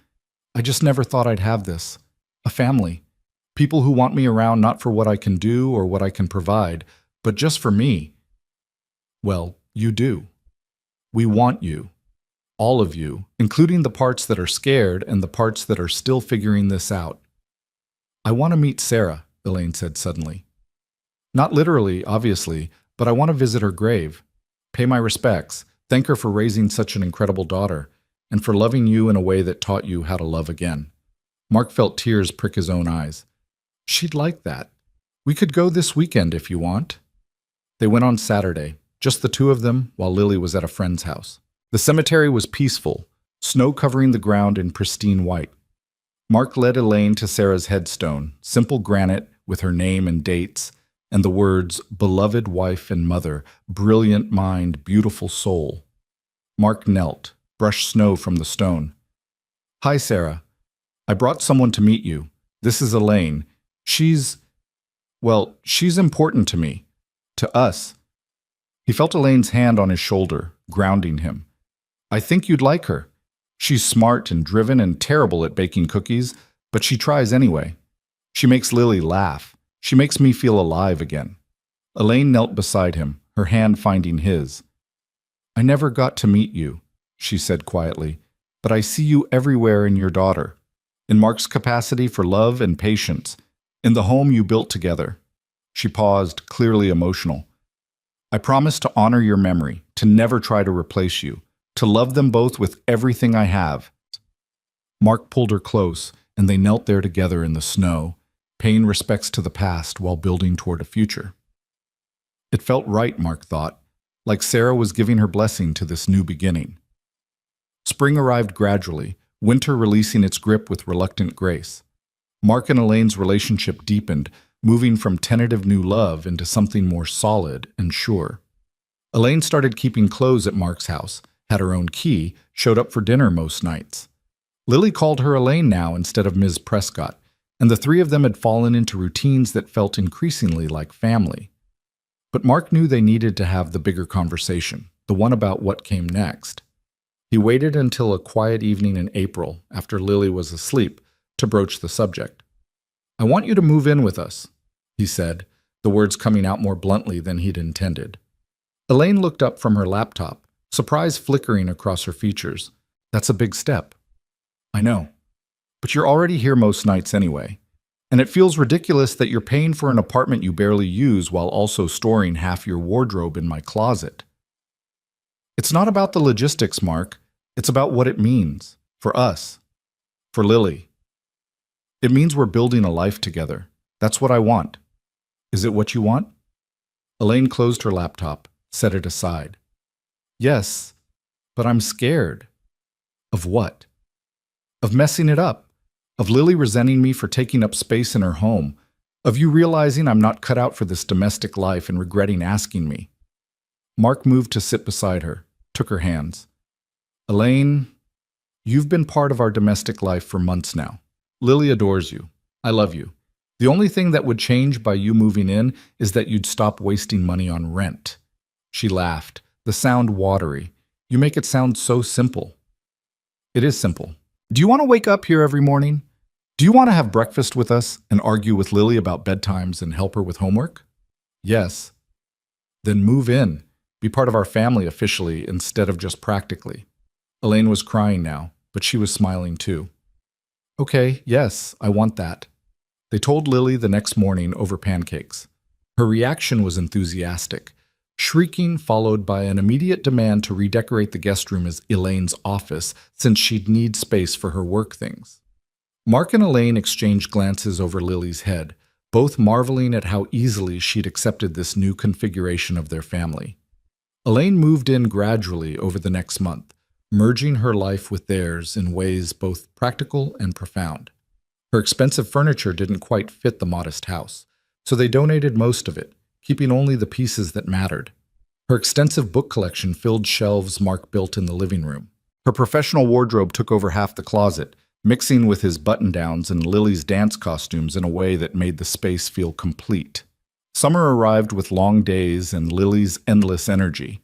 I just never thought I'd have this. A family. People who want me around not for what I can do or what I can provide, but just for me. Well, you do. We want you. All of you, including the parts that are scared and the parts that are still figuring this out. I want to meet Sarah, Elaine said suddenly. Not literally, obviously, but I want to visit her grave, pay my respects, thank her for raising such an incredible daughter, and for loving you in a way that taught you how to love again. Mark felt tears prick his own eyes. She'd like that. We could go this weekend if you want. They went on Saturday, just the two of them, while Lily was at a friend's house. The cemetery was peaceful, snow covering the ground in pristine white. Mark led Elaine to Sarah's headstone, simple granite with her name and dates, and the words, beloved wife and mother, brilliant mind, beautiful soul. Mark knelt, brushed snow from the stone. Hi, Sarah. I brought someone to meet you. This is Elaine. She's important to me. To us. He felt Elaine's hand on his shoulder, grounding him. I think you'd like her. She's smart and driven and terrible at baking cookies, but she tries anyway. She makes Lily laugh. She makes me feel alive again. Elaine knelt beside him, her hand finding his. I never got to meet you, she said quietly, but I see you everywhere in your daughter, in Mark's capacity for love and patience, in the home you built together. She paused, clearly emotional. I promise to honor your memory, to never try to replace you, to love them both with everything I have. Mark pulled her close, and they knelt there together in the snow, paying respects to the past while building toward a future. It felt right, Mark thought, like Sarah was giving her blessing to this new beginning. Spring arrived gradually, winter releasing its grip with reluctant grace. Mark and Elaine's relationship deepened, moving from tentative new love into something more solid and sure. Elaine started keeping clothes at Mark's house, had her own key, showed up for dinner most nights. Lily called her Elaine now instead of Ms. Prescott, and the three of them had fallen into routines that felt increasingly like family. But Mark knew they needed to have the bigger conversation, the one about what came next. He waited until a quiet evening in April, after Lily was asleep, to broach the subject. I want you to move in with us, he said, the words coming out more bluntly than he'd intended. Elaine looked up from her laptop, surprise flickering across her features. That's a big step. I know. But you're already here most nights anyway. And it feels ridiculous that you're paying for an apartment you barely use while also storing half your wardrobe in my closet. It's not about the logistics, Mark. It's about what it means. For us. For Lily. It means we're building a life together. That's what I want. Is it what you want? Elaine closed her laptop, set it aside. Yes, but I'm scared. Of what? Of messing it up. Of Lily resenting me for taking up space in her home. Of you realizing I'm not cut out for this domestic life and regretting asking me. Mark moved to sit beside her, took her hands. Elaine, you've been part of our domestic life for months now. Lily adores you. I love you. The only thing that would change by you moving in is that you'd stop wasting money on rent. She laughed, the sound watery. You make it sound so simple. It is simple. Do you want to wake up here every morning? Do you want to have breakfast with us and argue with Lily about bedtimes and help her with homework? Yes. Then move in. Be part of our family officially instead of just practically. Elaine was crying now, but she was smiling too. Okay, yes, I want that. They told Lily the next morning over pancakes. Her reaction was enthusiastic, shrieking followed by an immediate demand to redecorate the guest room as Elaine's office since she'd need space for her work things. Mark and Elaine exchanged glances over Lily's head, both marveling at how easily she'd accepted this new configuration of their family. Elaine moved in gradually over the next month, merging her life with theirs in ways both practical and profound. Her expensive furniture didn't quite fit the modest house, so they donated most of it, keeping only the pieces that mattered. Her extensive book collection filled shelves Mark built in the living room. Her professional wardrobe took over half the closet, mixing with his button-downs and Lily's dance costumes in a way that made the space feel complete. Summer arrived with long days and Lily's endless energy.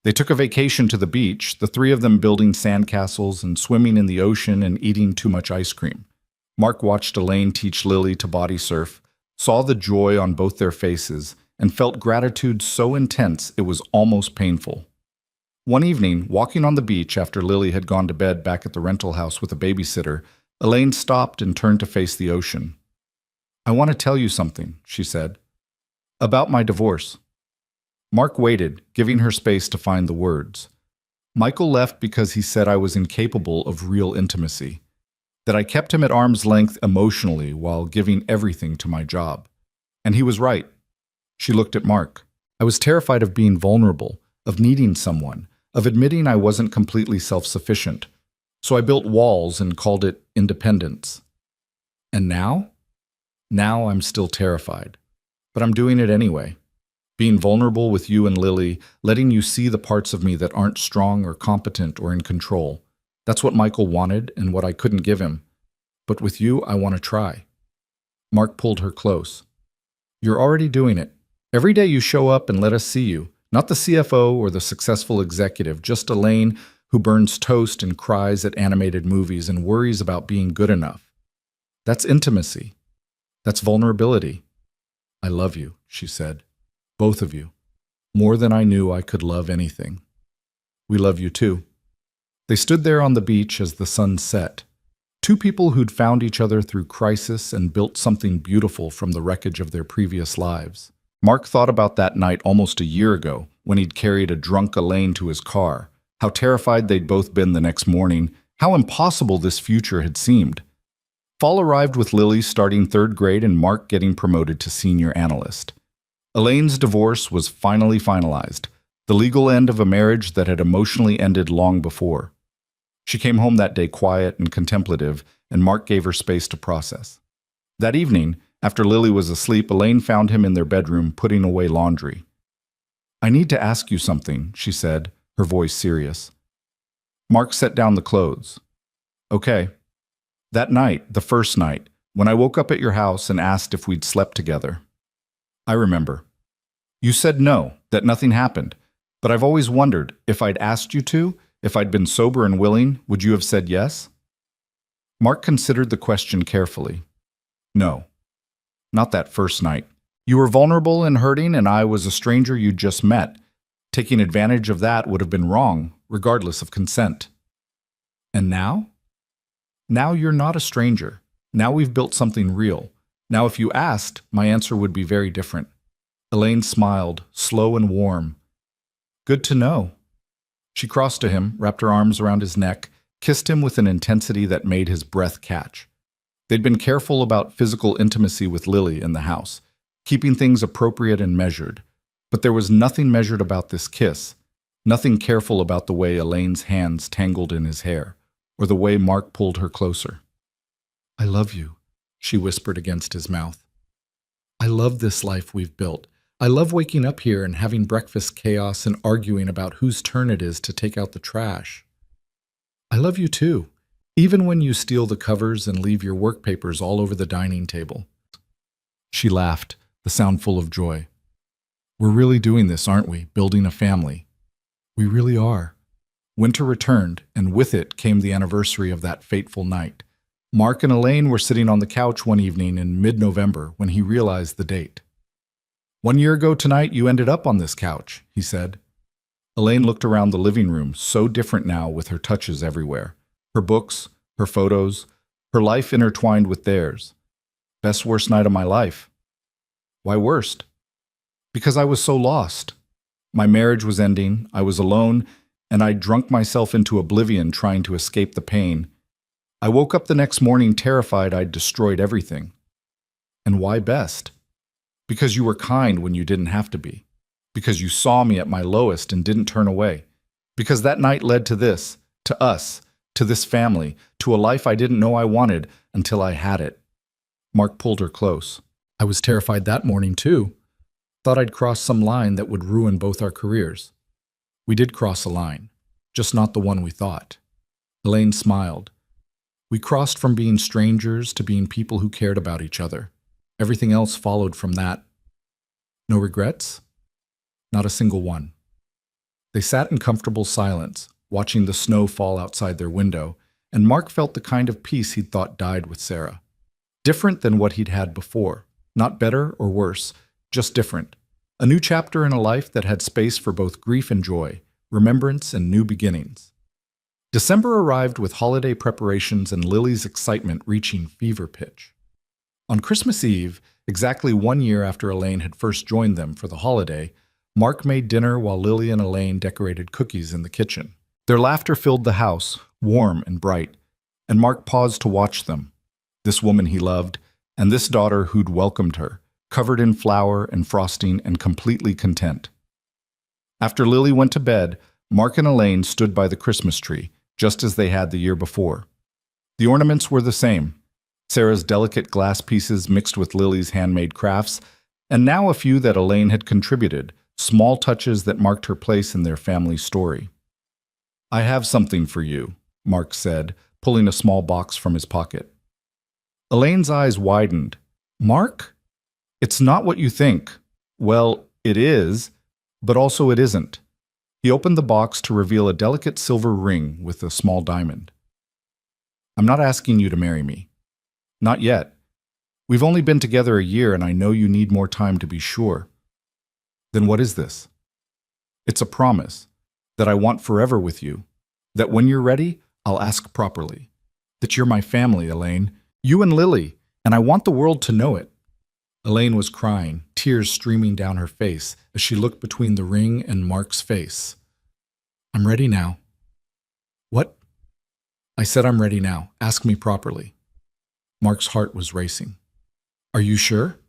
They took a vacation to the beach, the three of them building sandcastles and swimming in the ocean and eating too much ice cream. Mark watched Elaine teach Lily to body surf, saw the joy on both their faces, and felt gratitude so intense it was almost painful. One evening, walking on the beach after Lily had gone to bed back at the rental house with a babysitter, Elaine stopped and turned to face the ocean. I want to tell you something, she said. About my divorce. Mark waited, giving her space to find the words. Michael left because he said I was incapable of real intimacy, that I kept him at arm's length emotionally while giving everything to my job. And he was right. She looked at Mark. I was terrified of being vulnerable, of needing someone, of admitting I wasn't completely self-sufficient. So I built walls and called it independence. And now? Now I'm still terrified. But I'm doing it anyway. Being vulnerable with you and Lily, letting you see the parts of me that aren't strong or competent or in control. That's what Michael wanted and what I couldn't give him. But with you, I want to try. Mark pulled her close. You're already doing it. Every day you show up and let us see you. Not the CFO or the successful executive, just Elaine, who burns toast and cries at animated movies and worries about being good enough. That's intimacy. That's vulnerability. I love you, she said. Both of you. More than I knew I could love anything. We love you too. They stood there on the beach as the sun set. Two people who'd found each other through crisis and built something beautiful from the wreckage of their previous lives. Mark thought about that night almost a year ago when he'd carried a drunk Elaine to his car, how terrified they'd both been the next morning, how impossible this future had seemed. Fall arrived with Lily starting third grade and Mark getting promoted to senior analyst. Elaine's divorce was finally finalized, the legal end of a marriage that had emotionally ended long before. She came home that day quiet and contemplative, and Mark gave her space to process. That evening, after Lily was asleep, Elaine found him in their bedroom putting away laundry. I need to ask you something, she said, her voice serious. Mark set down the clothes. Okay. That night, the first night, when I woke up at your house and asked if we'd slept together. I remember. You said no, that nothing happened, but I've always wondered, if I'd asked you to, if I'd been sober and willing, would you have said yes? Mark considered the question carefully. No. Not that first night. You were vulnerable and hurting, and I was a stranger you'd just met. Taking advantage of that would have been wrong, regardless of consent. And now? Now you're not a stranger. Now we've built something real. Now if you asked, my answer would be very different. Elaine smiled, slow and warm. Good to know. She crossed to him, wrapped her arms around his neck, kissed him with an intensity that made his breath catch. They'd been careful about physical intimacy with Lily in the house, keeping things appropriate and measured. But there was nothing measured about this kiss, nothing careful about the way Elaine's hands tangled in his hair, or the way Mark pulled her closer. I love you, she whispered against his mouth. I love this life we've built. I love waking up here and having breakfast chaos and arguing about whose turn it is to take out the trash. I love you too, even when you steal the covers and leave your work papers all over the dining table. She laughed, the sound full of joy. We're really doing this, aren't we? Building a family. We really are. Winter returned, and with it came the anniversary of that fateful night. Mark and Elaine were sitting on the couch one evening in mid-November when he realized the date. 1 year ago tonight, you ended up on this couch, he said. Elaine looked around the living room, so different now with her touches everywhere. Her books, her photos, her life intertwined with theirs. Best worst night of my life. Why worst? Because I was so lost. My marriage was ending, I was alone, and I drunk myself into oblivion trying to escape the pain. I woke up the next morning terrified I'd destroyed everything. And why best? Because you were kind when you didn't have to be. Because you saw me at my lowest and didn't turn away. Because that night led to this, to us, to this family, to a life I didn't know I wanted until I had it. Mark pulled her close. I was terrified that morning too. Thought I'd crossed some line that would ruin both our careers. We did cross a line, just not the one we thought. Elaine smiled. We crossed from being strangers to being people who cared about each other. Everything else followed from that. No regrets? Not a single one. They sat in comfortable silence, watching the snow fall outside their window, and Mark felt the kind of peace he'd thought died with Sarah. Different than what he'd had before. Not better or worse, just different. A new chapter in a life that had space for both grief and joy, remembrance and new beginnings. December arrived with holiday preparations and Lily's excitement reaching fever pitch. On Christmas Eve, exactly 1 year after Elaine had first joined them for the holiday, Mark made dinner while Lily and Elaine decorated cookies in the kitchen. Their laughter filled the house, warm and bright, and Mark paused to watch them. This woman he loved, and this daughter who'd welcomed her, covered in flour and frosting and completely content. After Lily went to bed, Mark and Elaine stood by the Christmas tree, just as they had the year before. The ornaments were the same. Sarah's delicate glass pieces mixed with Lily's handmade crafts, and now a few that Elaine had contributed, small touches that marked her place in their family story. I have something for you, Mark said, pulling a small box from his pocket. Elaine's eyes widened. Mark? It's not what you think. Well, it is, but also it isn't. He opened the box to reveal a delicate silver ring with a small diamond. I'm not asking you to marry me. Not yet. We've only been together a year and I know you need more time to be sure. Then what is this? It's a promise that I want forever with you, that when you're ready, I'll ask properly, that you're my family, Elaine, you and Lily, and I want the world to know it. Elaine was crying, tears streaming down her face as she looked between the ring and Mark's face. I'm ready now. What? I said I'm ready now. Ask me properly. Mark's heart was racing. Are you sure?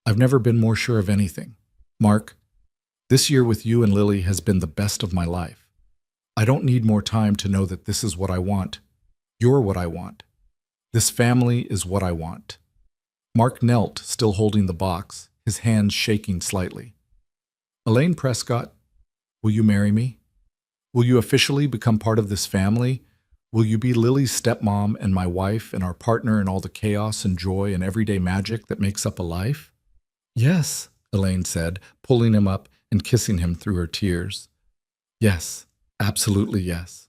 I've never been more sure of anything. Mark, this year with you and Lily has been the best of my life. I don't need more time to know that this is what I want. You're what I want. This family is what I want. Mark knelt, still holding the box, his hands shaking slightly. Elaine Prescott, will you marry me? Will you officially become part of this family? Will you be Lily's stepmom and my wife and our partner in all the chaos and joy and everyday magic that makes up a life? Yes, Elaine said, pulling him up and kissing him through her tears. Yes, absolutely yes.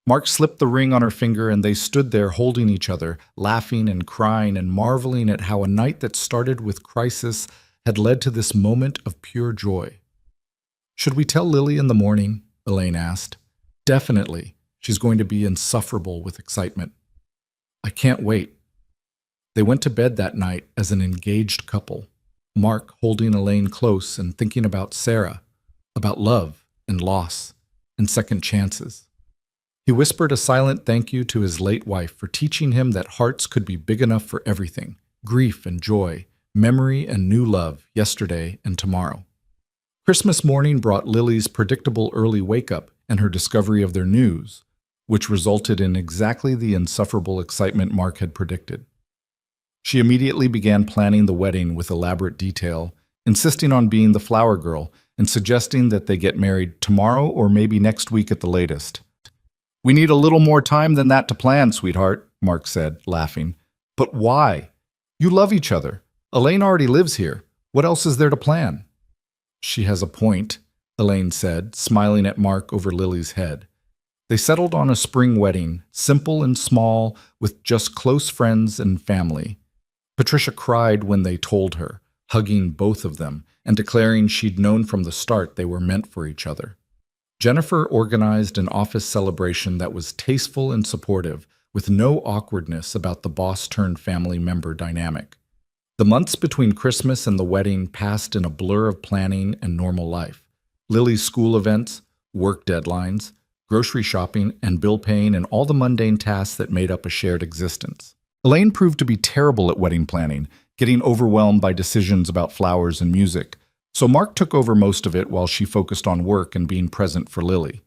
Mark slipped the ring on her finger and they stood there holding each other, laughing and crying and marveling at how a night that started with crisis had led to this moment of pure joy. Should we tell Lily in the morning? Elaine asked. Definitely. She's going to be insufferable with excitement. I can't wait. They went to bed that night as an engaged couple, Mark holding Elaine close and thinking about Sarah, about love and loss and second chances. He whispered a silent thank you to his late wife for teaching him that hearts could be big enough for everything, grief and joy, memory and new love, yesterday and tomorrow. Christmas morning brought Lily's predictable early wake-up and her discovery of their news, which resulted in exactly the insufferable excitement Mark had predicted. She immediately began planning the wedding with elaborate detail, insisting on being the flower girl and suggesting that they get married tomorrow or maybe next week at the latest. We need a little more time than that to plan, sweetheart, Mark said, laughing. But why? You love each other. Elaine already lives here. What else is there to plan? She has a point, Elaine said, smiling at Mark over Lily's head. They settled on a spring wedding, simple and small, with just close friends and family. Patricia cried when they told her, hugging both of them and declaring she'd known from the start they were meant for each other. Jennifer organized an office celebration that was tasteful and supportive, with no awkwardness about the boss-turned-family member dynamic. The months between Christmas and the wedding passed in a blur of planning and normal life. Lily's school events, work deadlines, grocery shopping, and bill paying, and all the mundane tasks that made up a shared existence. Elaine proved to be terrible at wedding planning, getting overwhelmed by decisions about flowers and music, so Mark took over most of it while she focused on work and being present for Lily.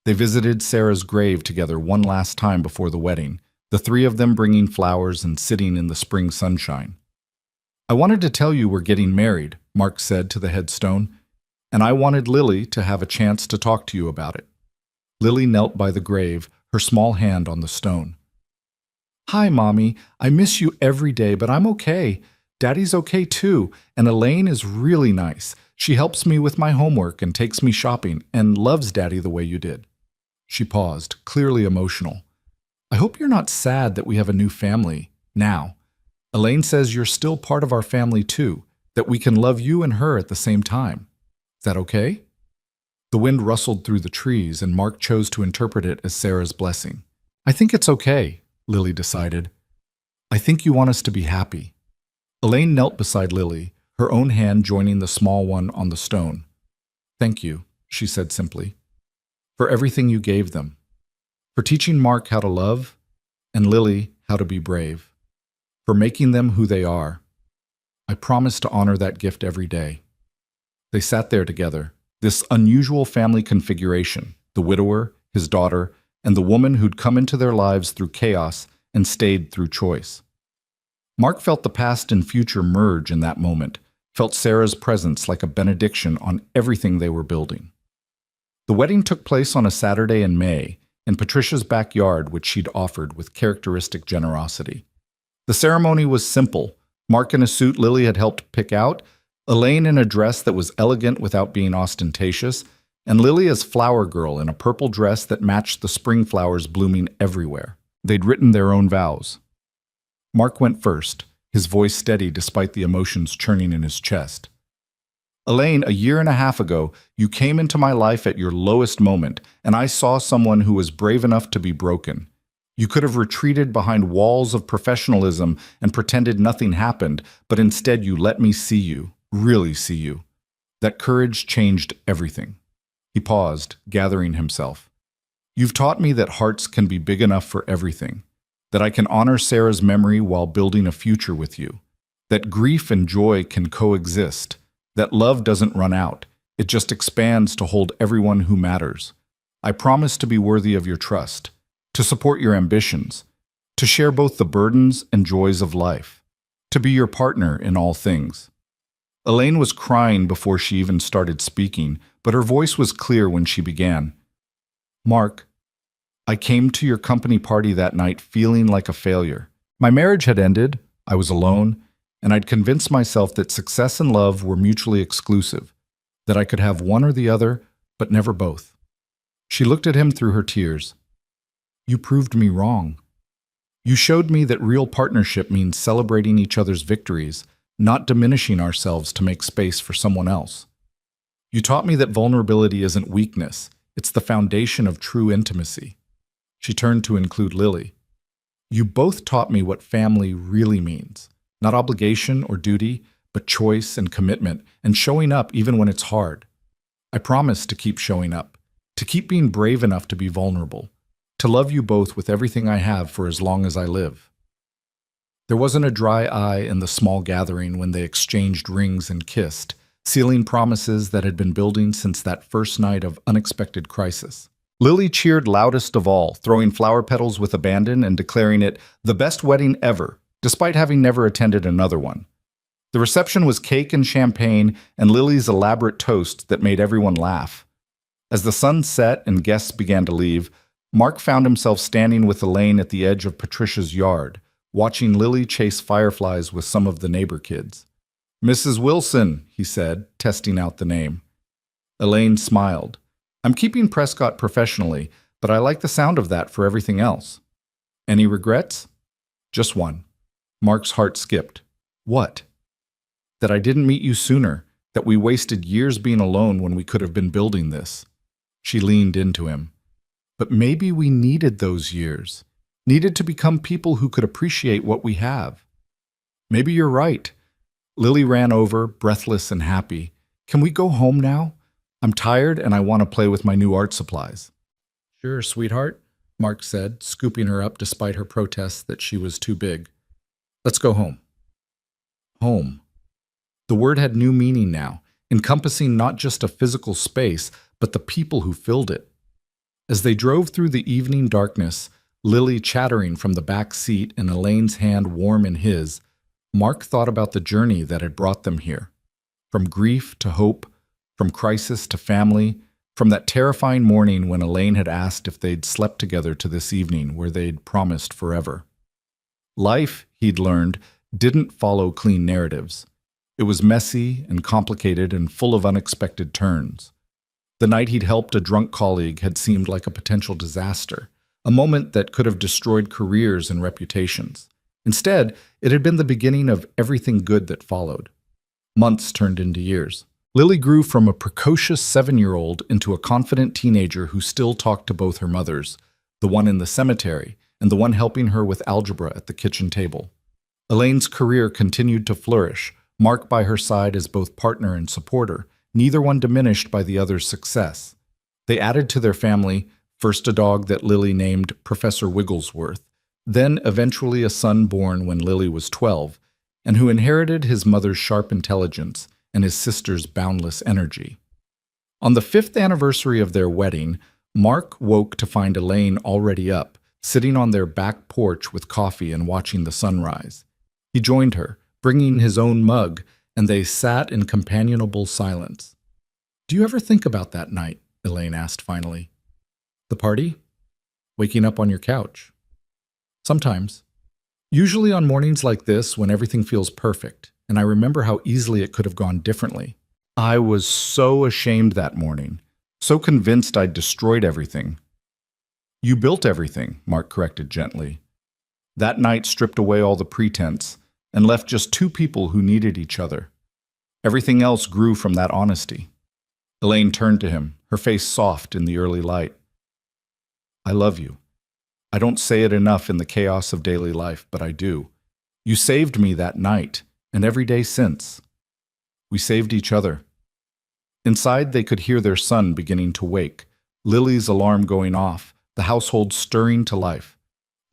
They visited Sarah's grave together one last time before the wedding, the three of them bringing flowers and sitting in the spring sunshine. I wanted to tell you we're getting married, Mark said to the headstone, and I wanted Lily to have a chance to talk to you about it. Lily knelt by the grave, her small hand on the stone. Hi, Mommy. I miss you every day, but I'm okay. Daddy's okay too, and Elaine is really nice. She helps me with my homework and takes me shopping and loves Daddy the way you did. She paused, clearly emotional. I hope you're not sad that we have a new family now. Elaine says you're still part of our family too, that we can love you and her at the same time. Is that okay? The wind rustled through the trees, and Mark chose to interpret it as Sarah's blessing. I think it's okay, Lily decided. I think you want us to be happy. Elaine knelt beside Lily, her own hand joining the small one on the stone. Thank you, she said simply, for everything you gave them, for teaching Mark how to love and Lily how to be brave, for making them who they are. I promise to honor that gift every day. They sat there together, this unusual family configuration, the widower, his daughter, and the woman who'd come into their lives through chaos and stayed through choice. Mark felt the past and future merge in that moment, felt Sarah's presence like a benediction on everything they were building. The wedding took place on a Saturday in May, in Patricia's backyard, which she'd offered with characteristic generosity. The ceremony was simple, Mark in a suit Lily had helped pick out, Elaine in a dress that was elegant without being ostentatious, and Lily as flower girl in a purple dress that matched the spring flowers blooming everywhere. They'd written their own vows. Mark went first, his voice steady despite the emotions churning in his chest. Elaine, a year and a half ago, you came into my life at your lowest moment, and I saw someone who was brave enough to be broken. You could have retreated behind walls of professionalism and pretended nothing happened, but instead you let me see you, really see you. That courage changed everything. He paused, gathering himself. You've taught me that hearts can be big enough for everything, that I can honor Sarah's memory while building a future with you, that grief and joy can coexist, that love doesn't run out, it just expands to hold everyone who matters. I promise to be worthy of your trust, to support your ambitions, to share both the burdens and joys of life, to be your partner in all things. Elaine was crying before she even started speaking, but her voice was clear when she began. Mark, I came to your company party that night feeling like a failure. My marriage had ended, I was alone, and I'd convinced myself that success and love were mutually exclusive, that I could have one or the other, but never both. She looked at him through her tears. You proved me wrong. You showed me that real partnership means celebrating each other's victories, not diminishing ourselves to make space for someone else. You taught me that vulnerability isn't weakness, it's the foundation of true intimacy. She turned to include Lily. You both taught me what family really means, not obligation or duty, but choice and commitment, and showing up even when it's hard. I promise to keep showing up, to keep being brave enough to be vulnerable, to love you both with everything I have for as long as I live. There wasn't a dry eye in the small gathering when they exchanged rings and kissed, sealing promises that had been building since that first night of unexpected crisis. Lily cheered loudest of all, throwing flower petals with abandon and declaring it the best wedding ever, despite having never attended another one. The reception was cake and champagne and Lily's elaborate toast that made everyone laugh. As the sun set and guests began to leave, Mark found himself standing with Elaine at the edge of Patricia's yard, watching Lily chase fireflies with some of the neighbor kids. Mrs. Wilson, he said, testing out the name. Elaine smiled. I'm keeping Prescott professionally, but I like the sound of that for everything else. Any regrets? Just one. Mark's heart skipped. What? That I didn't meet you sooner, that we wasted years being alone when we could have been building this. She leaned into him. But maybe we needed those years. Needed to become people who could appreciate what we have. Maybe you're right. Lily ran over, breathless and happy. Can we go home now? I'm tired and I want to play with my new art supplies. Sure, sweetheart, Mark said, scooping her up despite her protests that she was too big. Let's go home. Home. The word had new meaning now, encompassing not just a physical space, but the people who filled it. As they drove through the evening darkness, Lily chattering from the back seat and Elaine's hand warm in his, Mark thought about the journey that had brought them here. From grief to hope, from crisis to family, from that terrifying morning when Elaine had asked if they'd slept together to this evening where they'd promised forever. Life, he'd learned, didn't follow clean narratives. It was messy and complicated and full of unexpected turns. The night he'd helped a drunk colleague had seemed like a potential disaster, a moment that could have destroyed careers and reputations. Instead, it had been the beginning of everything good that followed. Months turned into years. Lily grew from a precocious 7-year-old into a confident teenager who still talked to both her mothers, the one in the cemetery and the one helping her with algebra at the kitchen table. Elaine's career continued to flourish, Mark by her side as both partner and supporter, neither one diminished by the other's success. They added to their family, first a dog that Lily named Professor Wigglesworth, then eventually a son born when Lily was 12, and who inherited his mother's sharp intelligence and his sister's boundless energy. On the 5th anniversary of their wedding, Mark woke to find Elaine already up, sitting on their back porch with coffee and watching the sunrise. He joined her, bringing his own mug, and they sat in companionable silence. Do you ever think about that night? Elaine asked finally. The party? Waking up on your couch? Sometimes. Usually on mornings like this when everything feels perfect, and I remember how easily it could have gone differently. I was so ashamed that morning, So convinced I'd destroyed everything. You built everything, Mark corrected gently. That night stripped away all the pretense and left just two people who needed each other. Everything else grew from that honesty. Elaine turned to him, her face soft in the early light. I love you. I don't say it enough in the chaos of daily life, but I do. You saved me that night, and every day since. We saved each other. Inside, they could hear their son beginning to wake, Lily's alarm going off, the household stirring to life.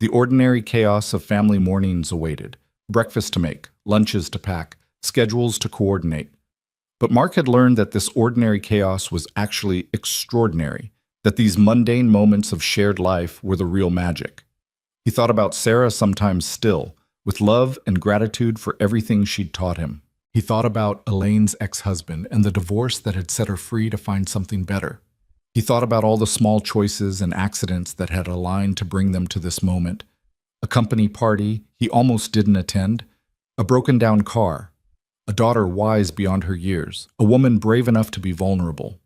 The ordinary chaos of family mornings awaited, breakfast to make, lunches to pack, schedules to coordinate. But Mark had learned that this ordinary chaos was actually extraordinary, that these mundane moments of shared life were the real magic. He thought about Sarah sometimes still, with love and gratitude for everything she'd taught him. He thought about Elaine's ex-husband and the divorce that had set her free to find something better. He thought about all the small choices and accidents that had aligned to bring them to this moment. A company party he almost didn't attend, a broken-down car, a daughter wise beyond her years, a woman brave enough to be vulnerable.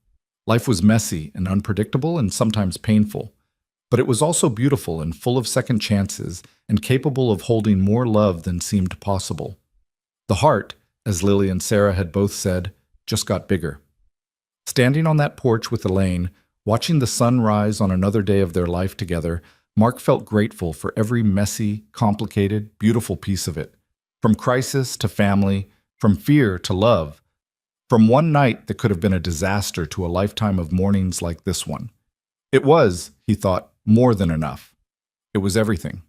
Life was messy and unpredictable and sometimes painful, but it was also beautiful and full of second chances and capable of holding more love than seemed possible. The heart, as Lily and Sarah had both said, just got bigger. Standing on that porch with Elaine, watching the sun rise on another day of their life together, Mark felt grateful for every messy, complicated, beautiful piece of it. From crisis to family, from fear to love, from one night that could have been a disaster to a lifetime of mornings like this one. It was, he thought, more than enough. It was everything.